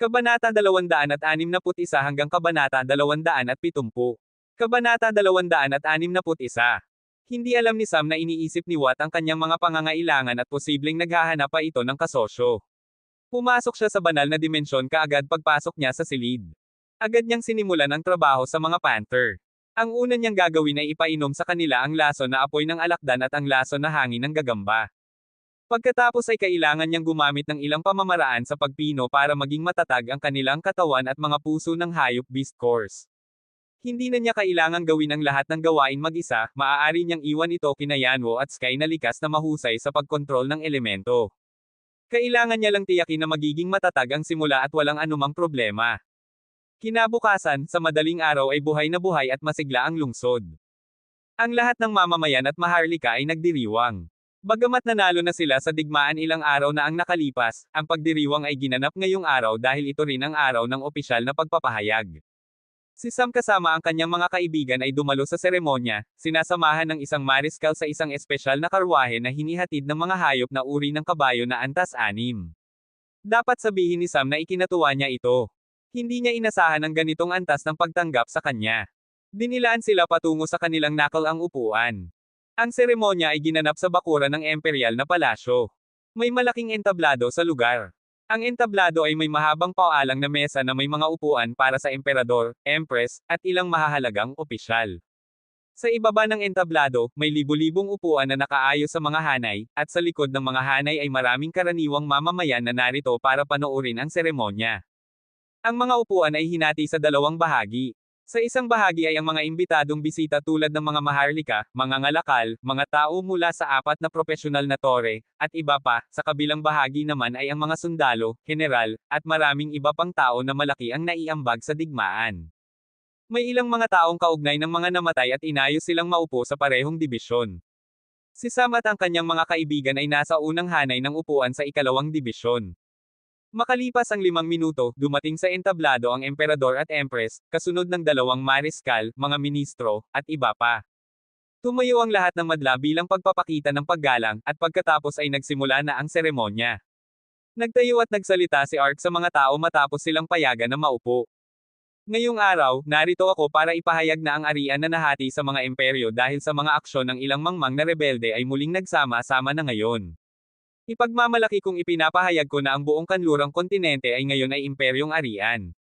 Kabanata 261 hanggang Kabanata 270. Kabanata 261. Hindi alam ni Sam na iniisip ni Watt ang kanyang mga pangangailangan at posibleng naghahanap pa ito ng kasosyo. Pumasok siya sa banal na dimensyon kaagad pagpasok niya sa silid. Agad niyang sinimulan ang trabaho sa mga Panther. Ang una niyang gagawin ay ipainom sa kanila ang lason na apoy ng alakdan at ang lason na hangin ng gagamba. Pagkatapos ay kailangan niyang gumamit ng ilang pamamaraan sa pagpino para maging matatag ang kanilang katawan at mga puso ng hayop beast course. Hindi na niya kailangang gawin ang lahat ng gawain mag-isa, maaari niyang iwan ito kina Yanwo at Sky na likas na mahusay sa pagkontrol ng elemento. Kailangan niya lang tiyakin na magiging matatag ang simula at walang anumang problema. Kinabukasan, sa madaling araw ay buhay na buhay at masigla ang lungsod. Ang lahat ng mamamayan at maharlika ay nagdiriwang. Bagamat nanalo na sila sa digmaan ilang araw na ang nakalipas, ang pagdiriwang ay ginanap ngayong araw dahil ito rin ang araw ng opisyal na pagpapahayag. Si Sam kasama ang kanyang mga kaibigan ay dumalo sa seremonya, sinasamahan ng isang mariskal sa isang espesyal na karwahe na hinihatid ng mga hayop na uri ng kabayo na antas-anim. Dapat sabihin ni Sam na ikinatuwa niya ito. Hindi niya inasahan ang ganitong antas ng pagtanggap sa kanya. Dinilaan sila patungo sa kanilang nakal ang upuan. Ang seremonya ay ginanap sa bakuran ng Imperial na palasyo. May malaking entablado sa lugar. Ang entablado ay may mahabang paalang na mesa na may mga upuan para sa emperador, empress, at ilang mahahalagang opisyal. Sa ibaba ng entablado, may libu-libong upuan na nakaayos sa mga hanay, at sa likod ng mga hanay ay maraming karaniwang mamamayan na narito para panoorin ang seremonya. Ang mga upuan ay hinati sa dalawang bahagi. Sa isang bahagi ay ang mga imbitadong bisita tulad ng mga maharlika, mga ngalakal, mga tao mula sa 4 na propesyonal na tore, at iba pa, sa kabilang bahagi naman ay ang mga sundalo, general, at maraming iba pang tao na malaki ang naiambag sa digmaan. May ilang mga taong kaugnay ng mga namatay at inayos silang maupo sa parehong dibisyon. Si Sam at ang kanyang mga kaibigan ay nasa unang hanay ng upuan sa ikalawang dibisyon. Makalipas ang 5 minuto, dumating sa entablado ang emperador at empress, kasunod ng 2 mariskal, mga ministro, at iba pa. Tumayo ang lahat ng madla bilang pagpapakita ng paggalang, at pagkatapos ay nagsimula na ang seremonya. Nagtayo at nagsalita si Ark sa mga tao matapos silang payagan na maupo. Ngayong araw, narito ako para ipahayag na ang arian na nahati sa mga imperyo dahil sa mga aksyon ng ilang mangmang na rebelde ay muling nagsama-sama na ngayon. Ipagmamalaki kong ipinapahayag ko na ang buong kanlurang kontinente ay ngayon ay imperyong arian.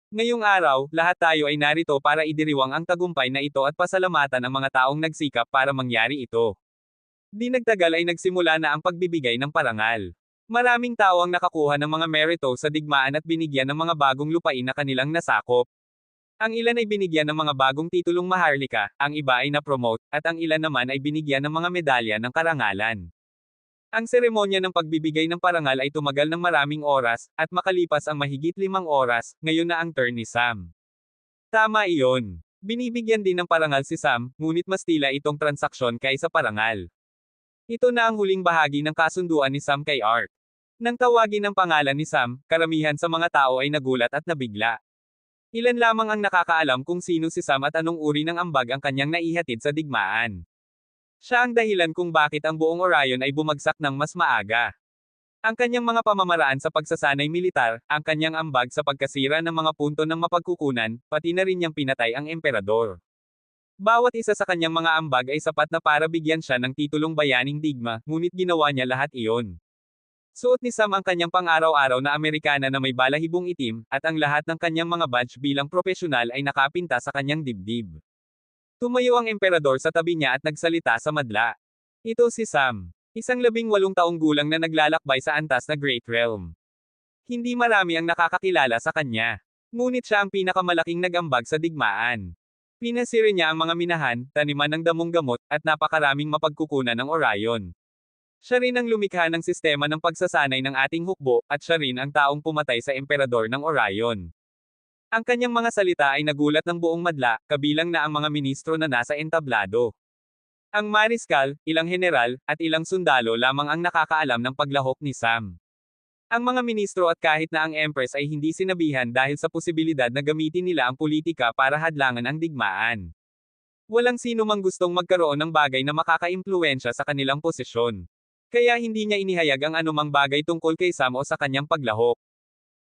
Ngayong araw, lahat tayo ay narito para idiriwang ang tagumpay na ito at pasalamatan ang mga taong nagsikap para mangyari ito. Di nagtagal ay nagsimula na ang pagbibigay ng parangal. Maraming tao ang nakakuha ng mga merito sa digmaan at binigyan ng mga bagong lupain na kanilang nasakop. Ang ilan ay binigyan ng mga bagong titulong maharlika, ang iba ay na-promote, at ang ilan naman ay binigyan ng mga medalya ng karangalan. Ang seremonya ng pagbibigay ng parangal ay tumagal ng maraming oras, at makalipas ang mahigit 5 oras, ngayon na ang turn ni Sam. Tama iyon. Binibigyan din ng parangal si Sam, ngunit mas tila itong transaksyon kaysa parangal. Ito na ang huling bahagi ng kasunduan ni Sam kay Ark. Nang tawagin ang pangalan ni Sam, karamihan sa mga tao ay nagulat at nabigla. Ilan lamang ang nakakaalam kung sino si Sam at anong uri ng ambag ang kanyang naihatid sa digmaan. Siya ang dahilan kung bakit ang buong Orion ay bumagsak ng mas maaga. Ang kanyang mga pamamaraan sa pagsasanay militar, ang kanyang ambag sa pagkasira ng mga punto ng mapagkukunan, pati na rin niyang pinatay ang emperador. Bawat isa sa kanyang mga ambag ay sapat na para bigyan siya ng titulong bayaning digma, ngunit ginawa niya lahat iyon. Suot ni Sam ang kanyang pang-araw-araw na Amerikana na may balahibong itim, at ang lahat ng kanyang mga badge bilang propesyonal ay nakapinta sa kanyang dibdib. Tumayo ang emperador sa tabi niya at nagsalita sa madla. Ito si Sam. Isang 18 taong gulang na naglalakbay sa antas na Great Realm. Hindi marami ang nakakakilala sa kanya. Ngunit siya ang pinakamalaking nagambag sa digmaan. Pinasiri niya ang mga minahan, taniman ng damong gamot, at napakaraming mapagkukunan ng Orion. Siya rin ang lumikha ng sistema ng pagsasanay ng ating hukbo, at siya rin ang taong pumatay sa emperador ng Orion. Ang kanyang mga salita ay nagulat ng buong madla, kabilang na ang mga ministro na nasa entablado. Ang mariskal, ilang general, at ilang sundalo lamang ang nakakaalam ng paglahok ni Sam. Ang mga ministro at kahit na ang empress ay hindi sinabihan dahil sa posibilidad na gamitin nila ang politika para hadlangan ang digmaan. Walang sino mang gustong magkaroon ng bagay na makakaimpluwensya sa kanilang posisyon. Kaya hindi niya inihayag ang anumang bagay tungkol kay Sam o sa kanyang paglahok.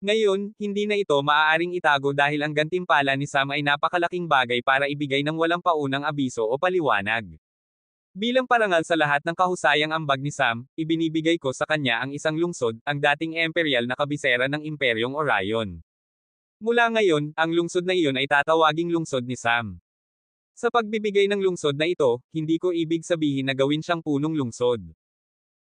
Ngayon, hindi na ito maaaring itago dahil ang gantimpala ni Sam ay napakalaking bagay para ibigay ng walang paunang abiso o paliwanag. Bilang parangal sa lahat ng kahusayang ambag ni Sam, ibinibigay ko sa kanya ang isang lungsod, ang dating imperial na kabisera ng Imperyong Orion. Mula ngayon, ang lungsod na iyon ay tatawaging lungsod ni Sam. Sa pagbibigay ng lungsod na ito, hindi ko ibig sabihin na gawin siyang punong lungsod.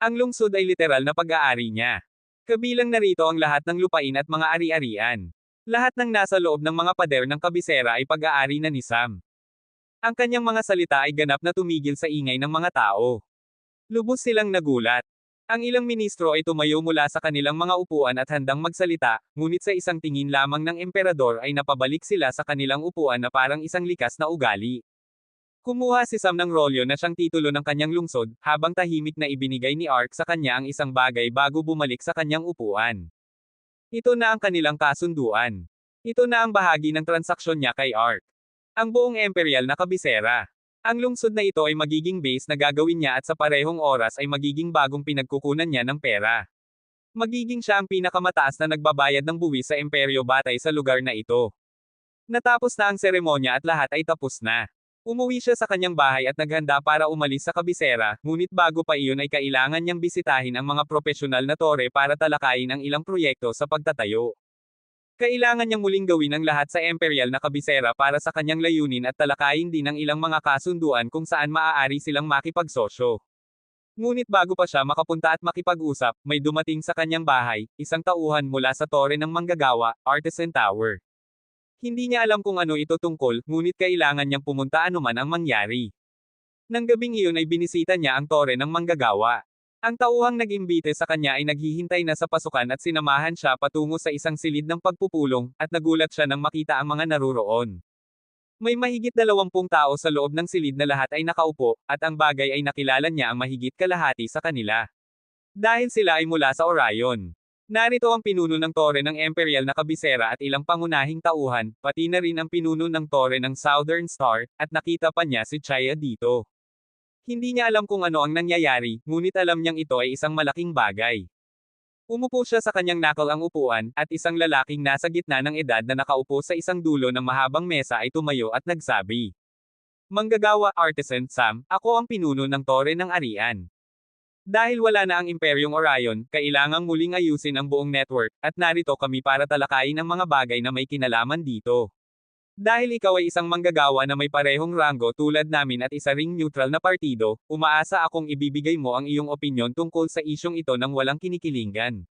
Ang lungsod ay literal na pag-aari niya. Kabilang narito ang lahat ng lupain at mga ari-arian. Lahat ng nasa loob ng mga pader ng kabisera ay pag-aari na ni Sam. Ang kanyang mga salita ay ganap na tumigil sa ingay ng mga tao. Lubos silang nagulat. Ang ilang ministro ay tumayo mula sa kanilang mga upuan at handang magsalita, ngunit sa isang tingin lamang ng emperador ay napabalik sila sa kanilang upuan na parang isang likas na ugali. Kumuha si Sam ng rolyo na siyang titulo ng kanyang lungsod, habang tahimik na ibinigay ni Ark sa kanya ang isang bagay bago bumalik sa kanyang upuan. Ito na ang kanilang kasunduan. Ito na ang bahagi ng transaksyon niya kay Ark. Ang buong imperial na kabisera. Ang lungsod na ito ay magiging base na gagawin niya at sa parehong oras ay magiging bagong pinagkukunan niya ng pera. Magiging siya ang pinakamataas na nagbabayad ng buwis sa imperyo batay sa lugar na ito. Natapos na ang seremonya at lahat ay tapos na. Umuwi siya sa kanyang bahay at naghanda para umalis sa kabisera, ngunit bago pa iyon ay kailangan niyang bisitahin ang mga propesyonal na tore para talakayin ang ilang proyekto sa pagtatayo. Kailangan niyang muling gawin ang lahat sa imperial na kabisera para sa kanyang layunin at talakayin din ang ilang mga kasunduan kung saan maaari silang makipagsosyo. Ngunit bago pa siya makapunta at makipag-usap, may dumating sa kanyang bahay, isang tauhan mula sa tore ng manggagawa, Artisan Tower. Hindi niya alam kung ano ito tungkol, ngunit kailangan niyang pumunta anuman ang mangyari. Nang gabing iyon ay binisita niya ang tore ng manggagawa. Ang tauhang nag-imbite sa kanya ay naghihintay na sa pasukan at sinamahan siya patungo sa isang silid ng pagpupulong, at nagulat siya nang makita ang mga naruroon. May mahigit 20 tao sa loob ng silid na lahat ay nakaupo, at ang bagay ay nakilala niya ang mahigit kalahati sa kanila. Dahil sila ay mula sa Orion. Narito ang pinuno ng tore ng Imperial na kabisera at ilang pangunahing tauhan, pati na rin ang pinuno ng tore ng Southern Star, at nakita pa niya si Chaya dito. Hindi niya alam kung ano ang nangyayari, ngunit alam niyang ito ay isang malaking bagay. Umupo siya sa kanyang ang upuan, at isang lalaking nasa gitna ng edad na nakaupo sa isang dulo ng mahabang mesa ay tumayo at nagsabi. Manggagawa Artisan Sam, ako ang pinuno ng tore ng Arian. Dahil wala na ang Imperyong Orion, kailangang muling ayusin ang buong network, at narito kami para talakayin ang mga bagay na may kinalaman dito. Dahil ikaw ay isang manggagawa na may parehong ranggo tulad namin at isa ring neutral na partido, umaasa akong ibibigay mo ang iyong opinyon tungkol sa isyong ito nang walang kinikilingan.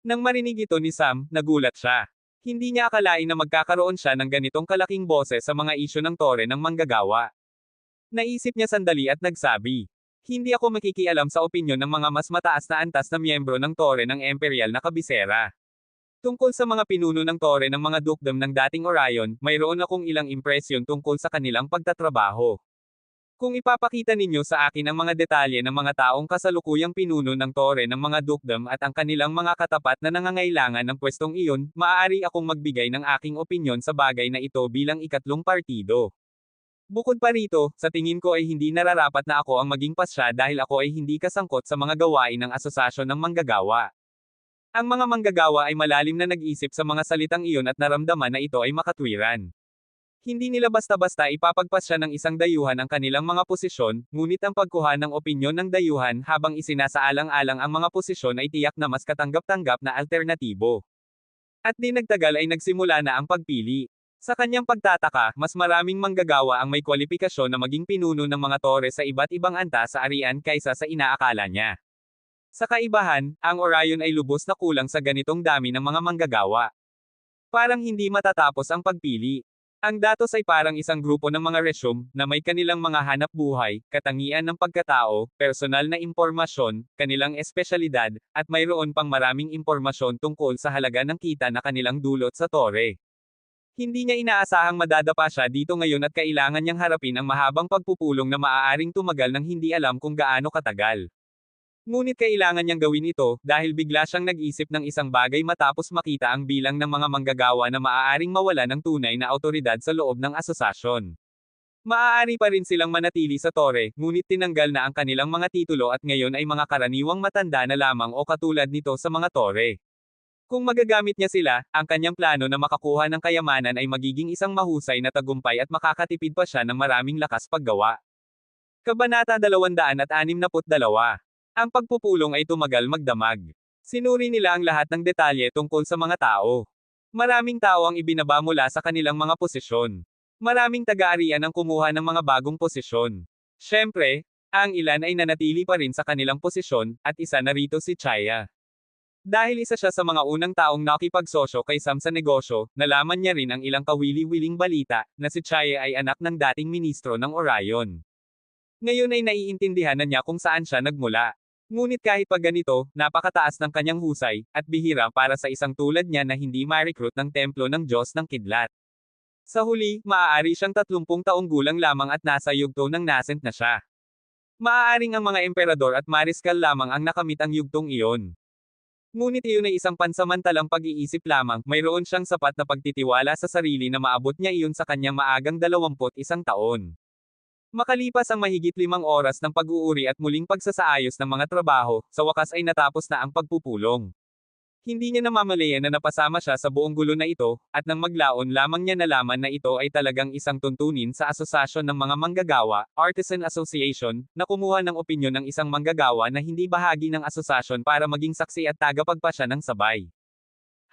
Nang marinig ito ni Sam, nagulat siya. Hindi niya akalain na magkakaroon siya ng ganitong kalaking boses sa mga isyu ng tore ng manggagawa. Naisip niya sandali at nagsabi. Hindi ako makikialam sa opinyon ng mga mas mataas na antas na miyembro ng tore ng Imperial na kabisera. Tungkol sa mga pinuno ng tore ng mga dukdom ng dating Orion, mayroon akong ilang impresyon tungkol sa kanilang pagtatrabaho. Kung ipapakita ninyo sa akin ang mga detalye ng mga taong kasalukuyang pinuno ng tore ng mga dukdom at ang kanilang mga katapat na nangangailangan ng pwestong iyon, maaari akong magbigay ng aking opinyon sa bagay na ito bilang ikatlong partido. Bukod pa rito, sa tingin ko ay hindi nararapat na ako ang maging pasya dahil ako ay hindi kasangkot sa mga gawain ng asosasyon ng manggagawa. Ang mga manggagawa ay malalim na nag-isip sa mga salitang iyon at naramdaman na ito ay makatwiran. Hindi nila basta-basta ipapagpasya ng isang dayuhan ang kanilang mga posisyon, ngunit ang pagkuha ng opinyon ng dayuhan habang isinasaalang-alang ang mga posisyon ay tiyak na mas katanggap-tanggap na alternatibo. At di nagtagal ay nagsimula na ang pagpili. Sa kanyang pagtataka, mas maraming manggagawa ang may kwalifikasyon na maging pinuno ng mga tore sa iba't ibang antas sa Arian kaysa sa inaakala niya. Sa kaibahan, ang Orion ay lubos na kulang sa ganitong dami ng mga manggagawa. Parang hindi matatapos ang pagpili. Ang datos ay parang isang grupo ng mga resume, na may kanilang mga hanap buhay, katangian ng pagkatao, personal na impormasyon, kanilang espesyalidad, at mayroon pang maraming impormasyon tungkol sa halaga ng kita na kanilang dulot sa tore. Hindi niya inaasahang madadapa siya dito ngayon at kailangan niyang harapin ang mahabang pagpupulong na maaaring tumagal ng hindi alam kung gaano katagal. Ngunit kailangan niyang gawin ito, dahil bigla siyang nag-isip ng isang bagay matapos makita ang bilang ng mga manggagawa na maaaring mawala ng tunay na awtoridad sa loob ng asosasyon. Maaari pa rin silang manatili sa tore, ngunit tinanggal na ang kanilang mga titulo at ngayon ay mga karaniwang matanda na lamang o katulad nito sa mga tore. Kung magagamit niya sila, ang kanyang plano na makakuha ng kayamanan ay magiging isang mahusay na tagumpay at makakatipid pa siya ng maraming lakas paggawa. Kabanata 262. Ang pagpupulong ay tumagal magdamag. Sinuri nila ang lahat ng detalye tungkol sa mga tao. Maraming tao ang ibinaba mula sa kanilang mga posisyon. Maraming taga-arian ang kumuha ng mga bagong posisyon. Siyempre, ang ilan ay nanatili pa rin sa kanilang posisyon, at isa na rito si Chaya. Dahil isa siya sa mga unang taong nakipagsosyo kay Sam sa negosyo, nalaman niya rin ang ilang kawili-wiling balita, na si Chaya ay anak ng dating ministro ng Orion. Ngayon ay naiintindihan na niya kung saan siya nagmula. Ngunit kahit pa ganito, napakataas ng kanyang husay, at bihira para sa isang tulad niya na hindi ma-recruit ng templo ng Diyos ng Kidlat. Sa huli, maaari siyang 30 taong gulang lamang at nasa yugto ng nascent na siya. Maaaring ang mga emperador at mariskal lamang ang nakamit ang yugtong iyon. Ngunit iyon ay isang pansamantalang pag-iisip lamang, mayroon siyang sapat na pagtitiwala sa sarili na maabot niya iyon sa kanyang maagang 21 taon. Makalipas ang mahigit 5 oras ng pag-uuri at muling pagsasaayos ng mga trabaho, sa wakas ay natapos na ang pagpupulong. Hindi niya namamalayan na napasama siya sa buong gulo na ito, at nang maglaon lamang niya nalaman na ito ay talagang isang tuntunin sa Asosasyon ng mga Manggagawa, Artisan Association, na kumuha ng opinyon ng isang manggagawa na hindi bahagi ng asosasyon para maging saksi at tagapagpasya ng sabay.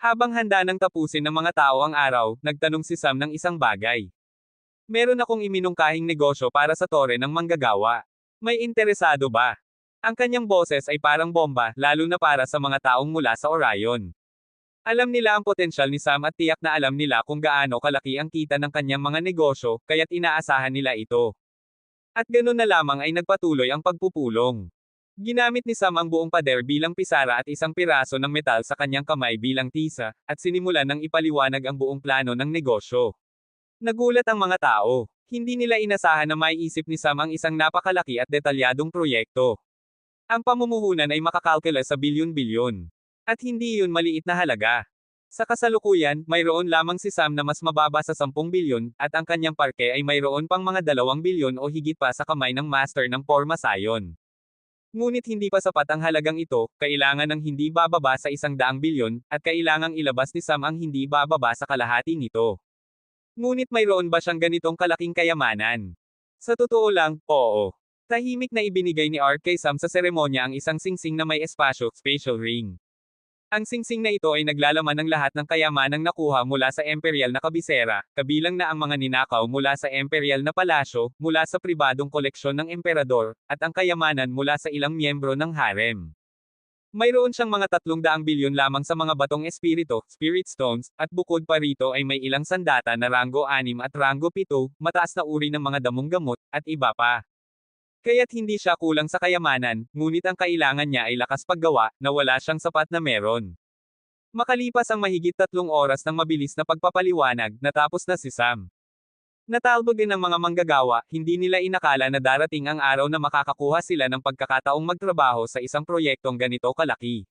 Habang handa nang tapusin ng mga tao ang araw, nagtanong si Sam ng isang bagay. Meron akong iminungkahing negosyo para sa tore ng manggagawa. May interesado ba? Ang kanyang boses ay parang bomba, lalo na para sa mga taong mula sa Orion. Alam nila ang potensyal ni Sam at tiyak na alam nila kung gaano kalaki ang kita ng kanyang mga negosyo, kaya't inaasahan nila ito. At ganun na lamang ay nagpatuloy ang pagpupulong. Ginamit ni Sam ang buong pader bilang pisara at isang piraso ng metal sa kanyang kamay bilang tisa, at sinimulan ng ipaliwanag ang buong plano ng negosyo. Nagulat ang mga tao. Hindi nila inasahan na maiisip ni Sam ang isang napakalaki at detalyadong proyekto. Ang pamumuhunan ay makakalkula sa bilyon-bilyon. At hindi iyon maliit na halaga. Sa kasalukuyan, mayroon lamang si Sam na mas mababa sa 10 bilyon, at ang kanyang parke ay mayroon pang mga 2 bilyon o higit pa sa kamay ng master ng Porma Sion. Ngunit hindi pa sapat ang halagang ito, kailangan ng hindi bababa sa 100 bilyon, at kailangang ilabas ni Sam ang hindi bababa sa kalahati nito. Ngunit mayroon ba siyang ganitong kalaking kayamanan? Sa totoo lang, oo. Tahimik na ibinigay ni Art kay Sam sa seremonya ang isang singsing na may espasyo, spatial ring. Ang singsing na ito ay naglalaman ng lahat ng kayamanang nakuha mula sa imperial na kabisera, kabilang na ang mga ninakaw mula sa imperial na palasyo, mula sa pribadong koleksyon ng emperador, at ang kayamanan mula sa ilang miyembro ng harem. Mayroon siyang mga 300 bilyon lamang sa mga batong espirito, spirit stones, at bukod pa rito ay may ilang sandata na rango 6 at rango 7, mataas na uri ng mga damong gamot, at iba pa. Kaya't hindi siya kulang sa kayamanan, ngunit ang kailangan niya ay lakas paggawa, na wala siyang sapat na meron. Makalipas ang mahigit 3 oras ng mabilis na pagpapaliwanag, natapos na si Sam. Natalbog din ng mga manggagawa, hindi nila inakala na darating ang araw na makakakuha sila ng pagkakataong magtrabaho sa isang proyektong ganito kalaki.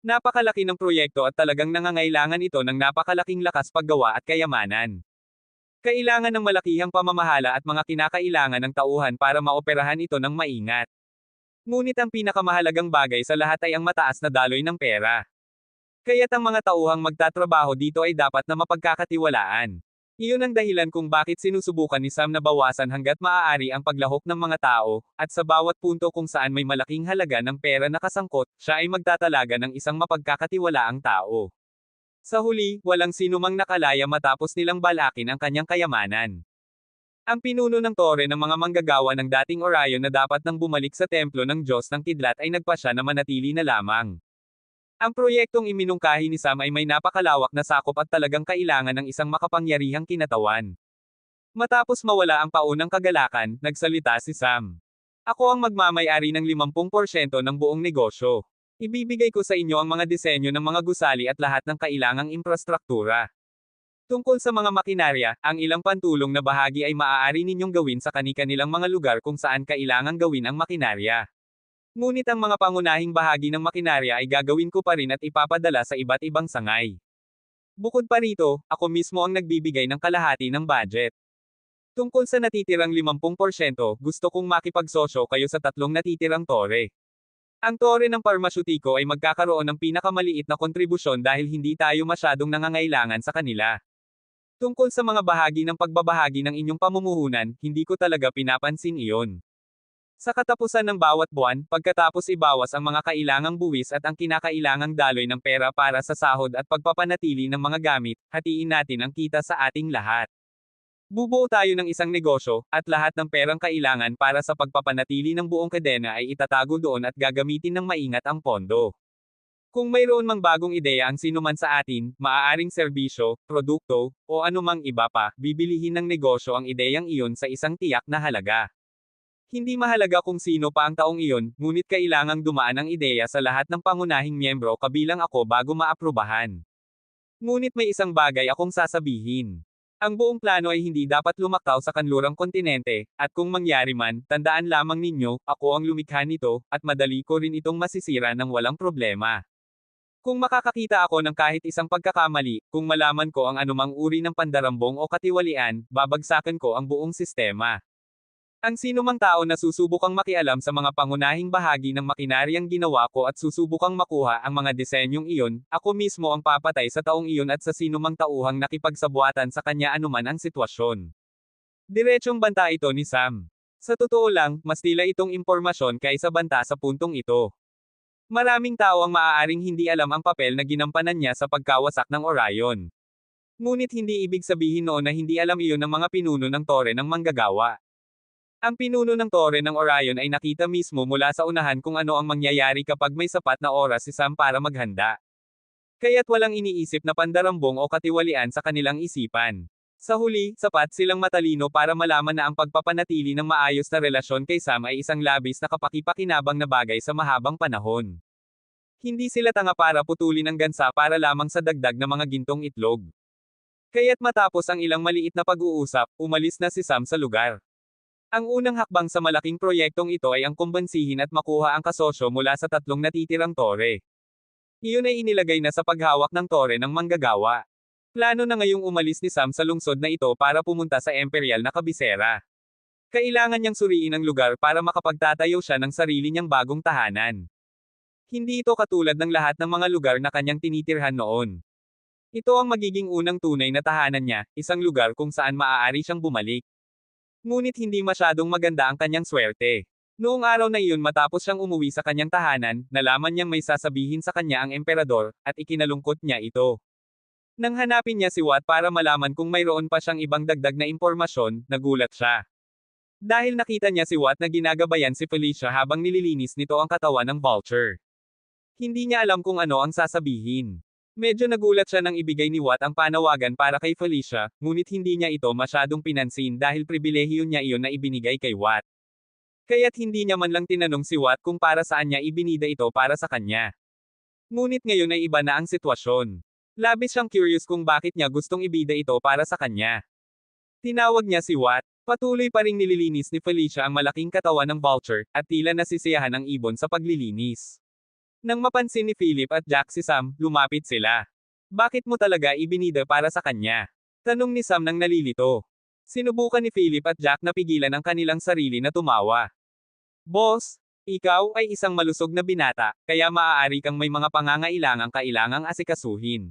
Napakalaki ng proyekto at talagang nangangailangan ito ng napakalaking lakas paggawa at kayamanan. Kailangan ng malakihang pamamahala at mga kinakailangan ng tauhan para maoperahan ito ng maingat. Ngunit ang pinakamahalagang bagay sa lahat ay ang mataas na daloy ng pera. Kaya't ang mga tauhang magtatrabaho dito ay dapat na mapagkakatiwalaan. Iyon ang dahilan kung bakit sinusubukan ni Sam na bawasan hanggat maaari ang paglahok ng mga tao, at sa bawat punto kung saan may malaking halaga ng pera na kasangkot, siya ay magtatalaga ng isang mapagkakatiwalaang tao. Sa huli, walang sinumang nakalaya matapos nilang balakin ang kanyang kayamanan. Ang pinuno ng tore ng mga manggagawa ng dating Orion na dapat nang bumalik sa templo ng Diyos ng Kidlat ay nagpasya na manatili na lamang. Ang proyektong iminungkahi ni Sam ay may napakalawak na sakop at talagang kailangan ng isang makapangyarihang kinatawan. Matapos mawala ang paunang kagalakan, nagsalita si Sam. Ako ang magmamay-ari ng 50% ng buong negosyo. Ibibigay ko sa inyo ang mga disenyo ng mga gusali at lahat ng kailangang infrastruktura. Tungkol sa mga makinarya, ang ilang pantulong na bahagi ay maaari ninyong gawin sa kani-kanilang mga lugar kung saan kailangang gawin ang makinarya. Ngunit ang mga pangunahing bahagi ng makinarya ay gagawin ko pa rin at ipapadala sa iba't ibang sangay. Bukod pa rito, ako mismo ang nagbibigay ng kalahati ng budget. Tungkol sa natitirang 50%, gusto kong makipagsosyo kayo sa 3 natitirang tore. Ang tore ng parmasyutiko ay magkakaroon ng pinakamaliit na kontribusyon dahil hindi tayo masyadong nangangailangan sa kanila. Tungkol sa mga bahagi ng pagbabahagi ng inyong pamumuhunan, hindi ko talaga pinapansin iyon. Sa katapusan ng bawat buwan, pagkatapos ibawas ang mga kailangang buwis at ang kinakailangang daloy ng pera para sa sahod at pagpapanatili ng mga gamit, hatiin natin ang kita sa ating lahat. Bubuo tayo ng isang negosyo, at lahat ng perang kailangan para sa pagpapanatili ng buong kadena ay itatago doon at gagamitin ng maingat ang pondo. Kung mayroon mang bagong ideya ang sinuman sa atin, maaaring serbisyo, produkto, o anumang iba pa, bibilihin ng negosyo ang ideyang iyon sa isang tiyak na halaga. Hindi mahalaga kung sino pa ang taong iyon, ngunit kailangang dumaan ang ideya sa lahat ng pangunahing miyembro kabilang ako bago maaprubahan. Ngunit may isang bagay akong sasabihin. Ang buong plano ay hindi dapat lumaktaw sa kanlurang kontinente, at kung mangyari man, tandaan lamang ninyo, ako ang lumikha nito, at madali ko rin itong masisira ng walang problema. Kung makakakita ako ng kahit isang pagkakamali, kung malaman ko ang anumang uri ng pandarambong o katiwalian, babagsakan ko ang buong sistema. Ang sinumang tao na susubukang makialam sa mga pangunahing bahagi ng makinaryang ginawa ko at susubukang makuha ang mga disenyong iyon, ako mismo ang papatay sa taong iyon at sa sinumang tauhang nakipagsabuatan sa kanya anuman ang sitwasyon. Diretsong banta ito ni Sam. Sa totoo lang, mas tila itong impormasyon kaysa banta sa puntong ito. Maraming tao ang maaaring hindi alam ang papel na ginampanan niya sa pagkawasak ng Orion. Ngunit hindi ibig sabihin noon na hindi alam iyon ng mga pinuno ng tore ng manggagawa. Ang pinuno ng tore ng Orion ay nakita mismo mula sa unahan kung ano ang mangyayari kapag may sapat na oras si Sam para maghanda. Kaya't walang iniisip na pandarambong o katiwalian sa kanilang isipan. Sa huli, sapat silang matalino para malaman na ang pagpapanatili ng maayos na relasyon kay Sam ay isang labis na kapakipakinabang na bagay sa mahabang panahon. Hindi sila tanga para putulin ang gansa para lamang sa dagdag na mga gintong itlog. Kaya't matapos ang ilang maliit na pag-uusap, umalis na si Sam sa lugar. Ang unang hakbang sa malaking proyektong ito ay ang kumbansihin at makuha ang kasosyo mula sa tatlong natitirang tore. Iyon ay inilagay na sa paghawak ng tore ng manggagawa. Plano na ngayong umalis ni Sam sa lungsod na ito para pumunta sa Imperial na kabisera. Kailangan niyang suriin ang lugar para makapagtatayo siya ng sarili niyang bagong tahanan. Hindi ito katulad ng lahat ng mga lugar na kanyang tinitirhan noon. Ito ang magiging unang tunay na tahanan niya, isang lugar kung saan maaari siyang bumalik. Ngunit hindi masyadong maganda ang kanyang swerte. Noong araw na iyon matapos siyang umuwi sa kanyang tahanan, nalaman niyang may sasabihin sa kanya ang emperador, at ikinalungkot niya ito. Nang hanapin niya si Watt para malaman kung mayroon pa siyang ibang dagdag na impormasyon, nagulat siya. Dahil nakita niya si Watt na ginagabayan si Felicia habang nililinis nito ang katawan ng vulture. Hindi niya alam kung ano ang sasabihin. Medyo nagulat siya nang ibigay ni Watt ang panawagan para kay Felicia, ngunit hindi niya ito masyadong pinansin dahil pribilehiyo niya iyon na ibinigay kay Watt. Kaya't hindi niya man lang tinanong si Watt kung para saan niya ibinida ito para sa kanya. Ngunit ngayon ay iba na ang sitwasyon. Labis siyang curious kung bakit niya gustong ibida ito para sa kanya. Tinawag niya si Watt. Patuloy pa ring nililinis ni Felicia ang malaking katawan ng vulture, at tila nasisiyahan ang ibon sa paglilinis. Nang mapansin ni Philip at Jack si Sam, lumapit sila. Bakit mo talaga ibinida para sa kanya? Tanong ni Sam nang nalilito. Sinubukan ni Philip at Jack na pigilan ang kanilang sarili na tumawa. Boss, ikaw ay isang malusog na binata, kaya maaari kang may mga kailangang asikasuhin.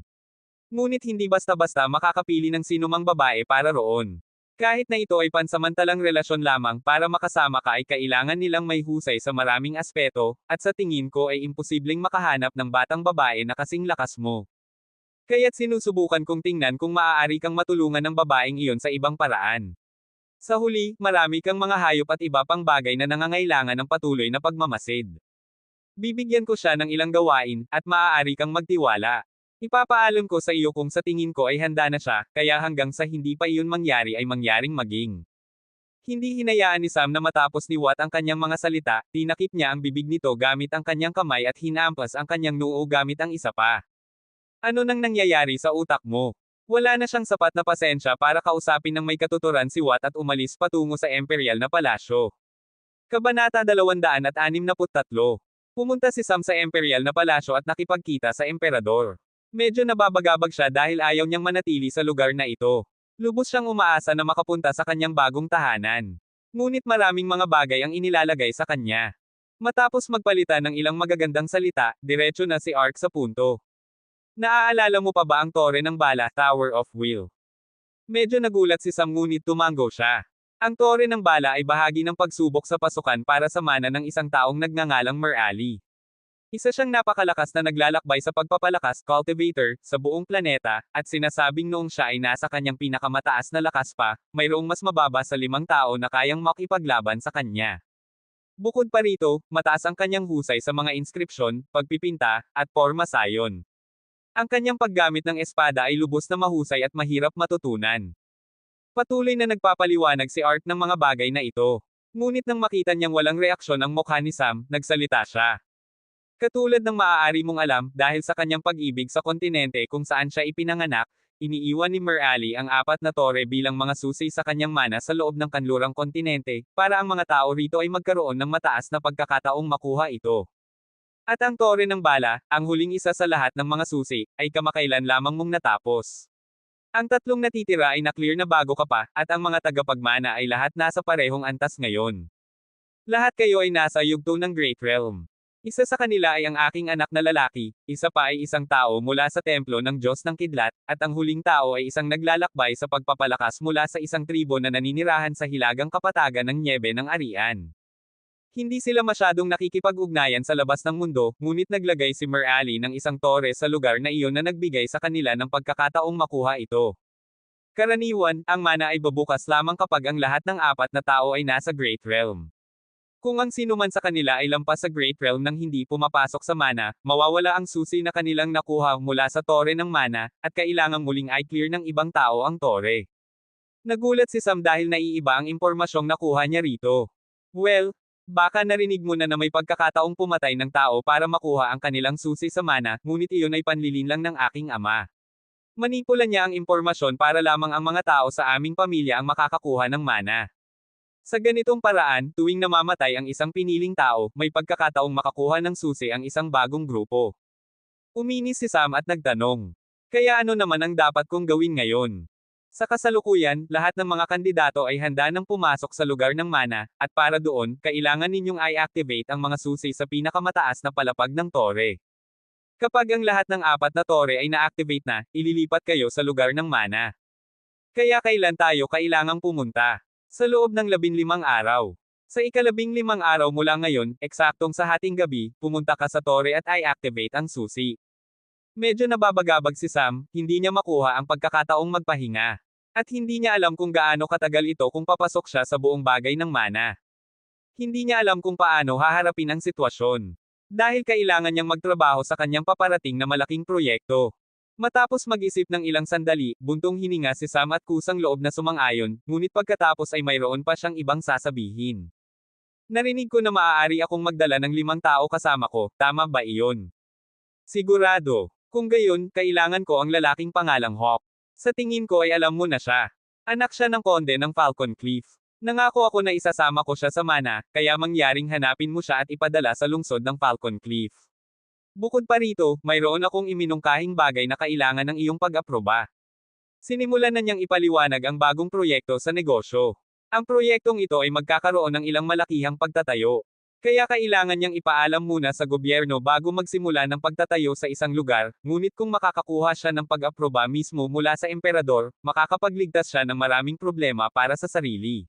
Ngunit hindi basta-basta makakapili ng sinumang babae para roon. Kahit na ito ay pansamantalang relasyon lamang, para makasama ka ay kailangan nilang may husay sa maraming aspeto, at sa tingin ko ay imposibleng makahanap ng batang babae na kasing lakas mo. Kaya't sinusubukan kong tingnan kung maaari kang matulungan ng babaeng iyon sa ibang paraan. Sa huli, marami kang mga hayop at iba pang bagay na nangangailangan ng patuloy na pagmamasid. Bibigyan ko siya ng ilang gawain, at maaari kang magtiwala. Ipapaalam ko sa iyo kung sa tingin ko ay handa na siya, kaya hanggang sa hindi pa iyon mangyari ay mangyaring maging. Hindi hinayaan ni Sam na matapos ni Watt ang kanyang mga salita, tinakip niya ang bibig nito gamit ang kanyang kamay at hinampas ang kanyang noo gamit ang isa pa. Ano nang nangyayari sa utak mo? Wala na siyang sapat na pasensya para kausapin ng may katuturan si Watt at umalis patungo sa Imperial na palasyo. Kabanata 263. Pumunta si Sam sa Imperial na palasyo at nakipagkita sa emperador. Medyo nababagabag siya dahil ayaw niyang manatili sa lugar na ito. Lubos siyang umaasa na makapunta sa kanyang bagong tahanan. Ngunit maraming mga bagay ang inilalagay sa kanya. Matapos magpalitan ng ilang magagandang salita, diretso na si Ark sa punto. Naaalala mo pa ba ang tore ng bala, Tower of Will? Medyo nagulat si Sam ngunit tumango siya. Ang tore ng bala ay bahagi ng pagsubok sa pasukan para sa mana ng isang taong nagngangalang Merali. Isa siyang napakalakas na naglalakbay sa pagpapalakas cultivator sa buong planeta, at sinasabing noong siya ay nasa kanyang pinakamataas na lakas pa, mayroong mas mababa sa 5 tao na kayang makipaglaban sa kanya. Bukod pa rito, mataas ang kanyang husay sa mga inskripsyon, pagpipinta, at porma sayon. Ang kanyang paggamit ng espada ay lubos na mahusay at mahirap matutunan. Patuloy na nagpapaliwanag si Art ng mga bagay na ito. Ngunit nang makita niyang walang reaksyon ang mukha ni Sam, nagsalita siya. Katulad ng maaari mong alam, dahil sa kanyang pag-ibig sa kontinente kung saan siya ipinanganak, iniiwan ni Merali ang 4 na tore bilang mga susi sa kanyang mana sa loob ng kanlurang kontinente, para ang mga tao rito ay magkaroon ng mataas na pagkakataong makuha ito. At ang tore ng bala, ang huling isa sa lahat ng mga susi, ay kamakailan lamang mong natapos. Ang 3 natitira ay na-clear na bago ka pa, at ang mga tagapagmana ay lahat nasa parehong antas ngayon. Lahat kayo ay nasa yugto ng Great Realm. Isa sa kanila ay ang aking anak na lalaki, isa pa ay isang tao mula sa templo ng Diyos ng Kidlat, at ang huling tao ay isang naglalakbay sa pagpapalakas mula sa isang tribo na naninirahan sa hilagang kapatagan ng Nyebe ng Arian. Hindi sila masyadong nakikipag-ugnayan sa labas ng mundo, ngunit naglagay si Merali ng isang tore sa lugar na iyon na nagbigay sa kanila ng pagkakataong makuha ito. Karaniwan, ang mana ay babukas lamang kapag ang lahat ng 4 na tao ay nasa Great Realm. Kung ang sinuman sa kanila ay lampas sa Great Realm nang hindi pumapasok sa mana, mawawala ang susi na kanilang nakuha mula sa tore ng mana, at kailangang muling i-clear ng ibang tao ang tore. Nagulat si Sam dahil naiiba ang impormasyong nakuha niya rito. Well, baka narinig mo na may pagkakataong pumatay ng tao para makuha ang kanilang susi sa mana, ngunit iyon ay panlilin lang ng aking ama. Manipula niya ang impormasyon para lamang ang mga tao sa aming pamilya ang makakakuha ng mana. Sa ganitong paraan, tuwing namamatay ang isang piniling tao, may pagkakataong makakuha ng susi ang isang bagong grupo. Uminis si Sam at nagtanong. Kaya ano naman ang dapat kong gawin ngayon? Sa kasalukuyan, lahat ng mga kandidato ay handa nang pumasok sa lugar ng mana, at para doon, kailangan ninyong i-activate ang mga susi sa pinakamataas na palapag ng tore. Kapag ang lahat ng 4 na tore ay na-activate na, ililipat kayo sa lugar ng mana. Kaya kailan tayo kailangang pumunta? Sa loob ng 15 araw. Sa ika-15 araw mula ngayon, eksaktong sa hating gabi, pumunta ka sa tore at i-activate ang susi. Medyo nababagabag si Sam, hindi niya makuha ang pagkakataong magpahinga. At hindi niya alam kung gaano katagal ito kung papasok siya sa buong bagay ng mana. Hindi niya alam kung paano haharapin ang sitwasyon. Dahil kailangan niyang magtrabaho sa kanyang paparating na malaking proyekto. Matapos mag-isip ng ilang sandali, buntong hininga si Sam at kusang loob na sumang-ayon, ngunit pagkatapos ay mayroon pa siyang ibang sasabihin. Narinig ko na maaari akong magdala ng 5 tao kasama ko, tama ba iyon? Sigurado. Kung gayon, kailangan ko ang lalaking pangalang Hawk. Sa tingin ko ay alam mo na siya. Anak siya ng konde ng Falcon Cliff. Nangako ako na isasama ko siya sa mana, kaya mangyaring hanapin mo siya at ipadala sa lungsod ng Falcon Cliff. Bukod pa rito, mayroon akong iminungkahing bagay na kailangan ng iyong pag-aproba. Sinimulan na niyang ipaliwanag ang bagong proyekto sa negosyo. Ang proyektong ito ay magkakaroon ng ilang malakihang pagtatayo. Kaya kailangan niyang ipaalam muna sa gobyerno bago magsimula ng pagtatayo sa isang lugar, ngunit kung makakakuha siya ng pag-aproba mismo mula sa emperador, makakapagligtas siya ng maraming problema para sa sarili.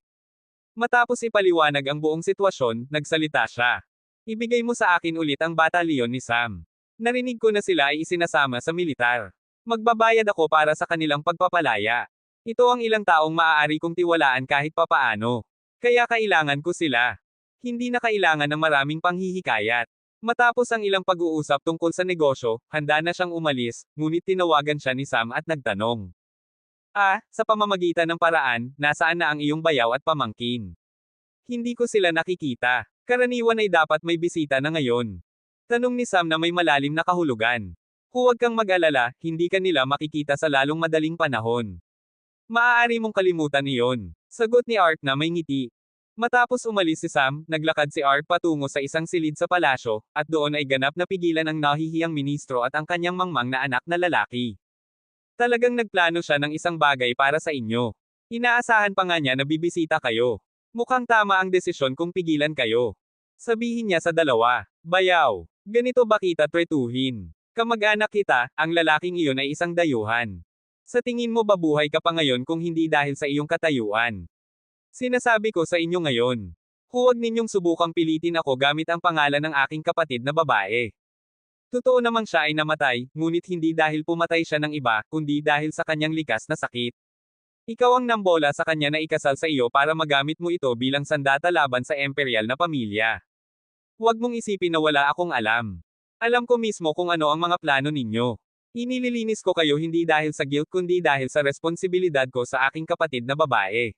Matapos ipaliwanag ang buong sitwasyon, nagsalita siya. Ibigay mo sa akin ulit ang batalyon ni Sam. Narinig ko na sila ay isinasama sa militar. Magbabayad ako para sa kanilang pagpapalaya. Ito ang ilang taong maaari kong tiwalaan kahit papaano. Kaya kailangan ko sila. Hindi na kailangan ng maraming panghihikayat. Matapos ang ilang pag-uusap tungkol sa negosyo, handa na siyang umalis, ngunit tinawagan siya ni Sam at nagtanong. Sa pamamagitan ng paraan, nasaan na ang iyong bayaw at pamangkin? Hindi ko sila nakikita. Karaniwan ay dapat may bisita na ngayon. Tanong ni Sam na may malalim na kahulugan. Huwag kang mag-alala, hindi ka nila makikita sa lalong madaling panahon. Maaari mong kalimutan iyon. Sagot ni Art na may ngiti. Matapos umalis si Sam, naglakad si Art patungo sa isang silid sa palasyo, at doon ay ganap na pigilan ang nahihiyang ministro at ang kanyang mangmang na anak na lalaki. Talagang nagplano siya ng isang bagay para sa inyo. Inaasahan pa nga niya na bibisita kayo. Mukhang tama ang desisyon kung pigilan kayo. Sabihin niya sa dalawa. Bayaw. Ganito ba kita tretuhin? Kamag-anak kita, ang lalaking iyon ay isang dayuhan. Sa tingin mo ba buhay ka pa ngayon kung hindi dahil sa iyong katayuan? Sinasabi ko sa inyo ngayon. Huwag ninyong subukang pilitin ako gamit ang pangalan ng aking kapatid na babae. Totoo namang siya ay namatay, ngunit hindi dahil pumatay siya ng iba, kundi dahil sa kanyang likas na sakit. Ikaw ang nambola sa kanya na ikasal sa iyo para magamit mo ito bilang sandata laban sa imperial na pamilya. Huwag mong isipin na wala akong alam. Alam ko mismo kung ano ang mga plano ninyo. Inililinis ko kayo hindi dahil sa guilt kundi dahil sa responsibilidad ko sa aking kapatid na babae.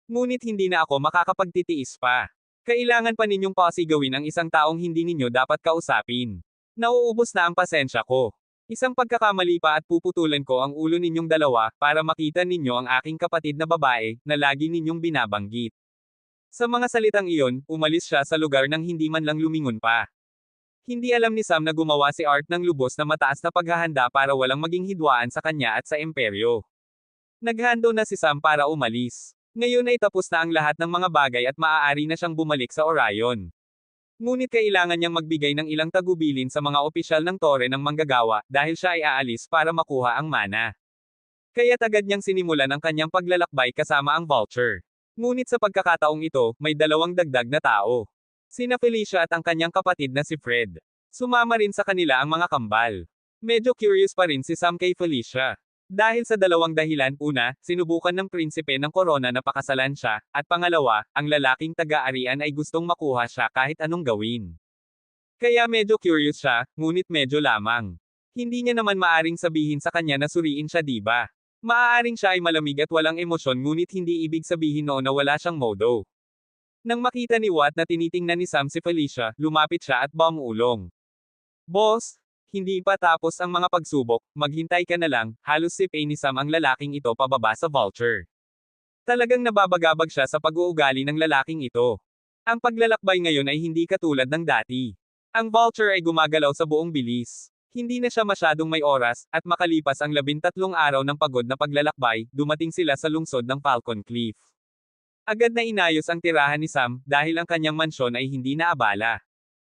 Ngunit hindi na ako makakapagtitiis pa. Kailangan pa ninyong pasigawin ang isang taong hindi ninyo dapat kausapin. Nauubos na ang pasensya ko. Isang pagkakamali pa at puputulan ko ang ulo ninyong dalawa para makita ninyo ang aking kapatid na babae na lagi ninyong binabanggit. Sa mga salitang iyon, umalis siya sa lugar nang hindi man lang lumingon pa. Hindi alam ni Sam na gumawa si Art ng lubos na mataas na paghahanda para walang maging hidwaan sa kanya at sa imperyo. Naghando na si Sam para umalis. Ngayon ay tapos na ang lahat ng mga bagay at maaari na siyang bumalik sa Orion. Ngunit kailangan niyang magbigay ng ilang tagubilin sa mga opisyal ng tore ng manggagawa dahil siya ay aalis para makuha ang mana. Kaya't agad niyang sinimulan ang kanyang paglalakbay kasama ang Vulture. Ngunit sa pagkakataong ito, may dalawang dagdag na tao. Sina Felicia at ang kanyang kapatid na si Fred. Sumama rin sa kanila ang mga kambal. Medyo curious pa rin si Sam kay Felicia. Dahil sa dalawang dahilan, una, sinubukan ng prinsipe ng korona na pakasalan siya, at pangalawa, ang lalaking taga-arian ay gustong makuha siya kahit anong gawin. Kaya medyo curious siya, ngunit medyo lamang. Hindi niya naman maaring sabihin sa kanya na suriin siya diba? Maaaring siya ay malamig at walang emosyon ngunit hindi ibig sabihin noon na wala siyang modo. Nang makita ni Watt na tinitingnan ni Sam si Felicia, lumapit siya at bumulong. Boss, hindi pa tapos ang mga pagsubok, maghintay ka na lang, halos sipay ni Sam ang lalaking ito pababa sa Vulture. Talagang nababagabag siya sa pag-uugali ng lalaking ito. Ang paglalakbay ngayon ay hindi katulad ng dati. Ang Vulture ay gumagalaw sa buong bilis. Hindi na siya masyadong may oras, at makalipas ang 13 araw ng pagod na paglalakbay, dumating sila sa lungsod ng Falcon Cliff. Agad na inayos ang tirahan ni Sam, dahil ang kanyang mansyon ay hindi na abala.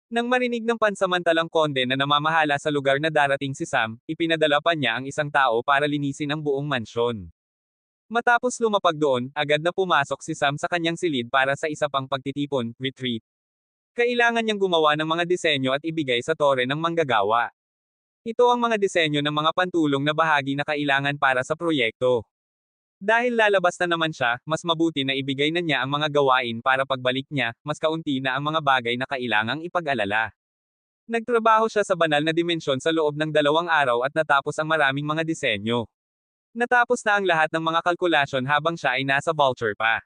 Nang marinig ng pansamantalang konde na namamahala sa lugar na darating si Sam, ipinadala pa niya ang isang tao para linisin ang buong mansyon. Matapos lumapag doon, agad na pumasok si Sam sa kanyang silid para sa isa pang pagtitipon, retreat. Kailangan niyang gumawa ng mga disenyo at ibigay sa tore ng manggagawa. Ito ang mga disenyo ng mga pantulong na bahagi na kailangan para sa proyekto. Dahil lalabas na naman siya, mas mabuti na ibigay na niya ang mga gawain para pagbalik niya, mas kaunti na ang mga bagay na kailangang ipag-alala. Nagtrabaho siya sa banal na dimensyon sa loob ng 2 araw at natapos ang maraming mga disenyo. Natapos na ang lahat ng mga kalkulasyon habang siya ay nasa Vulture pa.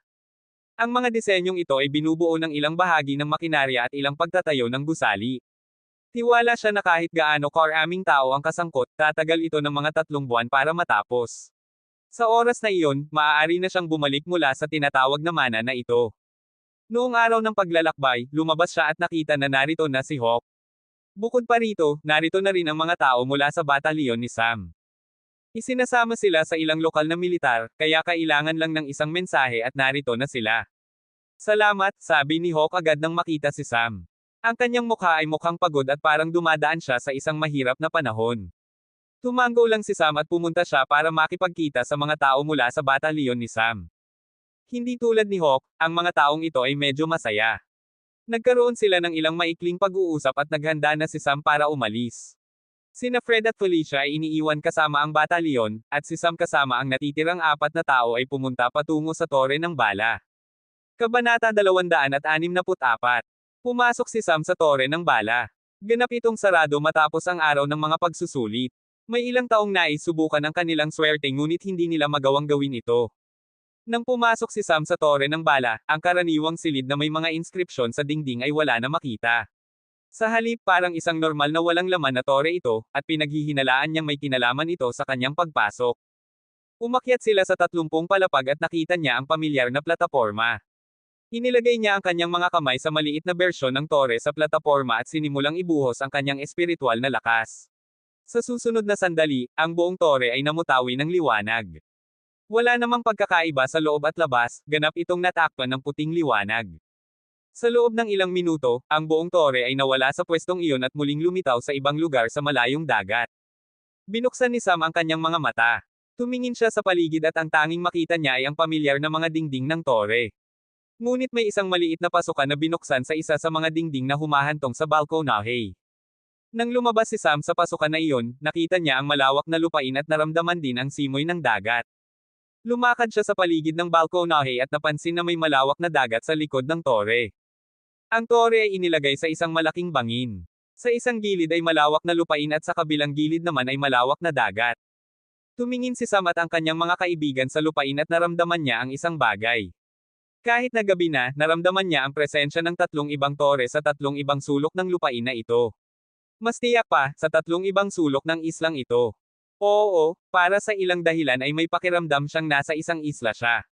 Ang mga disenyong ito ay binubuo ng ilang bahagi ng makinarya at ilang pagtatayo ng gusali. Tiwala siya na kahit gaano karaming tao ang kasangkot, tatagal ito ng mga 3 buwan para matapos. Sa oras na iyon, maaari na siyang bumalik mula sa tinatawag na mana na ito. Noong araw ng paglalakbay, lumabas siya at nakita na narito na si Hawk. Bukod pa rito, narito na rin ang mga tao mula sa batalyon ni Sam. Isinasama sila sa ilang lokal na militar, kaya kailangan lang ng isang mensahe at narito na sila. Salamat, sabi ni Hawk agad nang makita si Sam. Ang kanyang mukha ay mukhang pagod at parang dumadaan siya sa isang mahirap na panahon. Tumango lang si Sam at pumunta siya para makipagkita sa mga tao mula sa batalyon ni Sam. Hindi tulad ni Hawk, ang mga taong ito ay medyo masaya. Nagkaroon sila ng ilang maikling pag-uusap at naghanda na si Sam para umalis. Sina Fred at Felicia ay iniiwan kasama ang batalyon, at si Sam kasama ang natitirang 4 na tao ay pumunta patungo sa tore ng bala. Kabanata 264. Pumasok si Sam sa tore ng bala. Ganap itong sarado matapos ang araw ng mga pagsusulit. May ilang taong nais subukan ang kanilang swerte ngunit hindi nila magawang gawin ito. Nang pumasok si Sam sa tore ng bala, ang karaniwang silid na may mga inskripsyon sa dingding ay wala na makita. Sa halip parang isang normal na walang laman na tore ito, at pinaghihinalaan niyang may kinalaman ito sa kanyang pagpasok. Umakyat sila sa 30 palapag at nakita niya ang pamilyar na plataporma. Inilagay niya ang kanyang mga kamay sa maliit na bersyon ng tore sa plataporma at sinimulang ibuhos ang kanyang espiritual na lakas. Sa susunod na sandali, ang buong tore ay namutawi ng liwanag. Wala namang pagkakaiba sa loob at labas, ganap itong natakpan ng puting liwanag. Sa loob ng ilang minuto, ang buong tore ay nawala sa pwestong iyon at muling lumitaw sa ibang lugar sa malayong dagat. Binuksan ni Sam ang kanyang mga mata. Tumingin siya sa paligid at ang tanging makita niya ay ang pamilyar na mga dingding ng tore. Ngunit may isang maliit na pasukan na binuksan sa isa sa mga dingding na humahantong sa balkonahe. Nang lumabas si Sam sa pasukan na iyon, nakita niya ang malawak na lupain at naramdaman din ang simoy ng dagat. Lumakad siya sa paligid ng balkonahe at napansin na may malawak na dagat sa likod ng tore. Ang tore ay inilagay sa isang malaking bangin. Sa isang gilid ay malawak na lupain at sa kabilang gilid naman ay malawak na dagat. Tumingin si Sam at ang kanyang mga kaibigan sa lupain at naramdaman niya ang isang bagay. Kahit na gabi na, naramdaman niya ang presensya ng tatlong ibang tore sa tatlong ibang sulok ng lupain na ito. Mas tiyak pa, sa tatlong ibang sulok ng islang ito. Oo, para sa ilang dahilan ay may pakiramdam siyang nasa isang isla siya.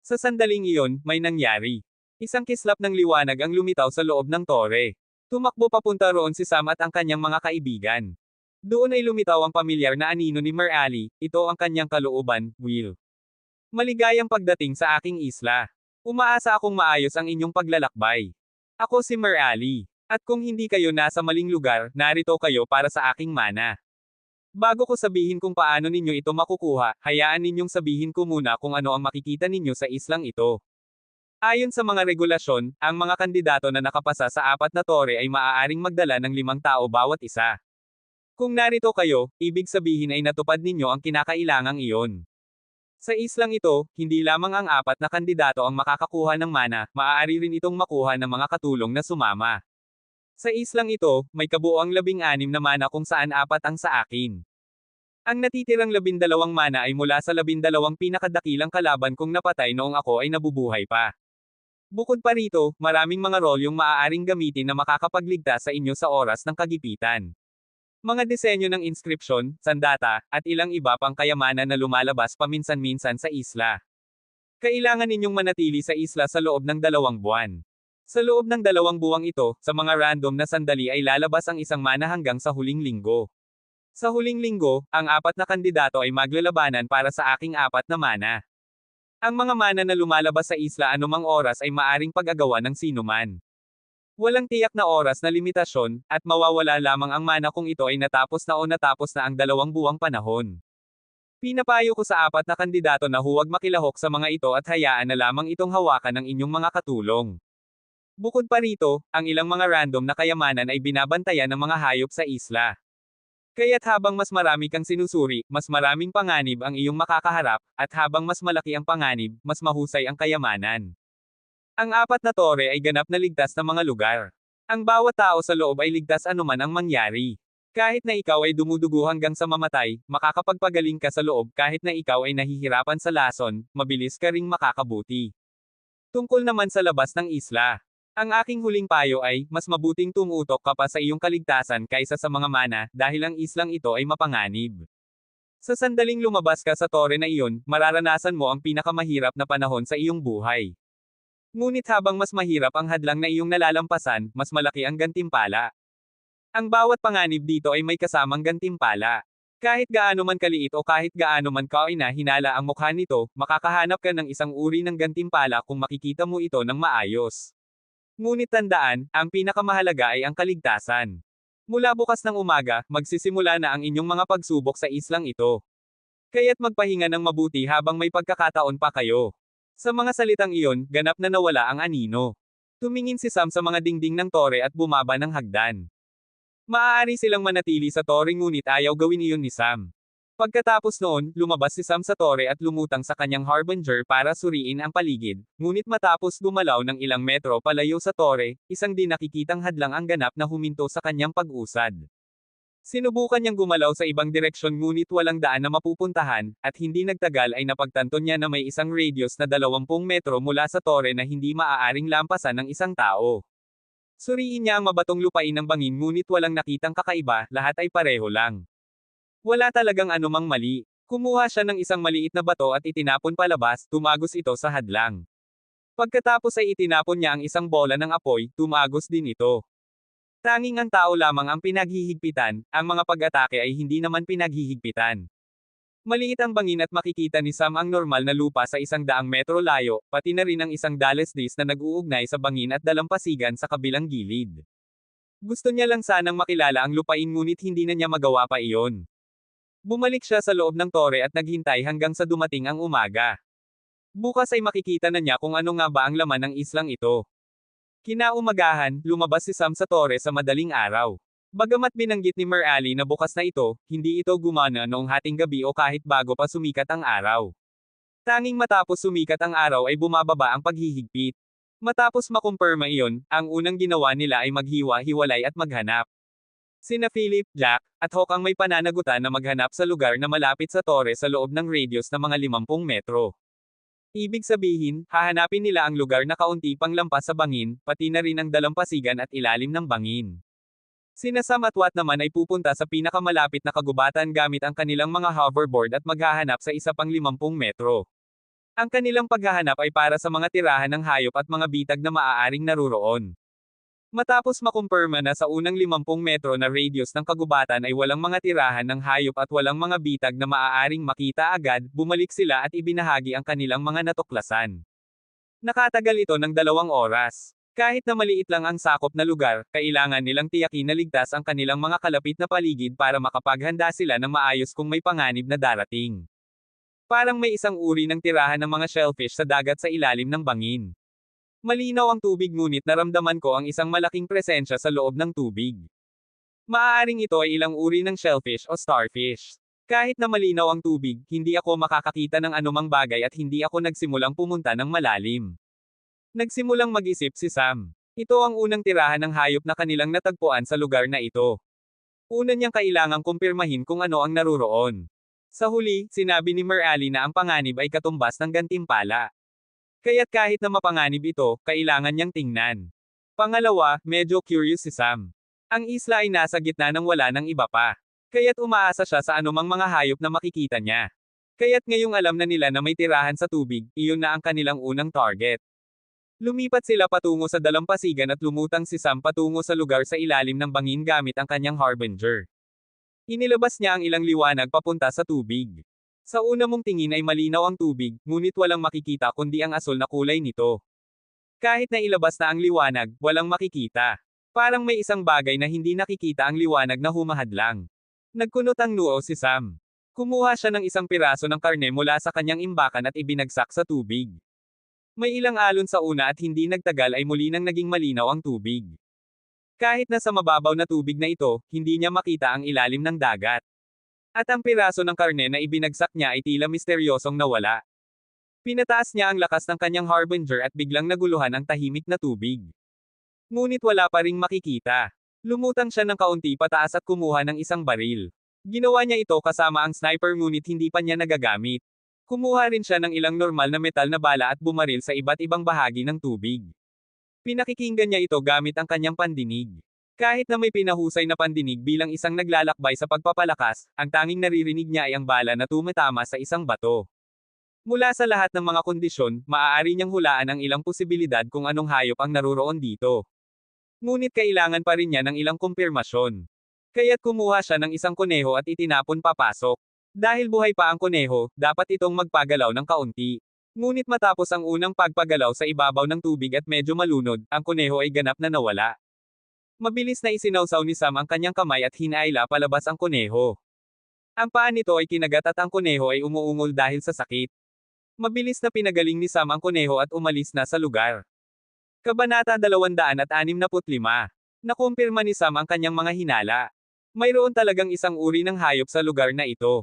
Sa sandaling iyon, may nangyari. Isang kislap ng liwanag ang lumitaw sa loob ng tore. Tumakbo papunta roon si Sam at ang kanyang mga kaibigan. Doon ay lumitaw ang pamilyar na anino ni Merali, ito ang kanyang kalooban, Will. Maligayang pagdating sa aking isla. Umaasa akong maayos ang inyong paglalakbay. Ako si Merali. At kung hindi kayo nasa maling lugar, narito kayo para sa aking mana. Bago ko sabihin kung paano ninyo ito makukuha, hayaan ninyong sabihin ko muna kung ano ang makikita ninyo sa islang ito. Ayon sa mga regulasyon, ang mga kandidato na nakapasa sa apat na tore ay maaaring magdala ng 5 tao bawat isa. Kung narito kayo, ibig sabihin ay natupad ninyo ang kinakailangang iyon. Sa islang ito, hindi lamang ang apat na kandidato ang makakakuha ng mana, maaari rin itong makuha ng mga katulong na sumama. Sa islang ito, may kabuoang 16 na mana kung saan 4 ang sa akin. Ang natitirang 12 mana ay mula sa 12 pinakadakilang kalaban kong napatay noong ako ay nabubuhay pa. Bukod pa rito, maraming mga role yung maaaring gamitin na makakapagligtas sa inyo sa oras ng kagipitan. Mga disenyo ng inscription, sandata, at ilang iba pang kayamanan na lumalabas paminsan-minsan sa isla. Kailangan ninyong manatili sa isla sa loob ng 2 buwan. Sa loob ng 2 buwang ito, sa mga random na sandali ay lalabas ang isang mana hanggang sa huling linggo. Sa huling linggo, ang 4 na kandidato ay maglalabanan para sa aking 4 na mana. Ang mga mana na lumalabas sa isla anumang oras ay maaring pag-agawan ng sinuman. Walang tiyak na oras na limitasyon, at mawawala lamang ang mana kung ito ay natapos na o natapos na ang 2 buwang panahon. Pinapayo ko sa 4 na kandidato na huwag makilahok sa mga ito at hayaan na lamang itong hawakan ng inyong mga katulong. Bukod pa rito, ang ilang mga random na kayamanan ay binabantayan ng mga hayop sa isla. Kaya't habang mas marami kang sinusuri, mas maraming panganib ang iyong makakaharap, at habang mas malaki ang panganib, mas mahusay ang kayamanan. Ang 4 na tore ay ganap na ligtas na mga lugar. Ang bawat tao sa loob ay ligtas anuman ang mangyari. Kahit na ikaw ay dumudugo hanggang sa mamatay, makakapagpagaling ka sa loob kahit na ikaw ay nahihirapan sa lason, mabilis ka ring makakabuti. Tungkol naman sa labas ng isla. Ang aking huling payo ay, mas mabuting tumutok ka pa sa iyong kaligtasan kaysa sa mga mana, dahil ang islang ito ay mapanganib. Sa sandaling lumabas ka sa tore na iyon, mararanasan mo ang pinakamahirap na panahon sa iyong buhay. Ngunit habang mas mahirap ang hadlang na iyong nalalampasan, mas malaki ang gantimpala. Ang bawat panganib dito ay may kasamang gantimpala. Kahit gaano man kaliit o kahit gaano man hinala ang mukha nito, makakahanap ka ng isang uri ng gantimpala kung makikita mo ito ng maayos. Ngunit tandaan, ang pinakamahalaga ay ang kaligtasan. Mula bukas ng umaga, magsisimula na ang inyong mga pagsubok sa islang ito. Kaya't magpahinga ng mabuti habang may pagkakataon pa kayo. Sa mga salitang iyon, ganap na nawala ang anino. Tumingin si Sam sa mga dingding ng tore at bumaba ng hagdan. Maaari silang manatili sa tore ngunit ayaw gawin iyon ni Sam. Pagkatapos noon, lumabas si Sam sa tore at lumutang sa kanyang harbinger para suriin ang paligid, ngunit matapos gumalaw ng ilang metro palayo sa tore, isang di nakikitang hadlang ang ganap na huminto sa kanyang pag-usad. Sinubukan niyang gumalaw sa ibang direksyon ngunit walang daan na mapupuntahan, at hindi nagtagal ay napagtanto niya na may isang radius na 20 metro mula sa tore na hindi maaaring lampasan ng isang tao. Suriin niya ang mabatong lupain ng bangin ngunit walang nakitang kakaiba, lahat ay pareho lang. Wala talagang anumang mali. Kumuha siya ng isang maliit na bato at itinapon palabas, tumagos ito sa hadlang. Pagkatapos ay itinapon niya ang isang bola ng apoy, tumagos din ito. Tanging ang tao lamang ang pinaghihigpitan, ang mga pag-atake ay hindi naman pinaghihigpitan. Maliit ang bangin at makikita ni Sam ang normal na lupa sa 100 metro layo, pati na rin ang isang Dallas disc na nag-uugnay sa bangin at dalampasigan sa kabilang gilid. Gusto niya lang sanang makilala ang lupain ngunit hindi na niya magawa pa iyon. Bumalik siya sa loob ng tore at naghintay hanggang sa dumating ang umaga. Bukas ay makikita na niya kung ano nga ba ang laman ng islang ito. Kinaumagahan, lumabas si Sam sa tore sa madaling araw. Bagamat binanggit ni Ali na bukas na ito, hindi ito gumana noong hating gabi o kahit bago pa sumikat ang araw. Tanging matapos sumikat ang araw ay bumababa ang paghihigpit. Matapos makumpirma iyon, ang unang ginawa nila ay maghiwa-hiwalay at maghanap. Sina Philip, Jack, at Hawk ang may pananagutan na maghanap sa lugar na malapit sa tore sa loob ng radius na mga 50 metro. Ibig sabihin, hahanapin nila ang lugar na kaunti pang lampas sa bangin, pati na rin ang dalampasigan at ilalim ng bangin. Sina Sam at Watt naman ay pupunta sa pinakamalapit na kagubatan gamit ang kanilang mga hoverboard at maghahanap sa isa pang 50 metro. Ang kanilang paghahanap ay para sa mga tirahan ng hayop at mga bitag na maaaring naruroon. Matapos makumpirma na sa unang 50 metro na radius ng kagubatan ay walang mga tirahan ng hayop at walang mga bitag na maaaring makita agad, bumalik sila at ibinahagi ang kanilang mga natuklasan. Nakatagal ito ng 2 oras. Kahit na maliit lang ang sakop na lugar, kailangan nilang tiyakin na ligtas ang kanilang mga kalapit na paligid para makapaghanda sila ng maayos kung may panganib na darating. Parang may isang uri ng tirahan ng mga shellfish sa dagat sa ilalim ng bangin. Malinaw ang tubig ngunit naramdaman ko ang isang malaking presensya sa loob ng tubig. Maaaring ito ay ilang uri ng shellfish o starfish. Kahit na malinaw ang tubig, hindi ako makakakita ng anumang bagay at hindi ako nagsimulang pumunta ng malalim. Nagsimulang mag-isip si Sam. Ito ang unang tirahan ng hayop na kanilang natagpuan sa lugar na ito. Una niyang kailangang kumpirmahin kung ano ang naruroon. Sa huli, sinabi ni Ali na ang panganib ay katumbas ng gantimpala. Kaya't kahit na mapanganib ito, kailangan niyang tingnan. Pangalawa, medyo curious si Sam. Ang isla ay nasa gitna ng wala ng iba pa. Kaya't umaasa siya sa anumang mga hayop na makikita niya. Kaya't ngayong alam na nila na may tirahan sa tubig, iyon na ang kanilang unang target. Lumipat sila patungo sa dalampasigan at lumutang si Sam patungo sa lugar sa ilalim ng bangin gamit ang kanyang harbinger. Inilabas niya ang ilang liwanag papunta sa tubig. Sa una mong tingin ay malinaw ang tubig, ngunit walang makikita kundi ang asul na kulay nito. Kahit na ilabas na ang liwanag, walang makikita. Parang may isang bagay na hindi nakikita ang liwanag na humahadlang. Nagkunot ang noo si Sam. Kumuha siya ng isang piraso ng karne mula sa kanyang imbakan at ibinagsak sa tubig. May ilang alon sa una at hindi nagtagal ay muli nang naging malinaw ang tubig. Kahit na sa mababaw na tubig na ito, hindi niya makita ang ilalim ng dagat. At ang piraso ng karne na ibinagsak niya ay tila misteryosong nawala. Pinataas niya ang lakas ng kanyang harbinger at biglang naguluhan ang tahimik na tubig. Ngunit wala pa ring makikita. Lumutang siya ng kaunti pataas at kumuha ng isang baril. Ginawa niya ito kasama ang sniper ngunit hindi pa niya nagagamit. Kumuha rin siya ng ilang normal na metal na bala at bumaril sa iba't ibang bahagi ng tubig. Pinakikinggan niya ito gamit ang kanyang pandinig. Kahit na may pinahusay na pandinig bilang isang naglalakbay sa pagpapalakas, ang tanging naririnig niya ay ang bala na tumatama sa isang bato. Mula sa lahat ng mga kondisyon, maaari niyang hulaan ang ilang posibilidad kung anong hayop ang naruroon dito. Ngunit kailangan pa rin niya ng ilang kumpirmasyon. Kaya't kumuha siya ng isang kuneho at itinapon papasok. Dahil buhay pa ang kuneho, dapat itong magpagalaw ng kaunti. Ngunit matapos ang unang pagpagalaw sa ibabaw ng tubig at medyo malunod, ang kuneho ay ganap na nawala. Mabilis na isinawsaw ni Sam ang kanyang kamay at hinaila palabas ang kuneho. Ang paa nito ay kinagat at ang kuneho ay umuungol dahil sa sakit. Mabilis na pinagaling ni Sam ang kuneho at umalis na sa lugar. Kabanata 265. Nakumpirma ni Sam ang kanyang mga hinala. Mayroon talagang isang uri ng hayop sa lugar na ito.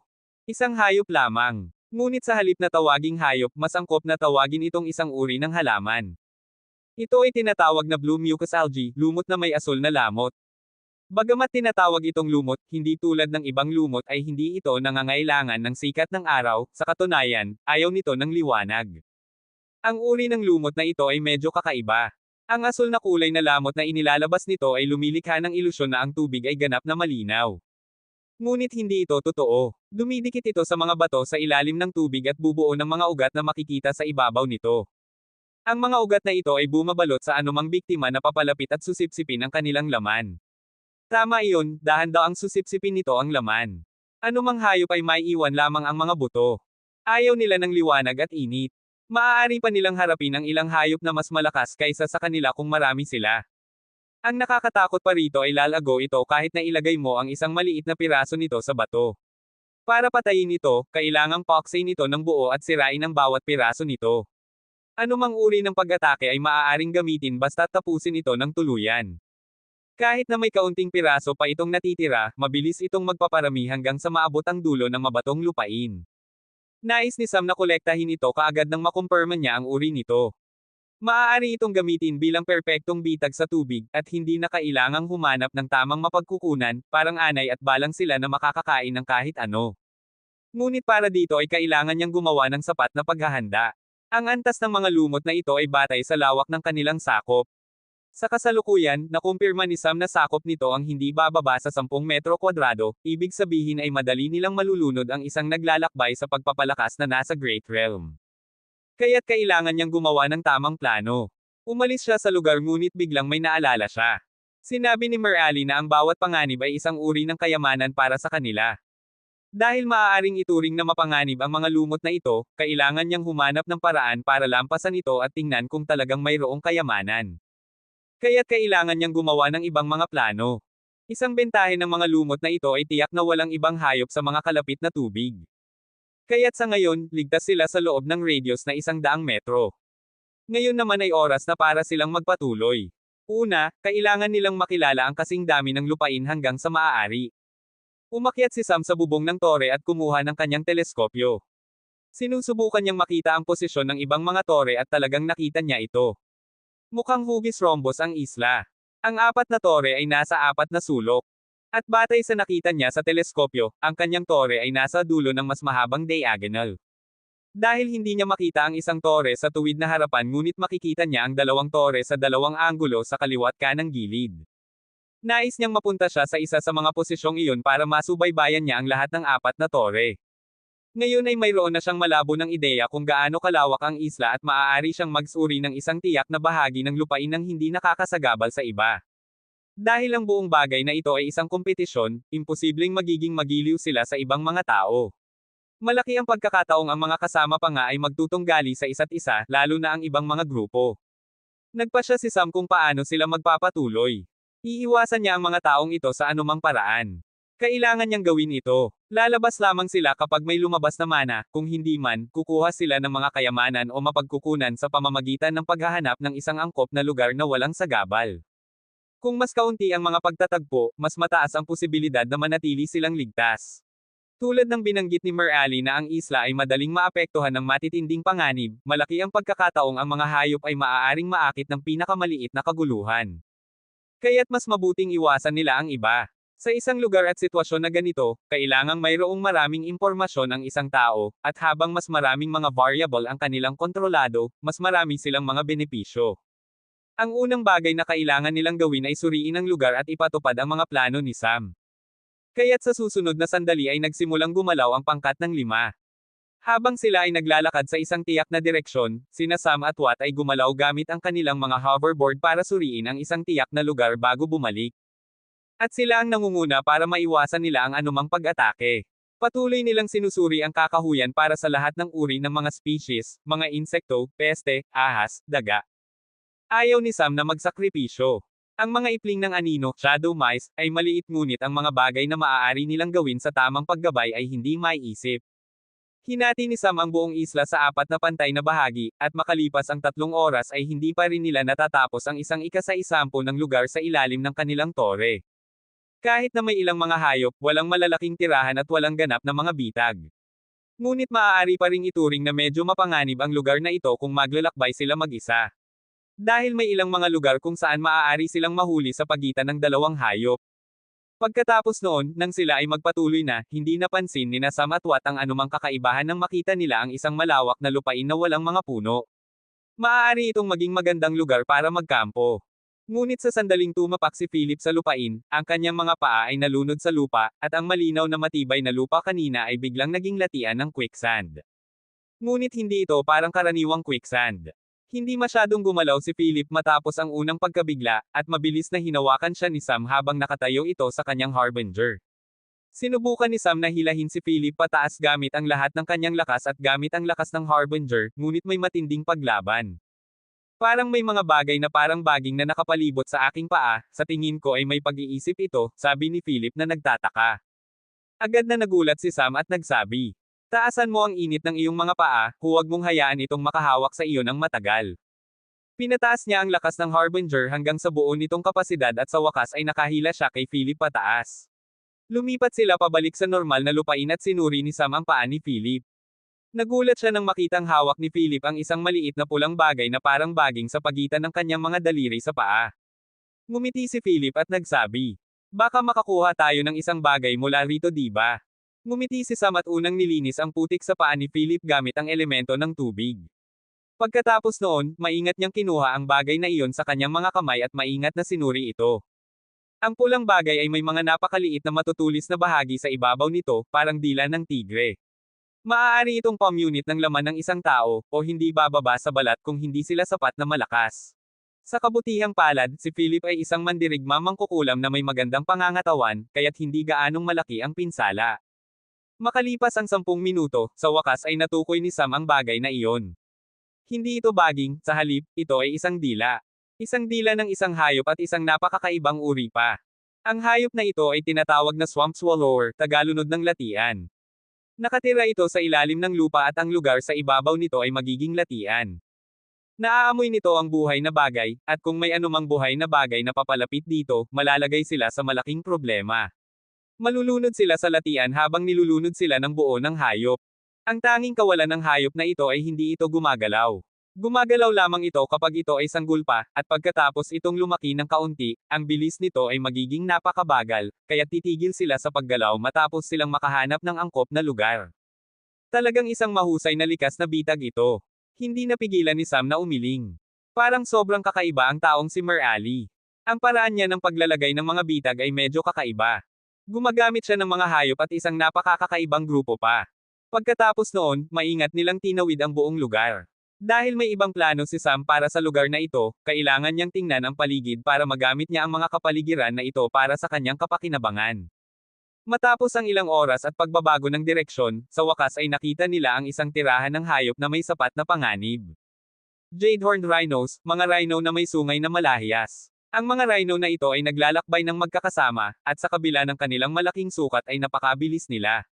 Isang hayop lamang. Ngunit sa halip na tawaging hayop, mas angkop na tawagin itong isang uri ng halaman. Ito ay tinatawag na blue mucus algae, lumot na may asul na lamot. Bagamat tinatawag itong lumot, hindi tulad ng ibang lumot ay hindi ito nangangailangan ng sikat ng araw, sa katunayan, ayaw nito ng liwanag. Ang uri ng lumot na ito ay medyo kakaiba. Ang asul na kulay na lamot na inilalabas nito ay lumilikha ng ilusyon na ang tubig ay ganap na malinaw. Ngunit hindi ito totoo. Dumidikit ito sa mga bato sa ilalim ng tubig at bubuo ng mga ugat na makikita sa ibabaw nito. Ang mga ugat na ito ay bumabalot sa anumang biktima na papalapit at susipsipin ang kanilang laman. Tama iyon, dahan daw ang susipsipin nito ang laman. Anumang hayop ay maiiwan lamang ang mga buto. Ayaw nila ng liwanag at init. Maaari pa nilang harapin ang ilang hayop na mas malakas kaysa sa kanila kung marami sila. Ang nakakatakot pa rito ay lalago ito kahit na ilagay mo ang isang maliit na piraso nito sa bato. Para patayin ito, kailangang paksain nito ng buo at sirain ang bawat piraso nito. Anumang uri ng pag-atake ay maaaring gamitin basta tapusin ito ng tuluyan. Kahit na may kaunting piraso pa itong natitira, mabilis itong magpaparami hanggang sa maabot ang dulo ng mabatong lupain. Nais ni Sam na kolektahin ito kaagad nang makumpirma niya ang uri nito. Maaari itong gamitin bilang perpektong bitag sa tubig, at hindi na kailangang humanap ng tamang mapagkukunan, parang anay at balang sila na makakakain ng kahit ano. Ngunit para dito ay kailangan niyang gumawa ng sapat na paghahanda. Ang antas ng mga lumot na ito ay batay sa lawak ng kanilang sakop. Sa kasalukuyan, nakumpirma ni Sam na sakop nito ang hindi bababa sa 10 metro kwadrado, ibig sabihin ay madali nilang malulunod ang isang naglalakbay sa pagpapalakas na nasa Great Realm. Kaya't kailangan niyang gumawa ng tamang plano. Umalis siya sa lugar ngunit biglang may naalala siya. Sinabi ni Merali na ang bawat panganib ay isang uri ng kayamanan para sa kanila. Dahil maaaring ituring na mapanganib ang mga lumot na ito, kailangan niyang humanap ng paraan para lampasan ito at tingnan kung talagang mayroong kayamanan. Kaya't kailangan niyang gumawa ng ibang mga plano. Isang bentahe ng mga lumot na ito ay tiyak na walang ibang hayop sa mga kalapit na tubig. Kaya't sa ngayon, ligtas sila sa loob ng radius na 100 metro. Ngayon naman ay oras na para silang magpatuloy. Una, kailangan nilang makilala ang kasing dami ng lupain hanggang sa maaari. Umakyat si Sam sa bubong ng tore at kumuha ng kanyang teleskopyo. Sinusubukan niyang makita ang posisyon ng ibang mga tore at talagang nakita niya ito. Mukhang hugis rhombus ang isla. Ang 4 na tore ay nasa 4 na sulok. At batay sa nakita niya sa teleskopyo, ang kanyang tore ay nasa dulo ng mas mahabang diagonal. Dahil hindi niya makita ang isang tore sa tuwid na harapan ngunit makikita niya ang 2 tore sa 2 anggulo sa kaliwa't kanang gilid. Nais niyang mapunta siya sa isa sa mga posisyong iyon para masubaybayan niya ang lahat ng 4 na tore. Ngayon ay mayroon na siyang malabo ng ideya kung gaano kalawak ang isla at maaari siyang magsuri ng isang tiyak na bahagi ng lupain nang hindi nakakasagabal sa iba. Dahil ang buong bagay na ito ay isang kompetisyon, imposibleng magiging magiliw sila sa ibang mga tao. Malaki ang pagkakataong ang mga kasama pa nga ay magtutunggali sa isa't isa, lalo na ang ibang mga grupo. Nagpasya si Sam kung paano sila magpapatuloy. Iiwasan niya ang mga taong ito sa anumang paraan. Kailangan niyang gawin ito. Lalabas lamang sila kapag may lumabas na mana, kung hindi man, kukuha sila ng mga kayamanan o mapagkukunan sa pamamagitan ng paghahanap ng isang angkop na lugar na walang sagabal. Kung mas kaunti ang mga pagtatagpo, mas mataas ang posibilidad na manatili silang ligtas. Tulad ng binanggit ni Merali na ang isla ay madaling maapektuhan ng matitinding panganib, malaki ang pagkakataong ang mga hayop ay maaaring maakit ng pinakamaliit na kaguluhan. Kaya't mas mabuting iwasan nila ang iba. Sa isang lugar at sitwasyon na ganito, kailangang mayroong maraming impormasyon ang isang tao, at habang mas maraming mga variable ang kanilang kontrolado, mas marami silang mga benepisyo. Ang unang bagay na kailangan nilang gawin ay suriin ang lugar at ipatupad ang mga plano ni Sam. Kaya't sa susunod na sandali ay nagsimulang gumalaw ang pangkat ng 5. Habang sila ay naglalakad sa isang tiyak na direksyon, sina Sam at Watt ay gumalaw gamit ang kanilang mga hoverboard para suriin ang isang tiyak na lugar bago bumalik. At sila ang nangunguna para maiwasan nila ang anumang pag-atake. Patuloy nilang sinusuri ang kakahuyan para sa lahat ng uri ng mga species, mga insekto, peste, ahas, daga. Ayaw ni Sam na magsakripisyo. Ang mga ipling ng anino, shadow mice, ay maliit ngunit ang mga bagay na maaari nilang gawin sa tamang paggabay ay hindi maiisip. Hinati ni Sam ang buong isla sa 4 na pantay na bahagi, at makalipas ang 3 oras ay hindi pa rin nila natatapos ang isang ika-10 ng lugar sa ilalim ng kanilang tore. Kahit na may ilang mga hayop, walang malalaking tirahan at walang ganap na mga bitag. Ngunit maaari pa ring ituring na medyo mapanganib ang lugar na ito kung maglalakbay sila mag-isa. Dahil may ilang mga lugar kung saan maaari silang mahuli sa pagitan ng 2 hayop. Pagkatapos noon, nang sila ay magpatuloy na, hindi napansin ni Sam at Watt ang anumang kakaibahan nang makita nila ang isang malawak na lupain na walang mga puno. Maaari itong maging magandang lugar para magkampo. Ngunit sa sandaling tumapak si Philip sa lupain, ang kanyang mga paa ay nalunod sa lupa, at ang malinaw na matibay na lupa kanina ay biglang naging latian ng quicksand. Ngunit hindi ito parang karaniwang quicksand. Hindi masyadong gumalaw si Philip matapos ang unang pagkabigla, at mabilis na hinawakan siya ni Sam habang nakatayo ito sa kanyang harbinger. Sinubukan ni Sam na hilahin si Philip pataas gamit ang lahat ng kanyang lakas at gamit ang lakas ng Harbinger, ngunit may matinding paglaban. Parang may mga bagay na parang baging na nakapalibot sa aking paa, sa tingin ko ay may pag-iisip ito, sabi ni Philip na nagtataka. Agad na nagulat si Sam at nagsabi, taasan mo ang init ng iyong mga paa, huwag mong hayaan itong makahawak sa iyo ng matagal. Pinataas niya ang lakas ng Harbinger hanggang sa buo nitong kapasidad at sa wakas ay nakahila siya kay Philip pataas. Lumipat sila pabalik sa normal na lupain at sinuri ni Sam ang paa ni Philip. Nagulat siya nang makitang hawak ni Philip ang isang maliit na pulang bagay na parang baging sa pagitan ng kanyang mga daliri sa paa. Ngumiti si Philip at nagsabi, baka makakuha tayo ng isang bagay mula rito di ba? Ngumiti si Sam at unang nilinis ang putik sa paa ni Philip gamit ang elemento ng tubig. Pagkatapos noon, maingat niyang kinuha ang bagay na iyon sa kanyang mga kamay at maingat na sinuri ito. Ang pulang bagay ay may mga napakaliit na matutulis na bahagi sa ibabaw nito, parang dila ng tigre. Maaari itong palm unit ng laman ng isang tao, o hindi bababa sa balat kung hindi sila sapat na malakas. Sa kabutihang palad, si Philip ay isang mandirigma mangkukulam na may magandang pangangatawan, kaya't hindi gaanong malaki ang pinsala. Makalipas ang 10 minuto, sa wakas ay natukoy ni Sam ang bagay na iyon. Hindi ito baging, sa halip, ito ay isang dila. Isang dila ng isang hayop at isang napakakaibang uri pa. Ang hayop na ito ay tinatawag na swamp swallower, tagalunod ng latian. Nakatira ito sa ilalim ng lupa at ang lugar sa ibabaw nito ay magiging latian. Naaamoy nito ang buhay na bagay, at kung may anumang buhay na bagay na papalapit dito, malalagay sila sa malaking problema. Malulunod sila sa latian habang nilulunod sila ng buo ng hayop. Ang tanging kawalan ng hayop na ito ay hindi ito gumagalaw. Gumagalaw lamang ito kapag ito ay sanggol pa, at pagkatapos itong lumaki ng kaunti, ang bilis nito ay magiging napakabagal, kaya titigil sila sa paggalaw matapos silang makahanap ng angkop na lugar. Talagang isang mahusay na likas na bitag ito. Hindi napigilan ni Sam na umiling. Parang sobrang kakaiba ang taong si Mer Ali. Ang paraan niya ng paglalagay ng mga bitag ay medyo kakaiba. Gumagamit siya ng mga hayop at isang napakakaibang grupo pa. Pagkatapos noon, maingat nilang tinawid ang buong lugar. Dahil may ibang plano si Sam para sa lugar na ito, kailangan niyang tingnan ang paligid para magamit niya ang mga kapaligiran na ito para sa kanyang kapakinabangan. Matapos ang ilang oras at pagbabago ng direksyon, sa wakas ay nakita nila ang isang tirahan ng hayop na may sapat na panganib. Jade-horned rhinos, mga rhino na may sungay na malahiyas. Ang mga rhino na ito ay naglalakbay ng magkakasama, at sa kabila ng kanilang malaking sukat ay napakabilis nila.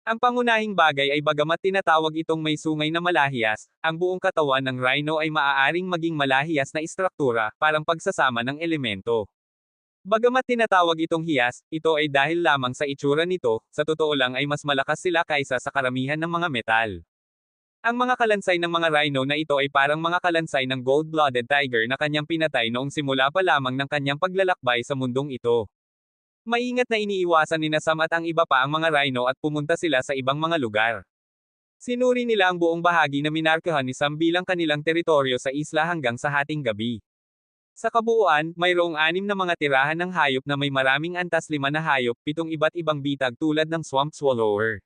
Ang pangunahing bagay ay bagamat tinatawag itong may sungay na malahiyas, ang buong katawan ng rhino ay maaaring maging malahiyas na istruktura, parang pagsasama ng elemento. Bagamat tinatawag itong hiyas, ito ay dahil lamang sa itsura nito, sa totoo lang ay mas malakas sila kaysa sa karamihan ng mga metal. Ang mga kalansay ng mga rhino na ito ay parang mga kalansay ng gold-blooded tiger na kanyang pinatay noong simula pa lamang ng kanyang paglalakbay sa mundong ito. Maingat na iniiwasan ni Sam at ang iba pa ang mga rhino at pumunta sila sa ibang mga lugar. Sinuri nila ang buong bahagi na minarkahan ni Sam bilang kanilang teritoryo sa isla hanggang sa hating gabi. Sa kabuuan, mayroong 6 na mga tirahan ng hayop na may maraming antas 5 na hayop, 7 iba't ibang bitag tulad ng swamp swallower.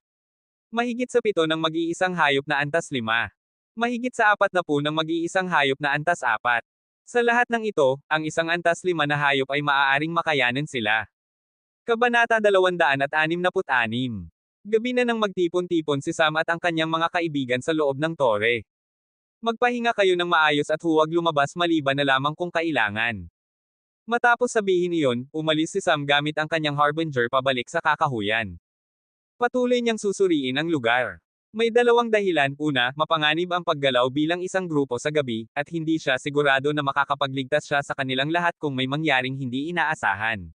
Mahigit sa 7 ng mag-iisang hayop na antas 5. Mahigit sa 40 ng mag-iisang hayop na antas 4. Sa lahat ng ito, ang isang antas 5 na hayop ay maaaring makayanan sila. Kabanata 266. Gabi na nang magtipon-tipon si Sam at ang kanyang mga kaibigan sa loob ng tore. Magpahinga kayo ng maayos at huwag lumabas maliban na lamang kung kailangan. Matapos sabihin iyon, umalis si Sam gamit ang kanyang Harbinger pabalik sa kakahuyan. Patuloy niyang susuriin ang lugar. May dalawang dahilan, una, mapanganib ang paggalaw bilang isang grupo sa gabi, at hindi siya sigurado na makakapagligtas siya sa kanilang lahat kung may mangyaring hindi inaasahan.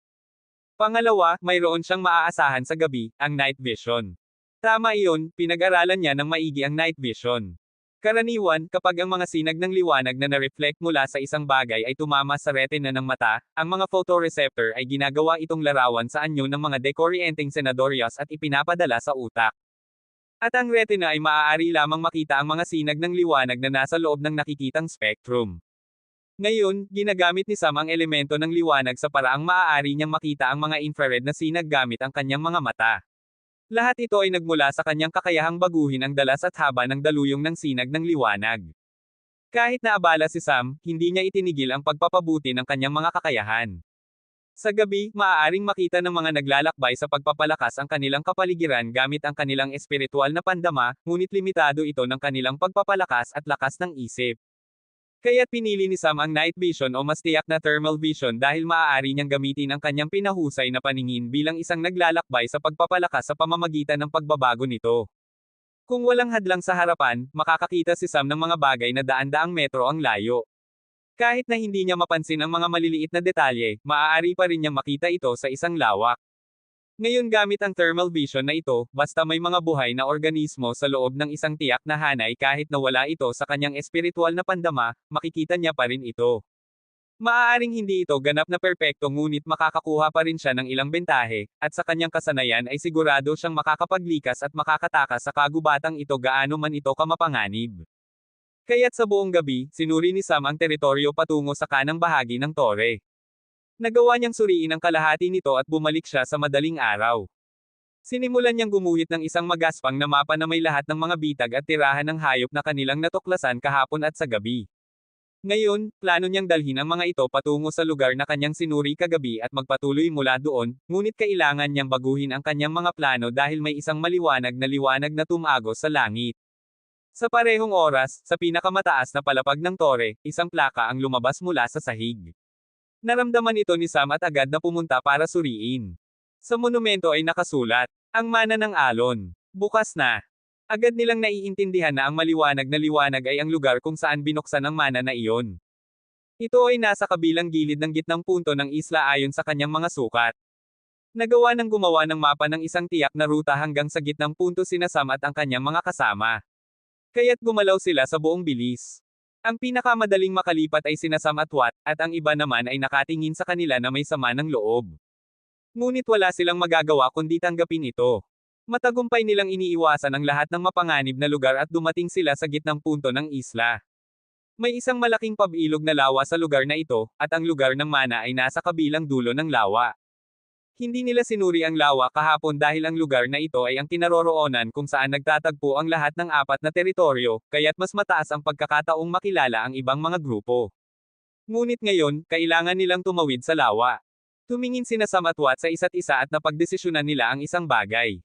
Pangalawa, mayroon siyang maaasahan sa gabi, ang night vision. Tama iyon, pinag-aralan niya ng maigi ang night vision. Karaniwan, kapag ang mga sinag ng liwanag na na-reflect mula sa isang bagay ay tumama sa retina ng mata, ang mga photoreceptor ay ginagawa itong larawan sa anyo ng mga decorrienting senadorias at ipinapadala sa utak. At ang retina ay maaari lamang makita ang mga sinag ng liwanag na nasa loob ng nakikitang spectrum. Ngayon, ginagamit ni Sam ang elemento ng liwanag sa paraang maaari niyang makita ang mga infrared na sinag gamit ang kanyang mga mata. Lahat ito ay nagmula sa kanyang kakayahang baguhin ang dalas at haba ng daluyong ng sinag ng liwanag. Kahit na abala si Sam, hindi niya itinigil ang pagpapabuti ng kanyang mga kakayahan. Sa gabi, maaaring makita ng mga naglalakbay sa pagpapalakas ang kanilang kapaligiran gamit ang kanilang espiritual na pandama, ngunit limitado ito ng kanilang pagpapalakas at lakas ng isip. Kaya't pinili ni Sam ang night vision o mas tiyak na thermal vision dahil maaari niyang gamitin ang kanyang pinahusay na paningin bilang isang naglalakbay sa pagpapalakas sa pamamagitan ng pagbabago nito. Kung walang hadlang sa harapan, makakakita si Sam ng mga bagay na daan-daang metro ang layo. Kahit na hindi niya mapansin ang mga maliliit na detalye, maaari pa rin niyang makita ito sa isang lawak. Ngayon gamit ang thermal vision na ito, basta may mga buhay na organismo sa loob ng isang tiyak na hanay kahit na wala ito sa kanyang espiritual na pandama, makikita niya pa rin ito. Maaaring hindi ito ganap na perpekto ngunit makakakuha pa rin siya ng ilang bentahe, at sa kanyang kasanayan ay sigurado siyang makakapaglikas at makakatakas sa kagubatang ito gaano man ito kamapanganib. Kaya't sa buong gabi, sinuri ni Sam ang teritoryo patungo sa kanang bahagi ng tore. Nagawa niyang suriin ang kalahati nito at bumalik siya sa madaling araw. Sinimulan niyang gumuhit ng isang magaspang na mapa na may lahat ng mga bitag at tirahan ng hayop na kanilang natuklasan kahapon at sa gabi. Ngayon, plano niyang dalhin ang mga ito patungo sa lugar na kanyang sinuri kagabi at magpatuloy mula doon, ngunit kailangan niyang baguhin ang kanyang mga plano dahil may isang maliwanag na tumagos sa langit. Sa parehong oras, sa pinakamataas na palapag ng tore, isang plaka ang lumabas mula sa sahig. Naramdaman ito ni Sam at agad na pumunta para suriin. Sa monumento ay nakasulat, ang mana ng alon. Bukas na. Agad nilang naiintindihan na ang maliwanag na liwanag ay ang lugar kung saan binuksan ang mana na iyon. Ito ay nasa kabilang gilid ng gitnang punto ng isla ayon sa kanyang mga sukat. Nagawa ng gumawa ng mapa ng isang tiyak na ruta hanggang sa gitnang punto sina Sam at ang kanyang mga kasama. Kaya't gumalaw sila sa buong bilis. Ang pinakamadaling makalipat ay sina Sam at Watt, at ang iba naman ay nakatingin sa kanila na may sama ng loob. Ngunit wala silang magagawa kundi tanggapin ito. Matagumpay nilang iniiwasan ang lahat ng mapanganib na lugar at dumating sila sa gitnang punto ng isla. May isang malaking pabilog na lawa sa lugar na ito, at ang lugar ng mana ay nasa kabilang dulo ng lawa. Hindi nila sinuri ang lawa kahapon dahil ang lugar na ito ay ang kinaroroonan kung saan nagtatagpo ang lahat ng apat na teritoryo, kaya't mas mataas ang pagkakataong makilala ang ibang mga grupo. Ngunit ngayon, kailangan nilang tumawid sa lawa. Tumingin sina Sam at Watt sa isa't isa at napagdesisyonan nila ang isang bagay.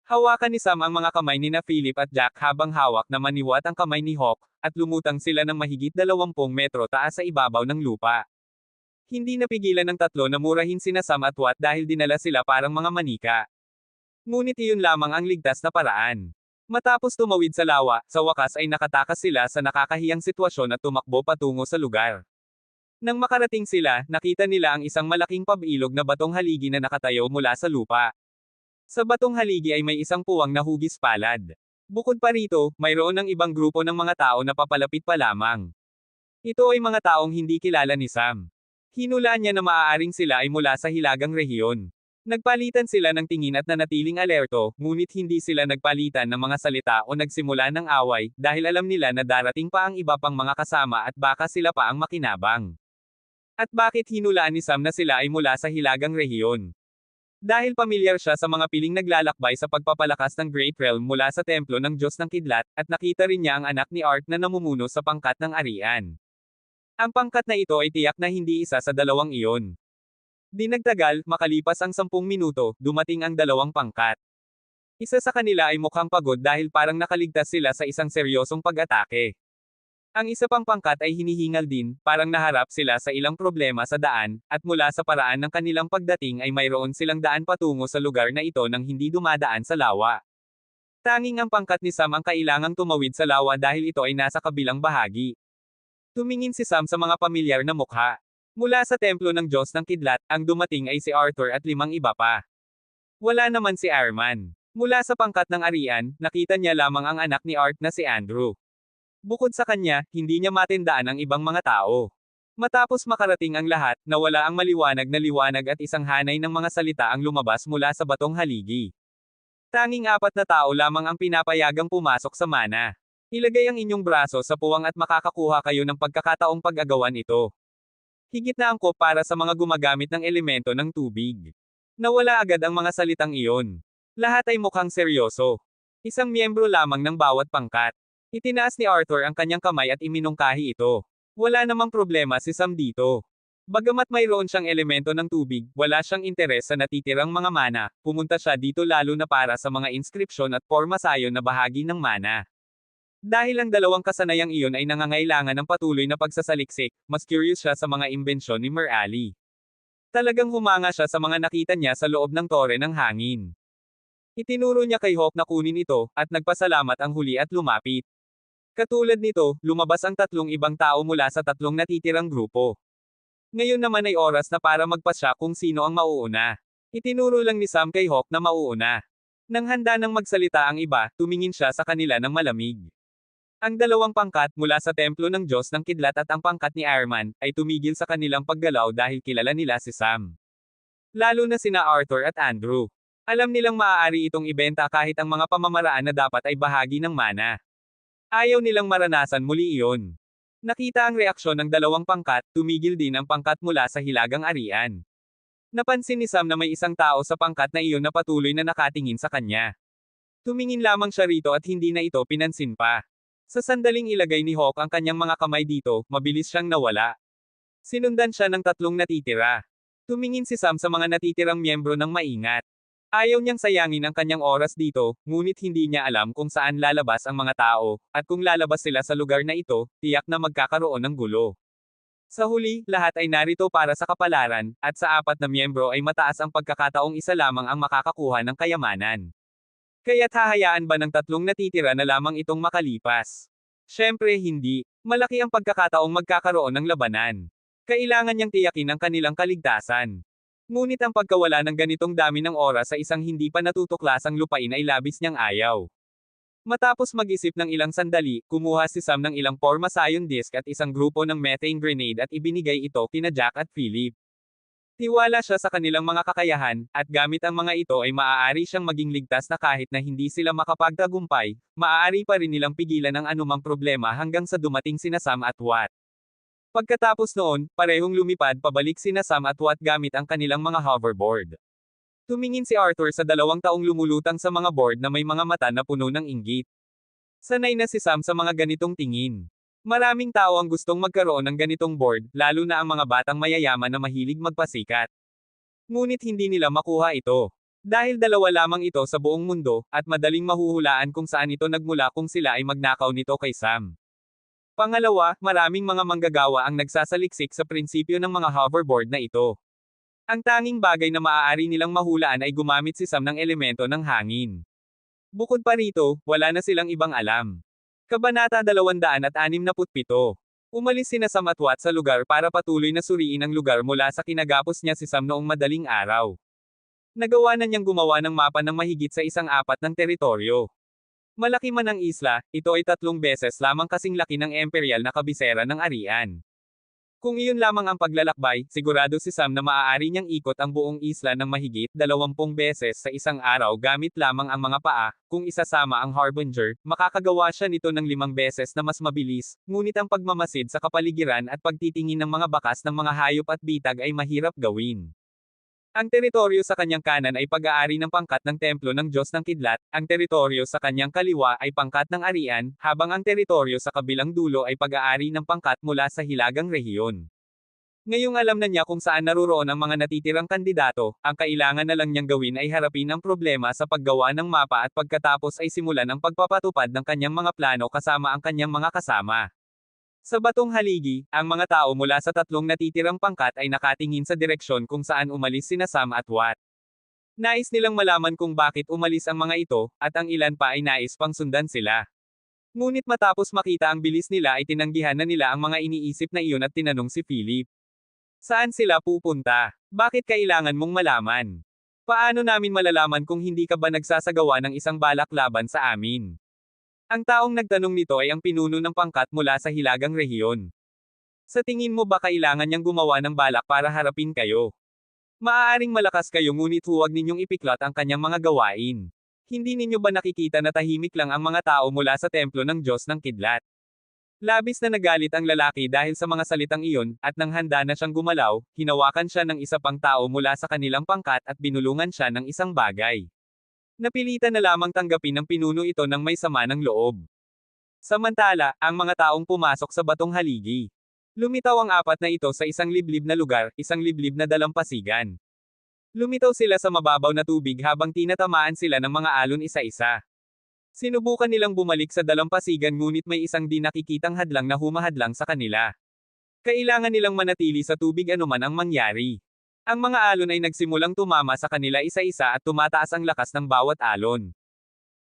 Hawakan ni Sam ang mga kamay ni Philip at Jack habang hawak naman ni Watt ang kamay ni Hawk, at lumutang sila ng mahigit 20 metro taas sa ibabaw ng lupa. Hindi napigilan ng tatlo na murahin sina Sam at Watt dahil dinala sila parang mga manika. Ngunit iyon lamang ang ligtas na paraan. Matapos tumawid sa lawa, sa wakas ay nakatakas sila sa nakakahiyang sitwasyon at tumakbo patungo sa lugar. Nang makarating sila, nakita nila ang isang malaking pabilog na batong haligi na nakatayo mula sa lupa. Sa batong haligi ay may isang puwang na hugis palad. Bukod pa rito, mayroon ng ibang grupo ng mga tao na papalapit pa lamang. Ito ay mga taong hindi kilala ni Sam. Hinulaan niya na maaaring sila ay mula sa hilagang rehiyon. Nagpalitan sila ng tingin at nanatiling alerto, ngunit hindi sila nagpalitan ng mga salita o nagsimula ng away, dahil alam nila na darating pa ang iba pang mga kasama at baka sila pa ang makinabang. At bakit hinulaan ni Sam na sila ay mula sa hilagang rehiyon? Dahil pamilyar siya sa mga piling naglalakbay sa pagpapalakas ng Great Realm mula sa templo ng Diyos ng Kidlat, at nakita rin niya ang anak ni Art na namumuno sa pangkat ng arian. Ang pangkat na ito ay tiyak na hindi isa sa dalawang iyon. Di nagtagal, makalipas ang 10 minuto, dumating ang dalawang pangkat. Isa sa kanila ay mukhang pagod dahil parang nakaligtas sila sa isang seryosong pag-atake. Ang isa pang pangkat ay hinihingal din, parang naharap sila sa ilang problema sa daan, at mula sa paraan ng kanilang pagdating ay mayroon silang daan patungo sa lugar na ito nang hindi dumadaan sa lawa. Tanging ang pangkat ni Sam ang kailangang tumawid sa lawa dahil ito ay nasa kabilang bahagi. Tumingin si Sam sa mga pamilyar na mukha. Mula sa templo ng Diyos ng Kidlat, ang dumating ay si Arthur at 5 iba pa. Wala naman si Arman. Mula sa pangkat ng arian, nakita niya lamang ang anak ni Art na si Andrew. Bukod sa kanya, hindi niya matindaan ang ibang mga tao. Matapos makarating ang lahat, nawala ang maliwanag na liwanag at isang hanay ng mga salita ang lumabas mula sa batong haligi. Tanging 4 na tao lamang ang pinapayagang pumasok sa mana. Ilagay ang inyong braso sa puwang at makakakuha kayo ng pagkakataong pag-agawan ito. Higit na angkop para sa mga gumagamit ng elemento ng tubig. Nawala agad ang mga salitang iyon. Lahat ay mukhang seryoso. Isang miyembro lamang ng bawat pangkat. Itinaas ni Arthur ang kanyang kamay at iminungkahi ito. Wala namang problema si Sam dito. Bagamat mayroon siyang elemento ng tubig, wala siyang interes sa natitirang mga mana, pumunta siya dito lalo na para sa mga inskripsyon at pormasayon na bahagi ng mana. Dahil ang dalawang kasanayang iyon ay nangangailangan ng patuloy na pagsasaliksik, mas curious siya sa mga imbensyon ni Merali. Talagang humanga siya sa mga nakita niya sa loob ng tore ng hangin. Itinuro niya kay Hawk na kunin ito, at nagpasalamat ang huli at lumapit. Katulad nito, lumabas ang tatlong ibang tao mula sa tatlong natitirang grupo. Ngayon naman ay oras na para magpasya kung sino ang mauuna. Itinuro lang ni Sam kay Hawk na mauuna. Nang handa nang magsalita ang iba, tumingin siya sa kanila ng malamig. Ang dalawang pangkat mula sa templo ng Diyos ng Kidlat at ang pangkat ni Ironman ay tumigil sa kanilang paggalaw dahil kilala nila si Sam. Lalo na sina Arthur at Andrew. Alam nilang maaari itong ibenta kahit ang mga pamamaraan na dapat ay bahagi ng mana. Ayaw nilang maranasan muli iyon. Nakita ang reaksyon ng dalawang pangkat, tumigil din ang pangkat mula sa hilagang arian. Napansin ni Sam na may isang tao sa pangkat na iyon na patuloy na nakatingin sa kanya. Tumingin lamang siya rito at hindi na ito pinansin pa. Sa sandaling ilagay ni Hawk ang kanyang mga kamay dito, mabilis siyang nawala. Sinundan siya ng tatlong natitira. Tumingin si Sam sa mga natitirang miyembro ng maingat. Ayaw niyang sayangin ang kanyang oras dito, ngunit hindi niya alam kung saan lalabas ang mga tao, at kung lalabas sila sa lugar na ito, tiyak na magkakaroon ng gulo. Sa huli, lahat ay narito para sa kapalaran, at sa apat na miyembro ay mataas ang pagkakataong isa lamang ang makakakuha ng kayamanan. Kaya't hahayaan ba ng tatlong natitira na lamang itong makalipas? Siyempre hindi. Malaki ang pagkakataong magkakaroon ng labanan. Kailangan niyang tiyakin ang kanilang kaligtasan. Ngunit ang pagkawala ng ganitong dami ng oras sa isang hindi pa natutuklasang lupain ay labis niyang ayaw. Matapos mag-isip ng ilang sandali, kumuha si Sam ng ilang pormasayon disk at isang grupo ng methane grenade at ibinigay ito kina Jack at Philip. Tiwala siya sa kanilang mga kakayahan, at gamit ang mga ito ay maaari siyang maging ligtas na kahit na hindi sila makapagtagumpay, maaari pa rin nilang pigilan ang anumang problema hanggang sa dumating sina Sam at Watt. Pagkatapos noon, parehong lumipad pabalik sina Sam at Watt gamit ang kanilang mga hoverboard. Tumingin si Arthur sa 2 taong lumulutang sa mga board na may mga mata na puno ng inggit. Sanay na si Sam sa mga ganitong tingin. Maraming tao ang gustong magkaroon ng ganitong board, lalo na ang mga batang mayayaman na mahilig magpasikat. Ngunit hindi nila makuha ito. Dahil dalawa lamang ito sa buong mundo, at madaling mahuhulaan kung saan ito nagmula kung sila ay magnakaw nito kay Sam. Pangalawa, maraming mga manggagawa ang nagsasaliksik sa prinsipyo ng mga hoverboard na ito. Ang tanging bagay na maaari nilang mahulaan ay gumamit si Sam ng elemento ng hangin. Bukod pa rito, wala na silang ibang alam. Kabanata 267. Umalis sina Sam at Watt sa lugar para patuloy na suriin ang lugar mula sa kinagapos niya si Sam noong madaling araw. Nagawa na niyang gumawa ng mapa ng mahigit sa 1/4 ng teritoryo. Malaki man ang isla, ito ay 3 beses lamang kasing laki ng imperial na kabisera ng Arian. Kung iyon lamang ang paglalakbay, sigurado si Sam na maaari niyang ikot ang buong isla ng mahigit 20 beses sa isang araw gamit lamang ang mga paa. Kung isasama ang Harbinger, makakagawa siya nito ng 5 beses na mas mabilis, ngunit ang pagmamasid sa kapaligiran at pagtitingin ng mga bakas ng mga hayop at bitag ay mahirap gawin. Ang teritoryo sa kanyang kanan ay pag-aari ng pangkat ng templo ng Diyos ng Kidlat, ang teritoryo sa kanyang kaliwa ay pangkat ng Arian, habang ang teritoryo sa kabilang dulo ay pag-aari ng pangkat mula sa hilagang rehiyon. Ngayong alam na niya kung saan naruroon ang mga natitirang kandidato, ang kailangan na lang niyang gawin ay harapin ang problema sa paggawa ng mapa at pagkatapos ay simulan ang pagpapatupad ng kanyang mga plano kasama ang kanyang mga kasama. Sa batong haligi, ang mga tao mula sa 3 natitirang pangkat ay nakatingin sa direksyon kung saan umalis sina Sam at Watt. Nais nilang malaman kung bakit umalis ang mga ito, at ang ilan pa ay nais pang sundan sila. Ngunit matapos makita ang bilis nila ay tinanggihan na nila ang mga iniisip na iyon at tinanong si Philip. Saan sila pupunta? Bakit kailangan mong malaman? Paano namin malalaman kung hindi ka ba nagsasagawa ng isang balak laban sa amin? Ang taong nagtanong nito ay ang pinuno ng pangkat mula sa hilagang rehiyon. Sa tingin mo ba kailangan niyang gumawa ng balak para harapin kayo? Maaaring malakas kayo ngunit huwag ninyong ipiklat ang kanyang mga gawain. Hindi ninyo ba nakikita na tahimik lang ang mga tao mula sa templo ng Diyos ng Kidlat? Labis na nagalit ang lalaki dahil sa mga salitang iyon, at nang handa na siyang gumalaw, hinawakan siya ng isa pang tao mula sa kanilang pangkat at binulungan siya ng isang bagay. Napilitan na lamang tanggapin ng pinuno ito ng may sama ng loob. Samantala, ang mga taong pumasok sa batong haligi. Lumitaw ang apat na ito sa isang liblib na lugar, isang liblib na dalampasigan. Lumitaw sila sa mababaw na tubig habang tinatamaan sila ng mga alon isa-isa. Sinubukan nilang bumalik sa dalampasigan ngunit may isang di nakikitang hadlang na humahadlang sa kanila. Kailangan nilang manatili sa tubig anuman ang mangyari. Ang mga alon ay nagsimulang tumama sa kanila isa-isa at tumataas ang lakas ng bawat alon.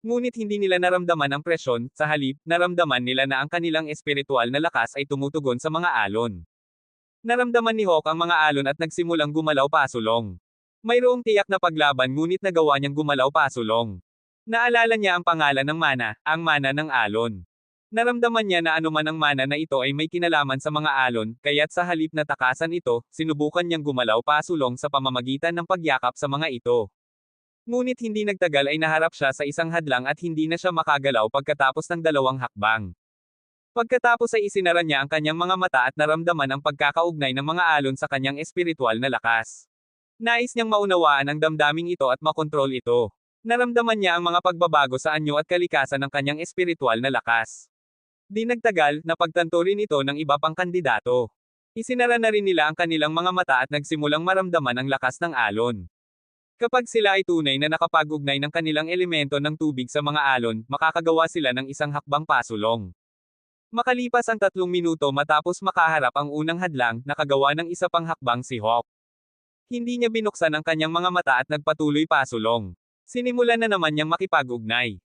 Ngunit hindi nila naramdaman ang presyon, sa halip, naramdaman nila na ang kanilang espiritual na lakas ay tumutugon sa mga alon. Naramdaman ni Hawk ang mga alon at nagsimulang gumalaw pasulong. Mayroong tiyak na paglaban ngunit nagawa niyang gumalaw pasulong. Naalala niya ang pangalan ng mana, ang mana ng alon. Naramdaman niya na anuman ang mana na ito ay may kinalaman sa mga alon, kaya't sa halip na takasan ito, sinubukan niyang gumalaw pasulong sa pamamagitan ng pagyakap sa mga ito. Ngunit hindi nagtagal ay naharap siya sa isang hadlang at hindi na siya makagalaw pagkatapos ng 2 hakbang. Pagkatapos ay isinara niya ang kanyang mga mata at naramdaman ang pagkakaugnay ng mga alon sa kanyang espiritual na lakas. Nais niyang maunawaan ang damdaming ito at makontrol ito. Naramdaman niya ang mga pagbabago sa anyo at kalikasan ng kanyang espiritual na lakas. Di nagtagal, napagtanto rin ito ng iba pang kandidato. Isinara na rin nila ang kanilang mga mata at nagsimulang maramdaman ang lakas ng alon. Kapag sila ay tunay na nakapag-ugnay ng kanilang elemento ng tubig sa mga alon, makakagawa sila ng isang hakbang pasulong. Makalipas ang 3 minuto matapos makaharap ang unang hadlang, nakagawa ng isa pang hakbang si Hawk. Hindi niya binuksan ang kanyang mga mata at nagpatuloy pasulong. Sinimulan na naman niyang makipag-ugnay.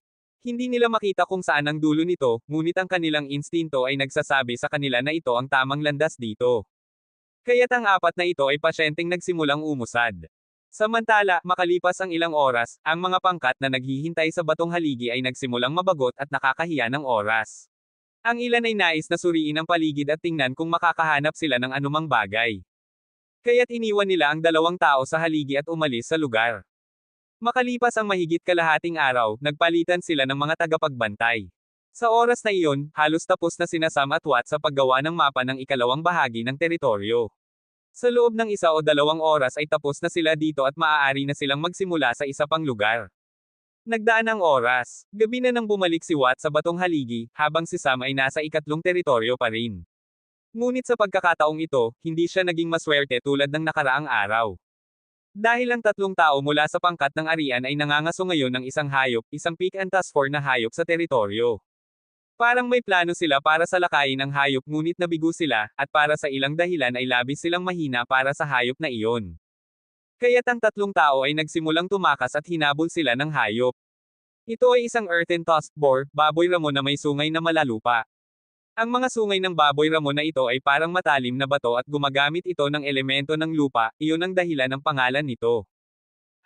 Hindi nila makita kung saan ang dulo nito, ngunit ang kanilang instinto ay nagsasabi sa kanila na ito ang tamang landas dito. Kaya't ang apat na ito ay pasyenteng nagsimulang umusad. Samantala, makalipas ang ilang oras, ang mga pangkat na naghihintay sa batong haligi ay nagsimulang mabagot at nakakahiya ng oras. Ang ilan ay nais na suriin ang paligid at tingnan kung makakahanap sila ng anumang bagay. Kaya't iniwan nila ang 2 tao sa haligi at umalis sa lugar. Makalipas ang mahigit kalahating araw, nagpalitan sila ng mga tagapagbantay. Sa oras na iyon, halos tapos na sina Sam at Watt sa paggawa ng mapa ng ikalawang bahagi ng teritoryo. Sa loob ng 1 o 2 oras ay tapos na sila dito at maaari na silang magsimula sa isa pang lugar. Nagdaan ang oras, gabi na nang bumalik si Watt sa batong haligi, habang si Sam ay nasa ikatlong teritoryo pa rin. Ngunit sa pagkakataong ito, hindi siya naging maswerte tulad ng nakaraang araw. Dahil ang 3 tao mula sa pangkat ng arian ay nangangaso ngayon ng isang hayop, isang pick and task force na hayop sa teritoryo. Parang may plano sila para salakayin ang hayop ngunit nabigo sila, at para sa ilang dahilan ay labis silang mahina para sa hayop na iyon. Kaya't ang 3 tao ay nagsimulang tumakas at hinabol sila ng hayop. Ito ay isang earthen tusked boar, baboy ramo na may sungay na malalupa. Ang mga sungay ng baboy ramo na ito ay parang matalim na bato at gumagamit ito ng elemento ng lupa, iyon ang dahilan ng pangalan nito.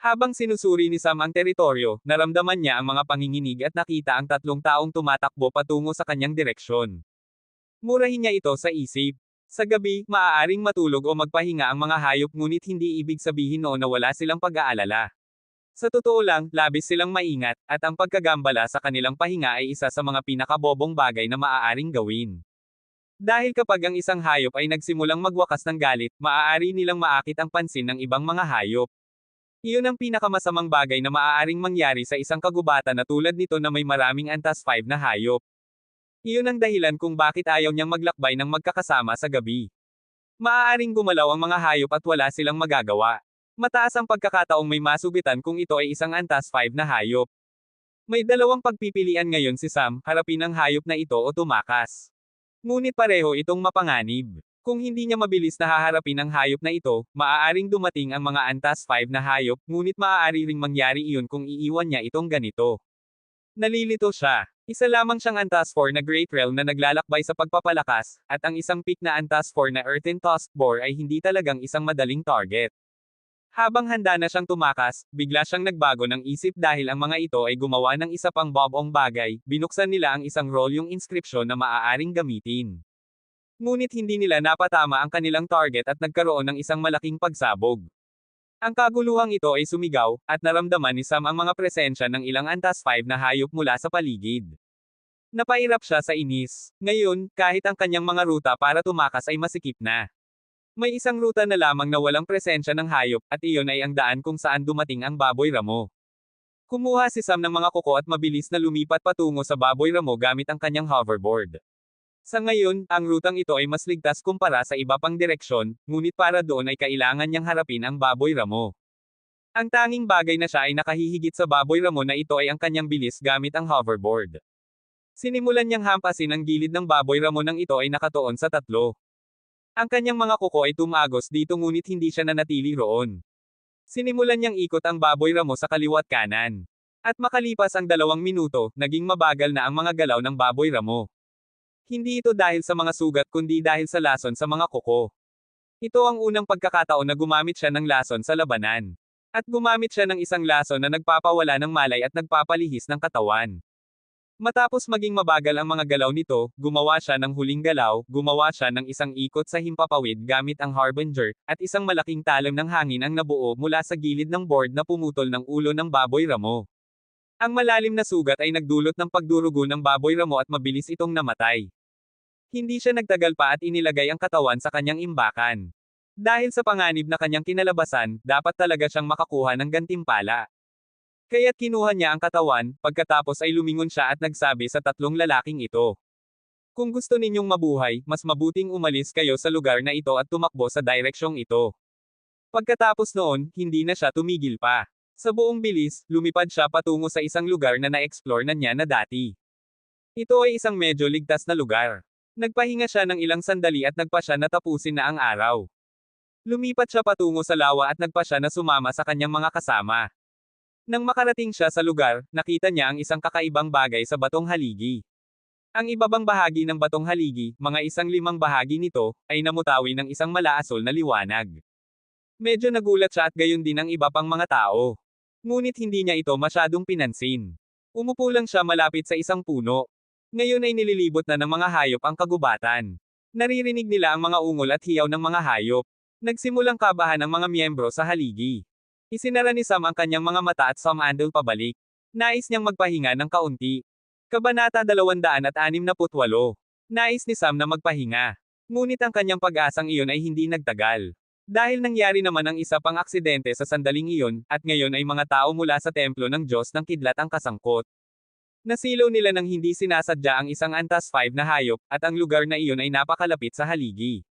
Habang sinusuri ni Sam ang teritoryo, naramdaman niya ang mga panginginig at nakita ang 3 taong tumatakbo patungo sa kanyang direksyon. Murahin niya ito sa isip. Sa gabi, maaaring matulog o magpahinga ang mga hayop ngunit hindi ibig sabihin noon na wala silang pag-aalala. Sa totoo lang, labis silang maingat, at ang pagkagambala sa kanilang pahinga ay isa sa mga pinakabobong bagay na maaaring gawin. Dahil kapag ang isang hayop ay nagsimulang magwakas ng galit, maaari nilang maakit ang pansin ng ibang mga hayop. Iyon ang pinakamasamang bagay na maaaring mangyari sa isang kagubatan na tulad nito na may maraming antas 5 na hayop. Iyon ang dahilan kung bakit ayaw niyang maglakbay ng magkakasama sa gabi. Maaaring gumalaw ang mga hayop at wala silang magagawa. Mataas ang pagkakataong may masubitan kung ito ay isang antas 5 na hayop. May 2 pagpipilian ngayon si Sam, harapin ang hayop na ito o tumakas. Ngunit pareho itong mapanganib. Kung hindi niya mabilis na haharapin ang hayop na ito, maaaring dumating ang mga antas 5 na hayop, ngunit maaari ring mangyari iyon kung iiwan niya itong ganito. Nalilito siya. Isa lamang siyang antas 4 na Great Rail na naglalakbay sa pagpapalakas, at ang isang pick na antas 4 na Earthen Tusked Boar ay hindi talagang isang madaling target. Habang handa na siyang tumakas, bigla siyang nagbago ng isip dahil ang mga ito ay gumawa ng isa pang bobong bagay, binuksan nila ang isang roll-yung inscription na maaaring gamitin. Ngunit hindi nila napatama ang kanilang target at nagkaroon ng isang malaking pagsabog. Ang kaguluhang ito ay sumigaw, at naramdaman ni Sam ang mga presensya ng ilang antas 5 na hayop mula sa paligid. Napairap siya sa inis. Ngayon, kahit ang kanyang mga ruta para tumakas ay masikip na. May isang ruta na lamang na walang presensya ng hayop, at iyon ay ang daan kung saan dumating ang baboy ramo. Kumuha si Sam ng mga kuko at mabilis na lumipat patungo sa baboy ramo gamit ang kanyang hoverboard. Sa ngayon, ang rutang ito ay mas ligtas kumpara sa iba pang direksyon, ngunit para doon ay kailangan niyang harapin ang baboy ramo. Ang tanging bagay na siya ay nakahihigit sa baboy ramo na ito ay ang kanyang bilis gamit ang hoverboard. Sinimulan niyang hampasin ang gilid ng baboy ramo nang ito ay nakatuon sa tatlo. Ang kanyang mga kuko ay tumagos dito ngunit hindi siya nanatili roon. Sinimulan niyang ikot ang baboy ramo sa kaliwa't kanan. At makalipas ang 2 minuto, naging mabagal na ang mga galaw ng baboy ramo. Hindi ito dahil sa mga sugat kundi dahil sa lason sa mga kuko. Ito ang unang pagkakataon na gumamit siya ng lason sa labanan. At gumamit siya ng isang lason na nagpapawala ng malay at nagpapalihis ng katawan. Matapos maging mabagal ang mga galaw nito, gumawa siya ng huling galaw, gumawa siya ng isang ikot sa himpapawid gamit ang harbinger, at isang malaking talim ng hangin ang nabuo mula sa gilid ng board na pumutol ng ulo ng baboy ramo. Ang malalim na sugat ay nagdulot ng pagdurugo ng baboy ramo at mabilis itong namatay. Hindi siya nagtagal pa at inilagay ang katawan sa kanyang imbakan. Dahil sa panganib na kanyang kinalabasan, dapat talaga siyang makakuha ng gantimpala. Kaya't kinuha niya ang katawan, pagkatapos ay lumingon siya at nagsabi sa tatlong lalaking ito. Kung gusto ninyong mabuhay, mas mabuting umalis kayo sa lugar na ito at tumakbo sa direksyong ito. Pagkatapos noon, hindi na siya tumigil pa. Sa buong bilis, lumipad siya patungo sa isang lugar na na-explore na niya na dati. Ito ay isang medyo ligtas na lugar. Nagpahinga siya ng ilang sandali at nagpa siya na tapusin na ang araw. Lumipat siya patungo sa lawa at nagpa siya na sumama sa kanyang mga kasama. Nang makarating siya sa lugar, nakita niya ang isang kakaibang bagay sa batong haligi. Ang ibabang bahagi ng batong haligi, mga 1/5 bahagi nito, ay namutawi ng isang malaasol na liwanag. Medyo nagulat siya at gayon din ang iba pang mga tao. Ngunit hindi niya ito masyadong pinansin. Umupo lang siya malapit sa isang puno. Ngayon ay nililibot na ng mga hayop ang kagubatan. Naririnig nila ang mga ungol at hiyaw ng mga hayop. Nagsimulang kabahan ang mga miyembro sa haligi. Isinara ni Sam ang kanyang mga mata at sumandal pabalik. Nais niyang magpahinga ng kaunti. Kabanata 268. Nais ni Sam na magpahinga. Ngunit ang kanyang pag-asang iyon ay hindi nagtagal. Dahil nangyari naman ang isa pang aksidente sa sandaling iyon, at ngayon ay mga tao mula sa templo ng Diyos ng Kidlat ang kasangkot. Nasilaw nila nang hindi sinasadya ang isang antas 5 na hayop, at ang lugar na iyon ay napakalapit sa haligi.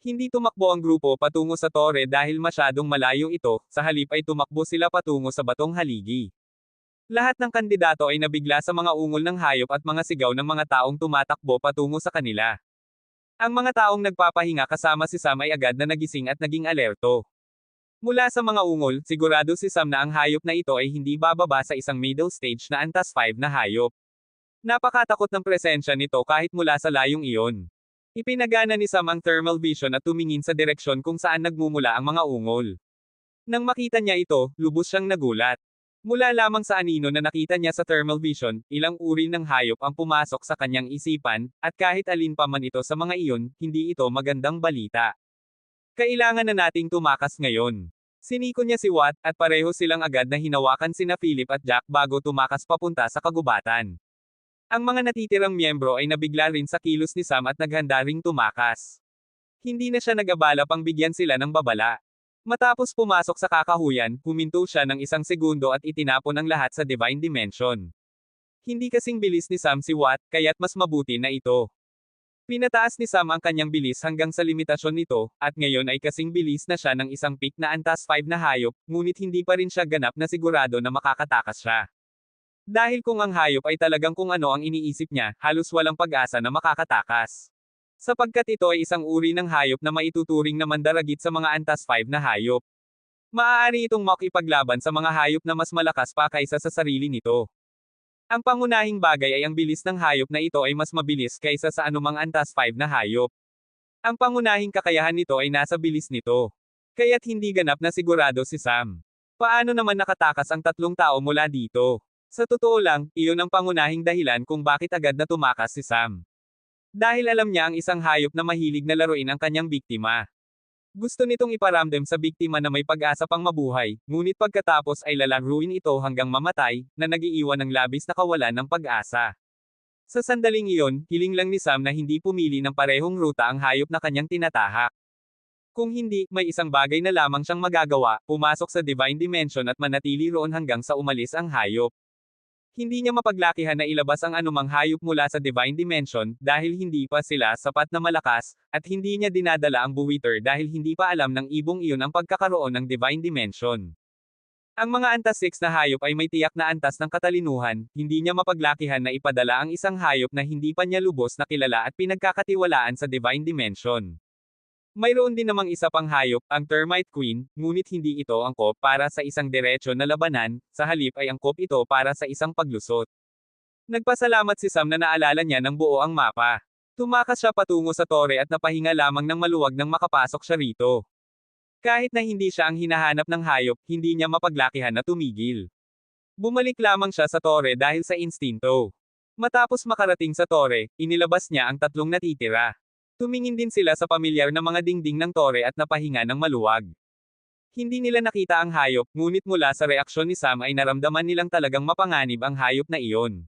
Hindi tumakbo ang grupo patungo sa tore dahil masyadong malayo ito, sa halip ay tumakbo sila patungo sa batong haligi. Lahat ng kandidato ay nabigla sa mga ungol ng hayop at mga sigaw ng mga taong tumatakbo patungo sa kanila. Ang mga taong nagpapahinga kasama si Sam ay agad na nagising at naging alerto. Mula sa mga ungol, sigurado si Sam na ang hayop na ito ay hindi bababa sa isang middle stage na antas 5 na hayop. Napakatakot ng presensya nito kahit mula sa layong iyon. Ipinagana ni Sam ang thermal vision at tumingin sa direksyon kung saan nagmumula ang mga ungol. Nang makita niya ito, lubos siyang nagulat. Mula lamang sa anino na nakita niya sa thermal vision, ilang uri ng hayop ang pumasok sa kanyang isipan, at kahit alin pa man ito sa mga iyon, hindi ito magandang balita. Kailangan na nating tumakas ngayon. Siniko niya si Watt, at pareho silang agad na hinawakan sina Philip at Jack bago tumakas papunta sa kagubatan. Ang mga natitirang miyembro ay nabigla rin sa kilos ni Sam at naghanda ring tumakas. Hindi na siya nag-abala pang bigyan sila ng babala. Matapos pumasok sa kakahuyan, huminto siya ng 1 segundo at itinapon ang lahat sa Divine Dimension. Hindi kasing bilis ni Sam si Watt, kaya't mas mabuti na ito. Pinataas ni Sam ang kanyang bilis hanggang sa limitasyon nito, at ngayon ay kasing bilis na siya ng isang peak na antas 5 na hayop, ngunit hindi pa rin siya ganap na sigurado na makakatakas siya. Dahil kung ang hayop ay talagang kung ano ang iniisip niya, halos walang pag-asa na makakatakas. Sapagkat ito ay isang uri ng hayop na maituturing na mandaragit sa mga antas 5 na hayop. Maaari itong makipaglaban sa mga hayop na mas malakas pa kaysa sa sarili nito. Ang pangunahing bagay ay ang bilis ng hayop na ito ay mas mabilis kaysa sa anumang antas 5 na hayop. Ang pangunahing kakayahan nito ay nasa bilis nito. Kaya't hindi ganap na sigurado si Sam. Paano naman nakatakas ang 3 tao mula dito? Sa totoo lang, iyon ang pangunahing dahilan kung bakit agad na tumakas si Sam. Dahil alam niya ang isang hayop na mahilig na laruin ang kanyang biktima. Gusto nitong iparamdam sa biktima na may pag-asa pang mabuhay, ngunit pagkatapos ay lalaruin ito hanggang mamatay, na nag-iiwan ng labis na kawalan ng pag-asa. Sa sandaling iyon, hiling lang ni Sam na hindi pumili ng parehong ruta ang hayop na kanyang tinatahak. Kung hindi, may isang bagay na lamang siyang magagawa, pumasok sa Divine Dimension at manatili roon hanggang sa umalis ang hayop. Hindi niya mapaglakihan na ilabas ang anumang hayop mula sa Divine Dimension, dahil hindi pa sila sapat na malakas, at hindi niya dinadala ang buwitter dahil hindi pa alam ng ibong iyon ang pagkakaroon ng Divine Dimension. Ang mga antas 6 na hayop ay may tiyak na antas ng katalinuhan, hindi niya mapaglakihan na ipadala ang isang hayop na hindi pa niya lubos na kilala at pinagkakatiwalaan sa Divine Dimension. Mayroon din namang isa pang hayop, ang Termite Queen, ngunit hindi ito angkop para sa isang diretsyo na labanan, sa halip ay angkop ito para sa isang paglusot. Nagpasalamat si Sam na naalala niya ng buo ang mapa. Tumakas siya patungo sa tore at napahinga lamang ng maluwag nang makapasok siya rito. Kahit na hindi siya ang hinahanap ng hayop, hindi niya mapaglakihan na tumigil. Bumalik lamang siya sa tore dahil sa instinto. Matapos makarating sa tore, inilabas niya ang tatlong natitira. Tumingin din sila sa pamilyar na mga dingding ng tore at napahinga ng maluwag. Hindi nila nakita ang hayop, ngunit mula sa reaksyon ni Sam ay naramdaman nilang talagang mapanganib ang hayop na iyon.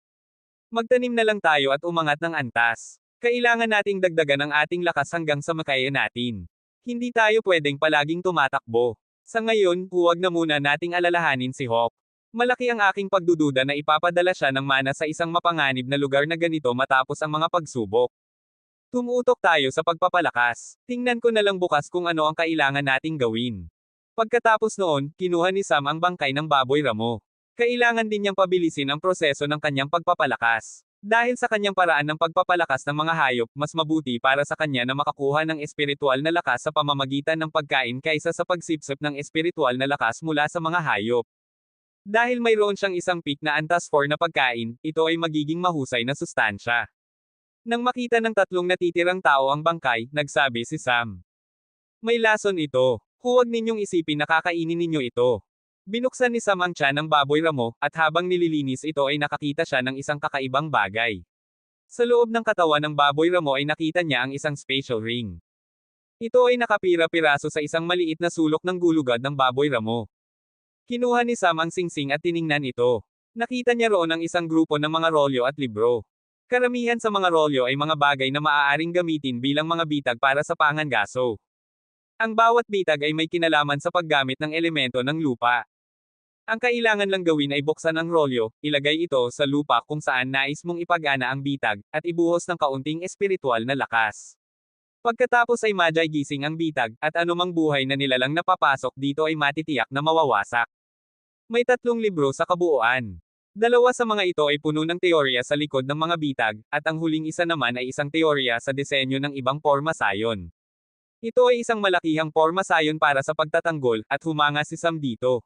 Magtanim na lang tayo at umangat ng antas. Kailangan nating dagdagan ang ating lakas hanggang sa makaya natin. Hindi tayo pwedeng palaging tumatakbo. Sa ngayon, huwag na muna nating alalahanin si Hawk. Malaki ang aking pagdududa na ipapadala siya ng mana sa isang mapanganib na lugar na ganito matapos ang mga pagsubok. Tumutok tayo sa pagpapalakas. Tingnan ko na lang bukas kung ano ang kailangan nating gawin. Pagkatapos noon, kinuha ni Sam ang bangkay ng baboy ramo. Kailangan din niyang pabilisin ang proseso ng kanyang pagpapalakas. Dahil sa kanyang paraan ng pagpapalakas ng mga hayop, mas mabuti para sa kanya na makakuha ng espiritual na lakas sa pamamagitan ng pagkain kaysa sa pagsipsip ng espiritual na lakas mula sa mga hayop. Dahil mayroon siyang isang peak na antas 4 na pagkain, ito ay magiging mahusay na sustansya. Nang makita ng tatlong natitirang tao ang bangkay, nagsabi si Sam. May lason ito. Huwag ninyong isipin na kakainin ninyo ito. Binuksan ni Sam ang tiyan ng baboy ramo, at habang nililinis ito ay nakakita siya ng isang kakaibang bagay. Sa loob ng katawan ng baboy ramo ay nakita niya ang isang spatial ring. Ito ay nakapira-piraso sa isang maliit na sulok ng gulugad ng baboy ramo. Kinuha ni Sam ang singsing at tiningnan ito. Nakita niya roon ang isang grupo ng mga rolyo at libro. Karamihan sa mga rolyo ay mga bagay na maaaring gamitin bilang mga bitag para sa pangangaso. Ang bawat bitag ay may kinalaman sa paggamit ng elemento ng lupa. Ang kailangan lang gawin ay buksan ang rolyo, ilagay ito sa lupa kung saan nais mong ipagana ang bitag, at ibuhos ng kaunting espiritual na lakas. Pagkatapos ay madyay gising ang bitag, at anumang buhay na nilalang napapasok dito ay matitiyak na mawawasak. May 3 libro sa kabuuan. 2 sa mga ito ay puno ng teorya sa likod ng mga bitag, at ang huling isa naman ay isang teorya sa disenyo ng ibang porma sayon. Ito ay isang malakihang porma sayon para sa pagtatanggol, at humanga si Sam dito.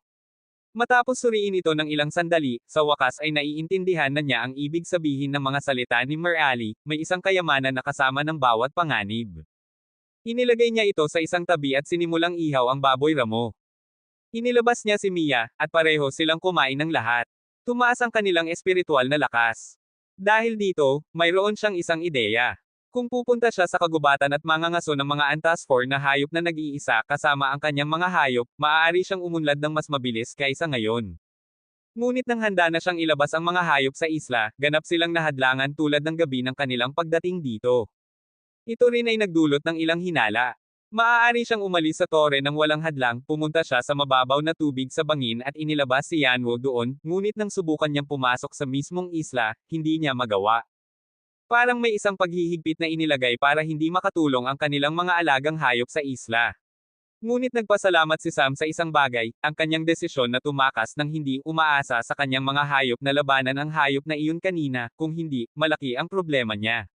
Matapos suriin ito ng ilang sandali, sa wakas ay naiintindihan na niya ang ibig sabihin ng mga salita ni Merali, may isang kayamanan na kasama ng bawat panganib. Inilagay niya ito sa isang tabi at sinimulang ihaw ang baboy ramo. Inilabas niya si Mia, at pareho silang kumain ng lahat. Tumaas ang kanilang espiritual na lakas. Dahil dito, mayroon siyang isang ideya. Kung pupunta siya sa kagubatan at mangangaso ng mga antas 4 na hayop na nag-iisa kasama ang kanyang mga hayop, maaari siyang umunlad ng mas mabilis kaysa ngayon. Ngunit nang handa na siyang ilabas ang mga hayop sa isla, ganap silang nahadlangan tulad ng gabi ng kanilang pagdating dito. Ito rin ay nagdulot ng ilang hinala. Maaari siyang umalis sa tore nang walang hadlang, pumunta siya sa mababaw na tubig sa bangin at inilabas si Yanwo doon, ngunit nang subukan niyang pumasok sa mismong isla, hindi niya magawa. Parang may isang paghihigpit na inilagay para hindi makatulong ang kanilang mga alagang hayop sa isla. Ngunit nagpasalamat si Sam sa isang bagay, ang kanyang desisyon na tumakas nang hindi umaasa sa kanyang mga hayop na labanan ang hayop na iyon kanina, kung hindi, malaki ang problema niya.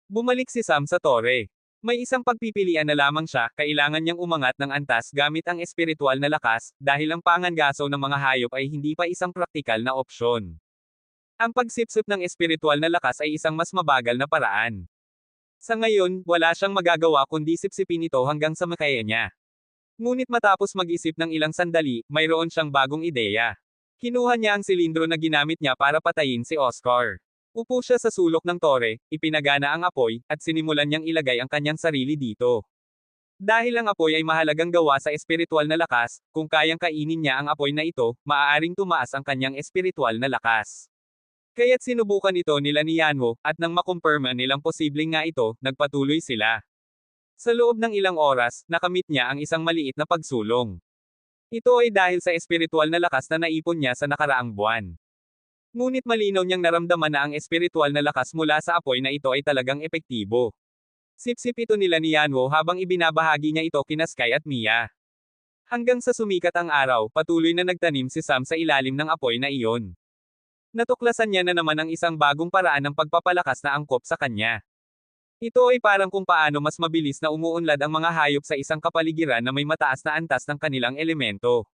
Bumalik si Sam sa tore. May isang pagpipilian na lamang siya, kailangan niyang umangat ng antas gamit ang espiritual na lakas, dahil ang pangangaso ng mga hayop ay hindi pa isang praktikal na opsyon. Ang pagsipsip ng espiritual na lakas ay isang mas mabagal na paraan. Sa ngayon, wala siyang magagawa kundi sipsipin ito hanggang sa makaya niya. Ngunit matapos mag-isip ng ilang sandali, mayroon siyang bagong ideya. Kinuha niya ang silindro na ginamit niya para patayin si Oscar. Upo siya sa sulok ng tore, ipinagana ang apoy, at sinimulan niyang ilagay ang kanyang sarili dito. Dahil ang apoy ay mahalagang gawa sa espiritual na lakas, kung kayang kainin niya ang apoy na ito, maaaring tumaas ang kanyang espiritual na lakas. Kaya't sinubukan ito nila ni Yanwo, at nang makumpirma nilang posibleng nga ito, nagpatuloy sila. Sa loob ng ilang oras, nakamit niya ang isang maliit na pagsulong. Ito ay dahil sa espiritual na lakas na naipon niya sa nakaraang buwan. Ngunit malinaw niyang naramdaman na ang espiritual na lakas mula sa apoy na ito ay talagang epektibo. Sip-sip ito nila ni Yanwo habang ibinabahagi niya ito kina Sky at Mia. Hanggang sa sumikat ang araw, patuloy na nagtanim si Sam sa ilalim ng apoy na iyon. Natuklasan niya na naman ang isang bagong paraan ng pagpapalakas na angkop sa kanya. Ito ay parang kung paano mas mabilis na umuunlad ang mga hayop sa isang kapaligiran na may mataas na antas ng kanilang elemento.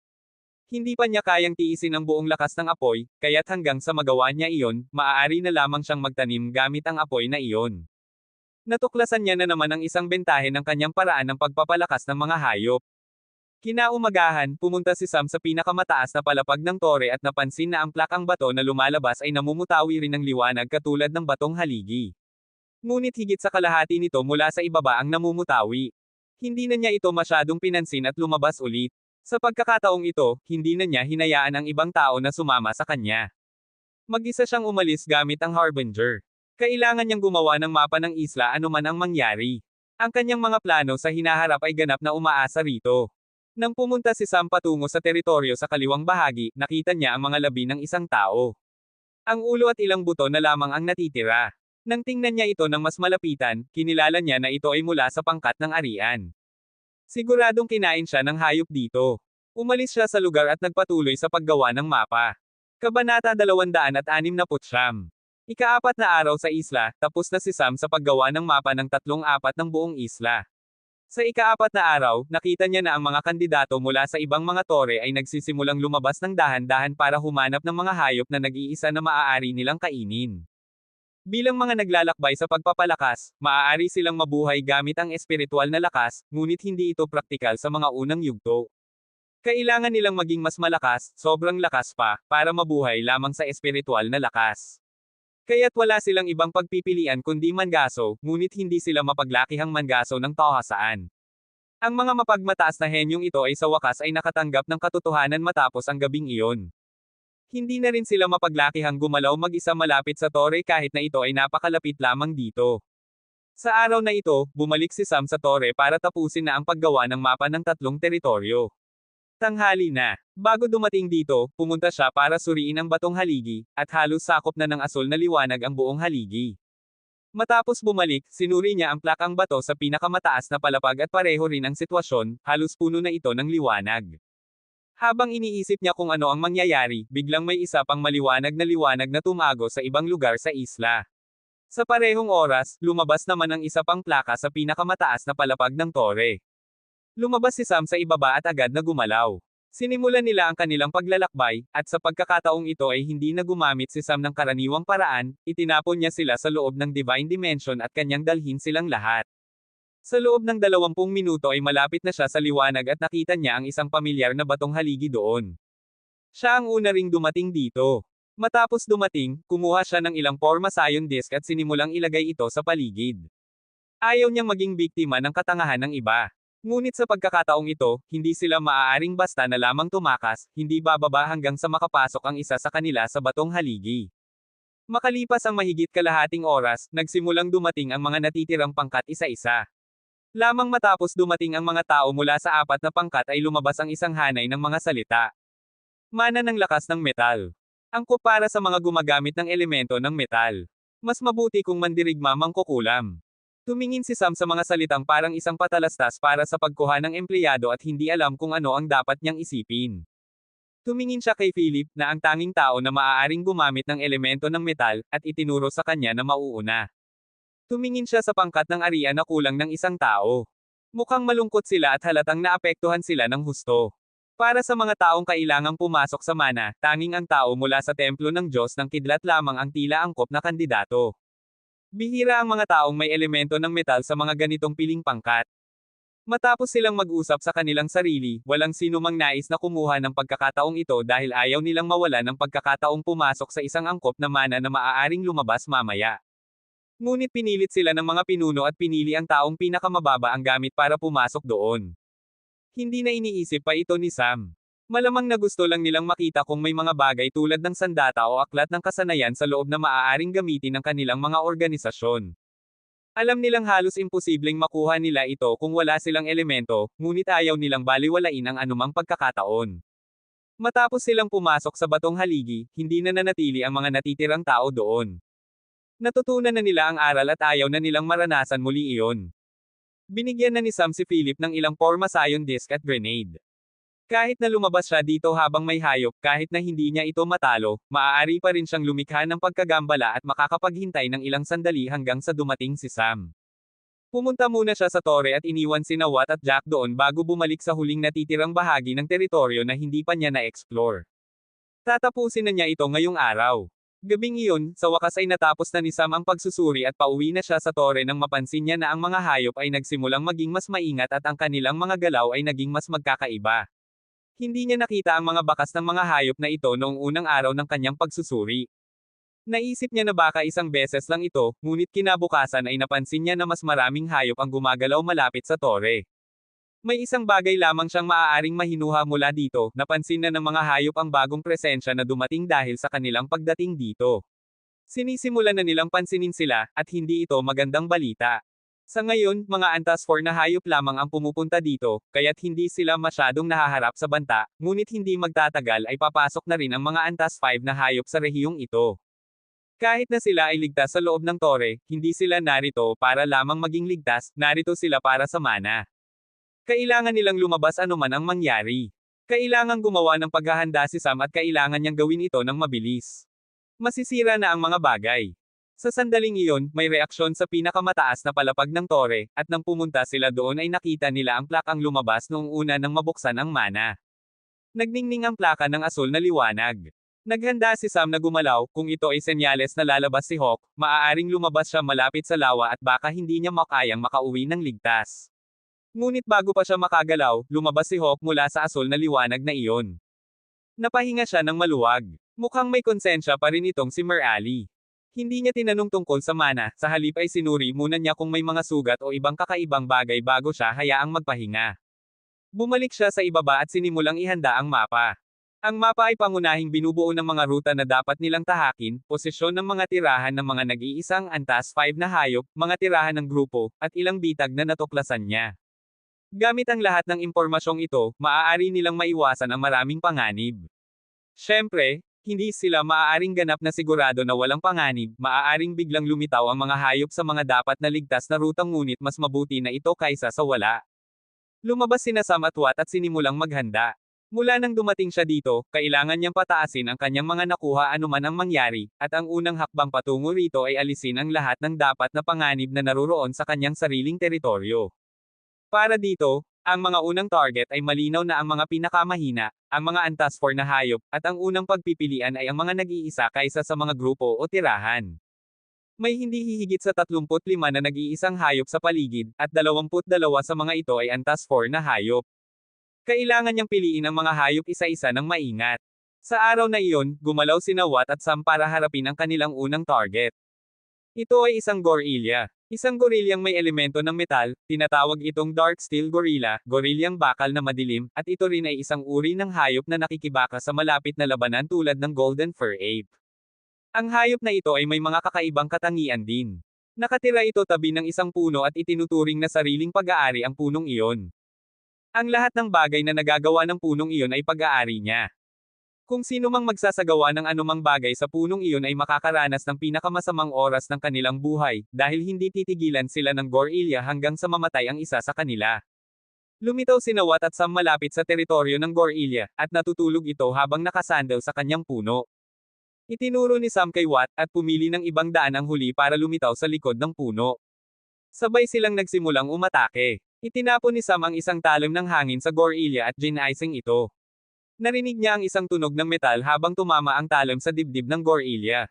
Hindi pa niya kayang tiisin ang buong lakas ng apoy, kaya't hanggang sa magawa niya iyon, maaari na lamang siyang magtanim gamit ang apoy na iyon. Natuklasan niya na naman ang isang bentahe ng kanyang paraan ng pagpapalakas ng mga hayop. Kinaumagahan, pumunta si Sam sa pinakamataas na palapag ng tore at napansin na ang plakang bato na lumalabas ay namumutawi rin ng liwanag katulad ng batong haligi. Ngunit higit sa kalahati nito mula sa ibaba ang namumutawi. Hindi na niya ito masyadong pinansin at lumabas ulit. Sa pagkakataong ito, hindi na niya hinayaan ang ibang tao na sumama sa kanya. Mag-isa siyang umalis gamit ang Harbinger. Kailangan niyang gumawa ng mapa ng isla anuman ang mangyari. Ang kanyang mga plano sa hinaharap ay ganap na umaasa rito. Nang pumunta si Sam patungo sa teritoryo sa kaliwang bahagi, nakita niya ang mga labi ng isang tao. Ang ulo at ilang buto na lamang ang natitira. Nang tingnan niya ito ng mas malapitan, kinilala niya na ito ay mula sa pangkat ng arian. Siguradong kinain siya ng hayop dito. Umalis siya sa lugar at nagpatuloy sa paggawa ng mapa. Kabanata 269. Ika-4 na araw sa isla, tapos na si Sam sa paggawa ng mapa ng 3/4 ng buong isla. Sa ika-4 na araw, nakita niya na ang mga kandidato mula sa ibang mga tore ay nagsisimulang lumabas ng dahan-dahan para humanap ng mga hayop na nag-iisa na maaari nilang kainin. Bilang mga naglalakbay sa pagpapalakas, maaari silang mabuhay gamit ang espiritual na lakas, ngunit hindi ito praktikal sa mga unang yugto. Kailangan nilang maging mas malakas, sobrang lakas pa, para mabuhay lamang sa espiritual na lakas. Kaya't wala silang ibang pagpipilian kundi mangaso, ngunit hindi sila mapaglakihang mangaso ng tahasaan. Ang mga mapagmataas na henyong ito ay sa wakas ay nakatanggap ng katotohanan matapos ang gabing iyon. Hindi na rin sila mapaglakihang gumalaw mag-isa malapit sa tore kahit na ito ay napakalapit lamang dito. Sa araw na ito, bumalik si Sam sa tore para tapusin na ang paggawa ng mapa ng 3 teritoryo. Tanghali na. Bago dumating dito, pumunta siya para suriin ang batong haligi, at halos sakop na ng asul na liwanag ang buong haligi. Matapos bumalik, sinuri niya ang plakang bato sa pinakamataas na palapag at pareho rin ang sitwasyon, halos puno na ito ng liwanag. Habang iniisip niya kung ano ang mangyayari, biglang may isa pang maliwanag na tumago sa ibang lugar sa isla. Sa parehong oras, lumabas naman ang isa pang plaka sa pinakamataas na palapag ng tore. Lumabas si Sam sa ibaba at agad na gumalaw. Sinimulan nila ang kanilang paglalakbay, at sa pagkakataong ito ay hindi na gumamit si Sam ng karaniwang paraan, itinapon niya sila sa loob ng Divine Dimension at kanyang dalhin silang lahat. Sa loob ng 20 minuto ay malapit na siya sa liwanag at nakita niya ang isang pamilyar na batong haligi doon. Siya ang una ring dumating dito. Matapos dumating, kumuha siya ng ilang forma scion disk at sinimulang ilagay ito sa paligid. Ayaw niyang maging biktima ng katangahan ng iba. Ngunit sa pagkakataong ito, hindi sila maaaring basta na lamang tumakas, hindi bababa hanggang sa makapasok ang isa sa kanila sa batong haligi. Makalipas ang mahigit kalahating oras, nagsimulang dumating ang mga natitirang pangkat isa-isa. Lamang matapos dumating ang mga tao mula sa 4 na pangkat ay lumabas ang isang hanay ng mga salita. Mana ng lakas ng metal. Angkop para sa mga gumagamit ng elemento ng metal. Mas mabuti kung mandirigma mangkukulam. Tumingin si Sam sa mga salitang parang isang patalastas para sa pagkuha ng empleyado at hindi alam kung ano ang dapat niyang isipin. Tumingin siya kay Philip, na ang tanging tao na maaaring gumamit ng elemento ng metal, at itinuro sa kanya na mauuna. Tumingin siya sa pangkat ng arian na kulang ng isang tao. Mukhang malungkot sila at halatang naapektuhan sila ng husto. Para sa mga taong kailangang pumasok sa mana, tanging ang tao mula sa templo ng Diyos ng Kidlat lamang ang tila angkop na kandidato. Bihira ang mga taong may elemento ng metal sa mga ganitong piling pangkat. Matapos silang mag-usap sa kanilang sarili, walang sino mang nais na kumuha ng pagkakataong ito dahil ayaw nilang mawala ng pagkakataong pumasok sa isang angkop na mana na maaaring lumabas mamaya. Ngunit pinilit sila ng mga pinuno at pinili ang taong pinakamababa ang gamit para pumasok doon. Hindi na iniisip pa ito ni Sam. Malamang na gusto lang nilang makita kung may mga bagay tulad ng sandata o aklat ng kasanayan sa loob na maaaring gamitin ng kanilang mga organisasyon. Alam nilang halos imposibleng makuha nila ito kung wala silang elemento, ngunit ayaw nilang baliwalain ang anumang pagkakataon. Matapos silang pumasok sa batong haligi, hindi na nanatili ang mga natitirang tao doon. Natutunan na nila ang aral at ayaw na nilang maranasan muli iyon. Binigyan na ni Sam si Philip ng ilang pormasayon disc at grenade. Kahit na lumabas siya dito habang may hayop, kahit na hindi niya ito matalo, maaari pa rin siyang lumikha ng pagkagambala at makakapaghintay ng ilang sandali hanggang sa dumating si Sam. Pumunta muna siya sa tore at iniwan sina Watt at Jack doon bago bumalik sa huling natitirang bahagi ng teritoryo na hindi pa niya na-explore. Tatapusin na niya ito ngayong araw. Gabing iyon, sa wakas ay natapos na ni Sam ang pagsusuri at pauwi na siya sa tore nang mapansin niya na ang mga hayop ay nagsimulang maging mas maingat at ang kanilang mga galaw ay naging mas magkakaiba. Hindi niya nakita ang mga bakas ng mga hayop na ito noong unang araw ng kanyang pagsusuri. Naisip niya na baka isang beses lang ito, ngunit kinabukasan ay napansin niya na mas maraming hayop ang gumagalaw malapit sa tore. May isang bagay lamang siyang maaaring mahinuha mula dito, napansin na ng mga hayop ang bagong presensya na dumating dahil sa kanilang pagdating dito. Sinisimulan na nilang pansinin sila, at hindi ito magandang balita. Sa ngayon, mga antas 4 na hayop lamang ang pumupunta dito, kaya't hindi sila masyadong nahaharap sa banta, ngunit hindi magtatagal ay papasok na rin ang mga antas 5 na hayop sa rehiyong ito. Kahit na sila ay ligtas sa loob ng tore, hindi sila narito para lamang maging ligtas, narito sila para sa mana. Kailangan nilang lumabas anuman ang mangyari. Kailangang gumawa ng paghahanda si Sam at kailangan niyang gawin ito ng mabilis. Masisira na ang mga bagay. Sa sandaling iyon, may reaksyon sa pinakamataas na palapag ng tore, at nang pumunta sila doon ay nakita nila ang plakang lumabas noong una nang mabuksan ang mana. Nagningning ang plaka ng asul na liwanag. Naghanda si Sam na gumalaw, kung ito ay senyales na lalabas si Hawk, maaaring lumabas siya malapit sa lawa at baka hindi niya makayang makauwi ng ligtas. Ngunit bago pa siya makagalaw, lumabas si Hawk mula sa asul na liwanag na iyon. Napahinga siya ng maluwag. Mukhang may konsensya pa rin itong si Mer Ali. Hindi niya tinanong tungkol sa mana, sa halip ay sinuri muna niya kung may mga sugat o ibang kakaibang bagay bago siya hayaang magpahinga. Bumalik siya sa ibaba at sinimulang ihanda ang mapa. Ang mapa ay pangunahing binubuo ng mga ruta na dapat nilang tahakin, posisyon ng mga tirahan ng mga nag-iisang antas 5 na hayop, mga tirahan ng grupo, at ilang bitag na natuklasan niya. Gamit ang lahat ng impormasyong ito, maaari nilang maiwasan ang maraming panganib. Siyempre, hindi sila maaaring ganap na sigurado na walang panganib, maaaring biglang lumitaw ang mga hayop sa mga dapat na ligtas na rutang ngunit mas mabuti na ito kaysa sa wala. Lumabas sina Sam at Watt at sinimulang maghanda. Mula nang dumating siya dito, kailangan niyang pataasin ang kanyang mga nakuha anuman ang mangyari, at ang unang hakbang patungo rito ay alisin ang lahat ng dapat na panganib na naruroon sa kanyang sariling teritoryo. Para dito, ang mga unang target ay malinaw na ang mga pinakamahina, ang mga antas 4 na hayop, at ang unang pagpipilian ay ang mga nag-iisa kaysa sa mga grupo o tirahan. May hindi hihigit sa 35 na nag-iisang hayop sa paligid, at 22 sa mga ito ay antas 4 na hayop. Kailangan niyang piliin ang mga hayop isa-isa ng maingat. Sa araw na iyon, gumalaw sina Watt at Sam para harapin ang kanilang unang target. Ito ay isang gorilla. Isang gorilyang may elemento ng metal, tinatawag itong Dark Steel Gorilla, gorilyang bakal na madilim, at ito rin ay isang uri ng hayop na nakikibaka sa malapit na labanan tulad ng Golden Fur Ape. Ang hayop na ito ay may mga kakaibang katangian din. Nakatira ito tabi ng isang puno at itinuturing na sariling pag-aari ang punong iyon. Ang lahat ng bagay na nagagawa ng punong iyon ay pag-aari niya. Kung sino mang magsasagawa ng anumang bagay sa punong iyon ay makakaranas ng pinakamasamang oras ng kanilang buhay, dahil hindi titigilan sila ng gorilla hanggang sa mamatay ang isa sa kanila. Lumitaw sina Watt at Sam malapit sa teritoryo ng gorilla, at natutulog ito habang nakasandal sa kanyang puno. Itinuro ni Sam kay Watt, at pumili ng ibang daan ang huli para lumitaw sa likod ng puno. Sabay silang nagsimulang umatake. Itinapon ni Sam ang isang talon ng hangin sa gorilla at ginaising ito. Narinig niya ang isang tunog ng metal habang tumama ang talon sa dibdib ng gorilla.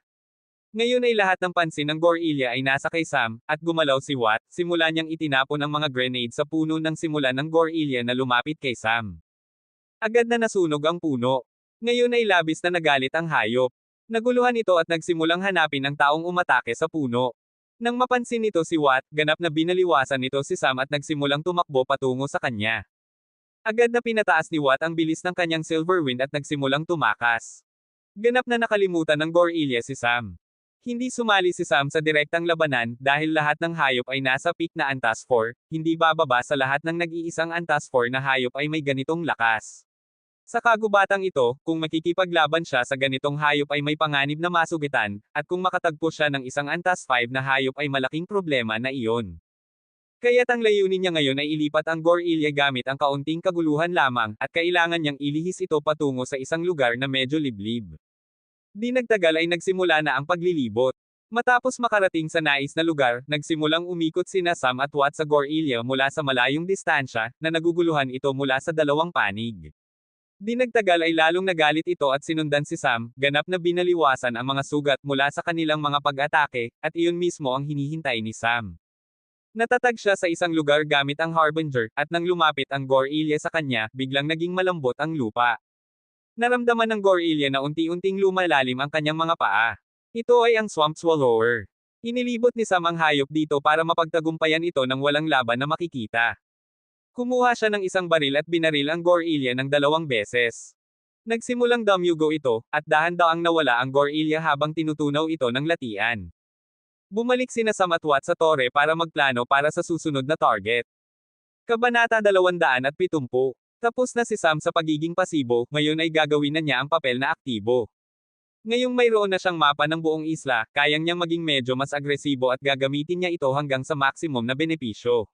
Ngayon ay lahat ng pansin ng gorilla ay nasa kay Sam, at gumalaw si Watt, simula niyang itinapon ang mga grenade sa puno ng simula ng gorilla na lumapit kay Sam. Agad na nasunog ang puno. Ngayon ay labis na nagalit ang hayop. Naguluhan ito at nagsimulang hanapin ang taong umatake sa puno. Nang mapansin nito si Watt, ganap na binaliwasan nito si Sam at nagsimulang tumakbo patungo sa kanya. Agad na pinataas ni Watt ang bilis ng kanyang Silver Wind at nagsimulang tumakas. Ganap na nakalimutan ng gorilla si Sam. Hindi sumali si Sam sa direktang labanan dahil lahat ng hayop ay nasa peak na antas 4, hindi bababa sa lahat ng nag-iisang antas 4 na hayop ay may ganitong lakas. Sa kagubatang ito, kung makikipaglaban siya sa ganitong hayop ay may panganib na masugitan, at kung makatagpo siya ng isang antas 5 na hayop ay malaking problema na iyon. Kaya't ang layunin niya ngayon ay ilipat ang Gorilya gamit ang kaunting kaguluhan lamang, at kailangan niyang ilihis ito patungo sa isang lugar na medyo liblib. Di nagtagal ay nagsimula na ang paglilibot. Matapos makarating sa nais na lugar, nagsimulang umikot sina Sam at Watt sa Gorilya mula sa malayong distansya, na naguguluhan ito mula sa dalawang panig. Di nagtagal ay lalong nagalit ito at sinundan si Sam, ganap na binaliwasan ang mga sugat mula sa kanilang mga pag-atake, at iyon mismo ang hinihintay ni Sam. Natatag siya sa isang lugar gamit ang Harbinger, at nang lumapit ang Gorilya sa kanya, biglang naging malambot ang lupa. Naramdaman ng Gorilya na unti-unting lumalalim ang kanyang mga paa. Ito ay ang Swamp Swallower. Inilibot ni Sam ang hayop dito para mapagtagumpayan ito ng walang laban na makikita. Kumuha siya ng isang baril at binaril ang Gorilya ng 2 beses. Nagsimulang damyugo ito, at dahan-daang nawala ang Gorilya habang tinutunaw ito ng latian. Bumalik sina Sam at Watt sa tore para magplano para sa susunod na target. Kabanata 270. Tapos na si Sam sa pagiging pasibo, ngayon ay gagawin na niya ang papel na aktibo. Ngayong mayroon na siyang mapa ng buong isla, kayang niyang maging medyo mas agresibo at gagamitin niya ito hanggang sa maximum na benepisyo.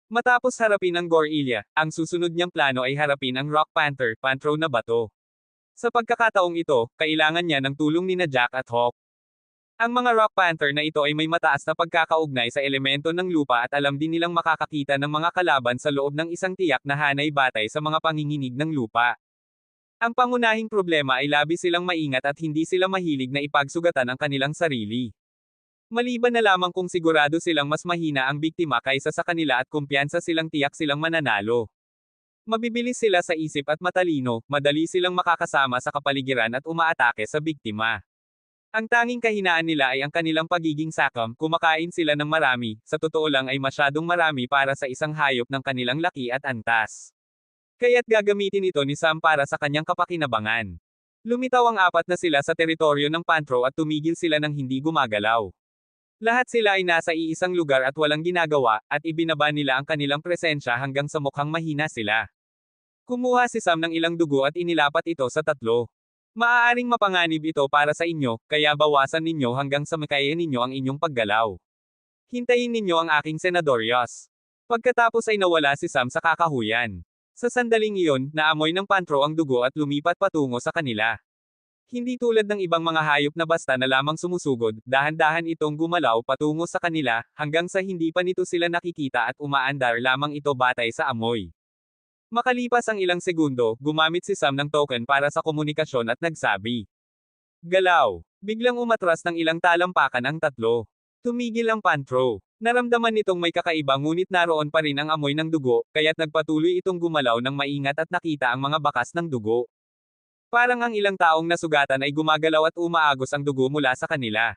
Matapos harapin ang Gorilya, ang susunod niyang plano ay harapin ang Rock Panther, Pantro na bato. Sa pagkakataong ito, kailangan niya ng tulong nina Jack at Hawk. Ang mga Rock Panther na ito ay may mataas na pagkakaugnay sa elemento ng lupa at alam din nilang makakakita ng mga kalaban sa loob ng isang tiyak na hanay batay sa mga panginginig ng lupa. Ang pangunahing problema ay labis silang maingat at hindi sila mahilig na ipagsugatan ang kanilang sarili. Maliban na lamang kung sigurado silang mas mahina ang biktima kaysa sa kanila at kumpiyansa silang tiyak silang mananalo. Mabibilis sila sa isip at matalino, madali silang makakasama sa kapaligiran at umaatake sa biktima. Ang tanging kahinaan nila ay ang kanilang pagiging sakam, kumakain sila ng marami, sa totoo lang ay masyadong marami para sa isang hayop ng kanilang laki at antas. Kaya't gagamitin ito ni Sam para sa kanyang kapakinabangan. Lumitaw ang 4 na sila sa teritoryo ng Pantro at tumigil sila ng hindi gumagalaw. Lahat sila ay nasa iisang lugar at walang ginagawa, at ibinaba nila ang kanilang presensya hanggang sa mukhang mahina sila. Kumuha si Sam ng ilang dugo at inilapat ito sa 3. Maaaring mapanganib ito para sa inyo, kaya bawasan ninyo hanggang sa makaya ninyo ang inyong paggalaw. Hintayin ninyo ang aking Senadoryos. Pagkatapos ay nawala si Sam sa kakahuyan. Sa sandaling iyon, naamoy ng Pantro ang dugo at lumipat patungo sa kanila. Hindi tulad ng ibang mga hayop na basta na lamang sumusugod, dahan-dahan itong gumalaw patungo sa kanila, hanggang sa hindi pa nito sila nakikita at umaandar lamang ito batay sa amoy. Makalipas ang ilang segundo, gumamit si Sam ng token para sa komunikasyon at nagsabi. Galaw. Biglang umatras ng ilang talampakan ang 3. Tumigil ang Pantro. Naramdaman nitong may kakaiba ngunit naroon pa rin ang amoy ng dugo, kaya't nagpatuloy itong gumalaw ng maingat at nakita ang mga bakas ng dugo. Parang ang ilang taong nasugatan ay gumagalaw at umaagos ang dugo mula sa kanila.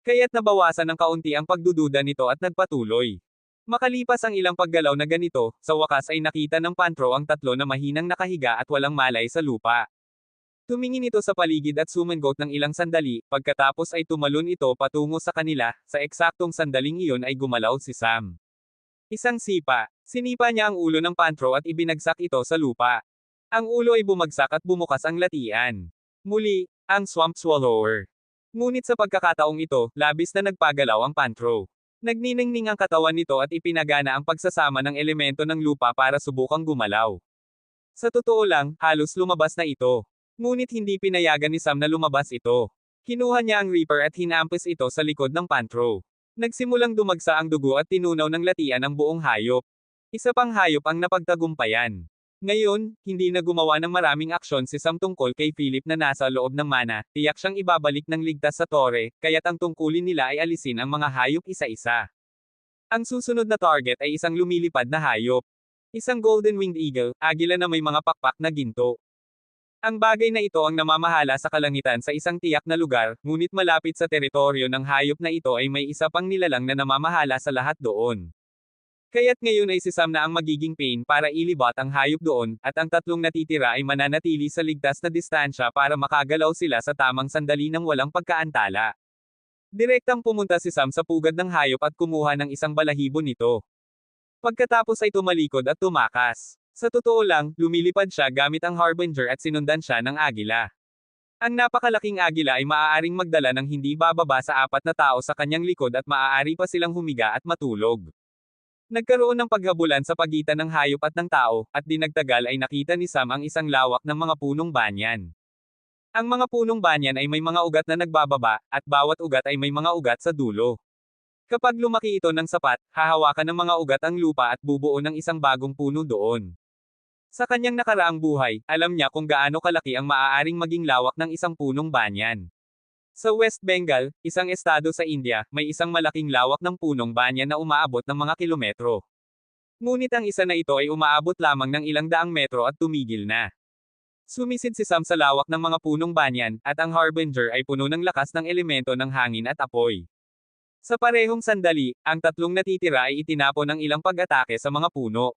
Kaya't nabawasan ng kaunti ang pagdududa nito at nagpatuloy. Makalipas ang ilang paggalaw na ganito, sa wakas ay nakita ng Pantro ang 3 na mahinang nakahiga at walang malay sa lupa. Tumingin ito sa paligid at sumangot ng ilang sandali, pagkatapos ay tumalon ito patungo sa kanila, sa eksaktong sandaling iyon ay gumalaw si Sam. Isang sipa. Sinipa niya ang ulo ng Pantro at ibinagsak ito sa lupa. Ang ulo ay bumagsak at bumukas ang latian. Muli, ang Swamp Swallower. Ngunit sa pagkakataong ito, labis na nagpagalaw ang Pantro. Nagniningning ang katawan nito at ipinagana ang pagsasama ng elemento ng lupa para subukang gumalaw. Sa totoo lang, halos lumabas na ito. Ngunit hindi pinayagan ni Sam na lumabas ito. Kinuha niya ang Reaper at hinampis ito sa likod ng Pantro. Nagsimulang dumagsa ang dugo at tinunaw ng latian ang buong hayop. Isa pang hayop ang napagtagumpayan. Ngayon, hindi na gumawa ng maraming aksyon si Sam tungkol kay Philip na nasa loob ng mana, tiyak siyang ibabalik ng ligtas sa tore, kaya't ang tungkulin nila ay alisin ang mga hayop isa-isa. Ang susunod na target ay isang lumilipad na hayop. Isang golden-winged eagle, agila na may mga pakpak na ginto. Ang bagay na ito ang namamahala sa kalangitan sa isang tiyak na lugar, ngunit malapit sa teritoryo ng hayop na ito ay may isa pang nilalang na namamahala sa lahat doon. Kaya't ngayon ay si Sam na ang magiging pain para ilibot ang hayop doon, at ang 3 natitira ay mananatili sa ligtas na distansya para makagalaw sila sa tamang sandali ng walang pagkaantala. Direktang pumunta si Sam sa pugad ng hayop at kumuha ng isang balahibo nito. Pagkatapos ay tumalikod at tumakas. Sa totoo lang, lumilipad siya gamit ang Harbinger at sinundan siya ng agila. Ang napakalaking agila ay maaaring magdala ng hindi bababa sa 4 na tao sa kanyang likod at maaari pa silang humiga at matulog. Nagkaroon ng paghabulan sa pagitan ng hayop at ng tao, at di nagtagal ay nakita ni Sam ang isang lawak ng mga punong banyan. Ang mga punong banyan ay may mga ugat na nagbababa, at bawat ugat ay may mga ugat sa dulo. Kapag lumaki ito ng sapat, hahawakan ng mga ugat ang lupa at bubuo ng isang bagong puno doon. Sa kanyang nakaraang buhay, alam niya kung gaano kalaki ang maaaring maging lawak ng isang punong banyan. Sa West Bengal, isang estado sa India, may isang malaking lawak ng punong banyan na umaabot ng mga kilometro. Ngunit ang isa na ito ay umaabot lamang ng ilang daang metro at tumigil na. Sumisid si Sam sa lawak ng mga punong banyan, at ang Harbinger ay puno ng lakas ng elemento ng hangin at apoy. Sa parehong sandali, ang tatlong natitira ay itinapon ng ilang pag-atake sa mga puno.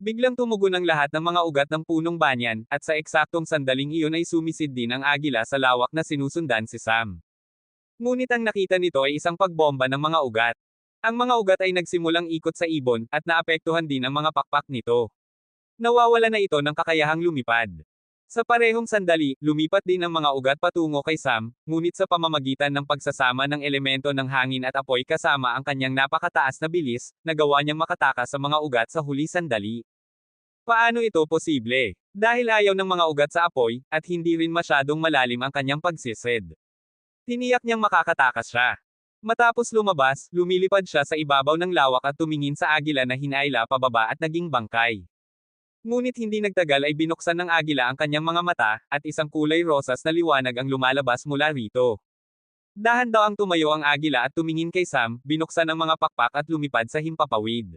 Biglang tumugon ang lahat ng mga ugat ng punong banyan, at sa eksaktong sandaling iyon ay sumisid din ang agila sa lawak na sinusundan si Sam. Ngunit ang nakita nito ay isang pagbomba ng mga ugat. Ang mga ugat ay nagsimulang ikot sa ibon, at naapektuhan din ang mga pakpak nito. Nawawala na ito ng kakayahang lumipad. Sa parehong sandali, lumipat din ang mga ugat patungo kay Sam, ngunit sa pamamagitan ng pagsasama ng elemento ng hangin at apoy kasama ang kanyang napakataas na bilis, nagawa niyang makatakas sa mga ugat sa huli sandali. Paano ito posible? Dahil ayaw ng mga ugat sa apoy, at hindi rin masyadong malalim ang kanyang pagsisid. Tiniyak niyang makakatakas siya. Matapos lumabas, lumilipad siya sa ibabaw ng lawak at tumingin sa agila na hinaila pababa at naging bangkay. Ngunit hindi nagtagal ay binuksan ng agila ang kanyang mga mata, at isang kulay rosas na liwanag ang lumalabas mula rito. Dahan daw ang tumayo ang agila at tumingin kay Sam, binuksan ang mga pakpak at lumipad sa himpapawid.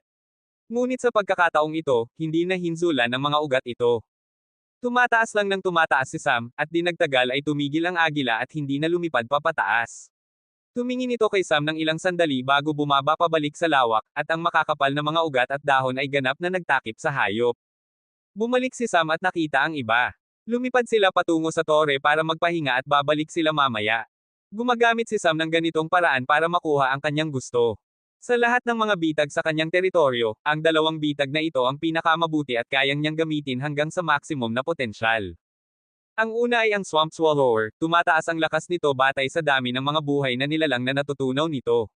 Ngunit sa pagkakataong ito, hindi na hinzulan ng mga ugat ito. Tumataas lang ng tumataas si Sam, at di nagtagal ay tumigil ang agila at hindi na lumipad pa pataas. Tumingin ito kay Sam ng ilang sandali bago bumaba pabalik sa lawak, at ang makakapal na mga ugat at dahon ay ganap na nagtakip sa hayop. Bumalik si Sam at nakita ang iba. Lumipad sila patungo sa tore para magpahinga at babalik sila mamaya. Gumagamit si Sam ng ganitong paraan para makuha ang kanyang gusto. Sa lahat ng mga bitag sa kanyang teritoryo, ang 2 bitag na ito ang pinakamabuti at kayang niyang gamitin hanggang sa maximum na potensyal. Ang una ay ang Swamp Swallower, tumataas ang lakas nito batay sa dami ng mga buhay na nilalang na natutunaw nito.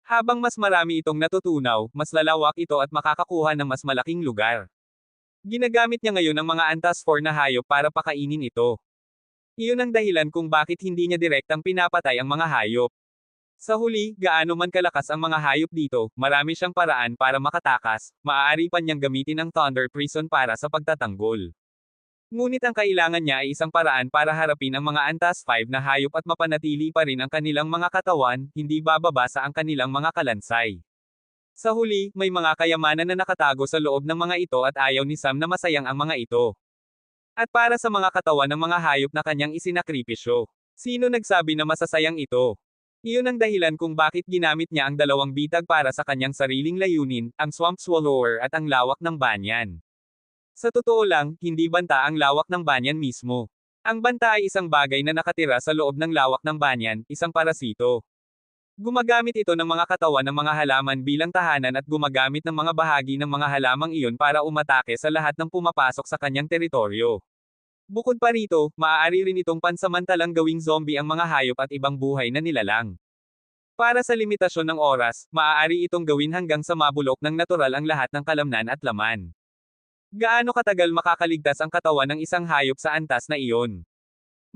Habang mas marami itong natutunaw, mas lalawak ito at makakakuha ng mas malaking lugar. Ginagamit niya ngayon ang mga Antas 4 na hayop para pakainin ito. Iyon ang dahilan kung bakit hindi niya direktang pinapatay ang mga hayop. Sa huli, gaano man kalakas ang mga hayop dito, marami siyang paraan para makatakas, maaari pa niyang gamitin ang Thunder Prison para sa pagtatanggol. Ngunit ang kailangan niya ay isang paraan para harapin ang mga Antas 5 na hayop at mapanatili pa rin ang kanilang mga katawan, hindi bababa sa ang kanilang mga kalansay. Sa huli, may mga kayamanan na nakatago sa loob ng mga ito at ayaw ni Sam na masayang ang mga ito. At para sa mga katawan ng mga hayop na kanyang isinakripisyo. Sino nagsabi na masasayang ito? Iyon ang dahilan kung bakit ginamit niya ang 2 bitag para sa kanyang sariling layunin, ang Swamp Swallower at ang lawak ng banyan. Sa totoo lang, hindi banta ang lawak ng banyan mismo. Ang banta ay isang bagay na nakatira sa loob ng lawak ng banyan, isang parasito. Gumagamit ito ng mga katawan ng mga halaman bilang tahanan at gumagamit ng mga bahagi ng mga halamang iyon para umatake sa lahat ng pumapasok sa kanyang teritoryo. Bukod pa rito, maaari rin itong pansamantalang gawing zombie ang mga hayop at ibang buhay na nilalang. Para sa limitasyon ng oras, maaari itong gawin hanggang sa mabulok ng natural ang lahat ng kalamnan at laman. Gaano katagal makakaligtas ang katawan ng isang hayop sa antas na iyon?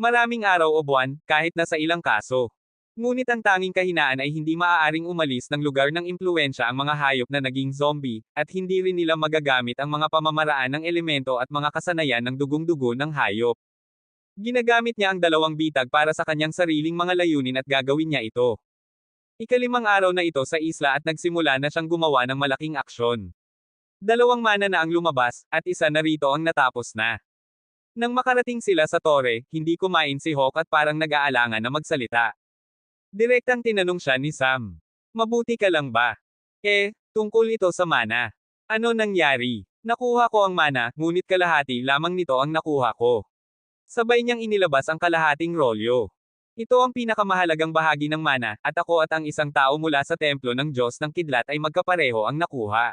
Maraming araw o buwan, kahit na sa ilang kaso. Ngunit ang tanging kahinaan ay hindi maaaring umalis ng lugar ng impluwensya ang mga hayop na naging zombie, at hindi rin nila magagamit ang mga pamamaraan ng elemento at mga kasanayan ng dugong-dugo ng hayop. Ginagamit niya ang 2 bitag para sa kanyang sariling mga layunin at gagawin niya ito. Ika-5 araw na ito sa isla at nagsimula na siyang gumawa ng malaking aksyon. 2 mana na ang lumabas, at isa na rito ang natapos na. Nang makarating sila sa tore, hindi kumain si Hawk at parang nag-aalangan na magsalita. Direktang tinanong siya ni Sam. Mabuti ka lang ba? Tungkol ito sa mana. Ano nangyari? Nakuha ko ang mana, ngunit kalahati lamang nito ang nakuha ko. Sabay niyang inilabas ang kalahating rolyo. Ito ang pinakamahalagang bahagi ng mana, at ako at ang isang tao mula sa templo ng Diyos ng Kidlat ay magkapareho ang nakuha.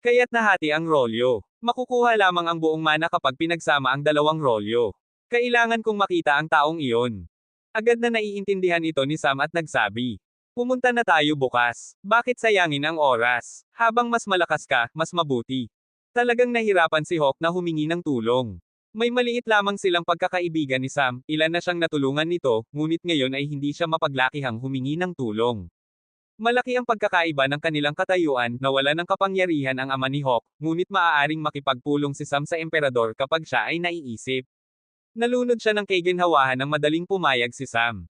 Kaya't nahati ang rolyo. Makukuha lamang ang buong mana kapag pinagsama ang dalawang rolyo. Kailangan kong makita ang taong iyon. Agad na naiintindihan ito ni Sam at nagsabi. Pumunta na tayo bukas. Bakit sayangin ang oras? Habang mas malakas ka, mas mabuti. Talagang nahirapan si Hawk na humingi ng tulong. May maliit lamang silang pagkakaibigan ni Sam, ilan na siyang natulungan nito, ngunit ngayon ay hindi siya mapaglakihang humingi ng tulong. Malaki ang pagkakaiba ng kanilang katayuan, nawala ng kapangyarihan ang ama ni Hawk, ngunit maaaring makipagpulong si Sam sa emperador kapag siya ay naiisip. Nalunod siya ng kaginhawahan ng madaling pumayag si Sam.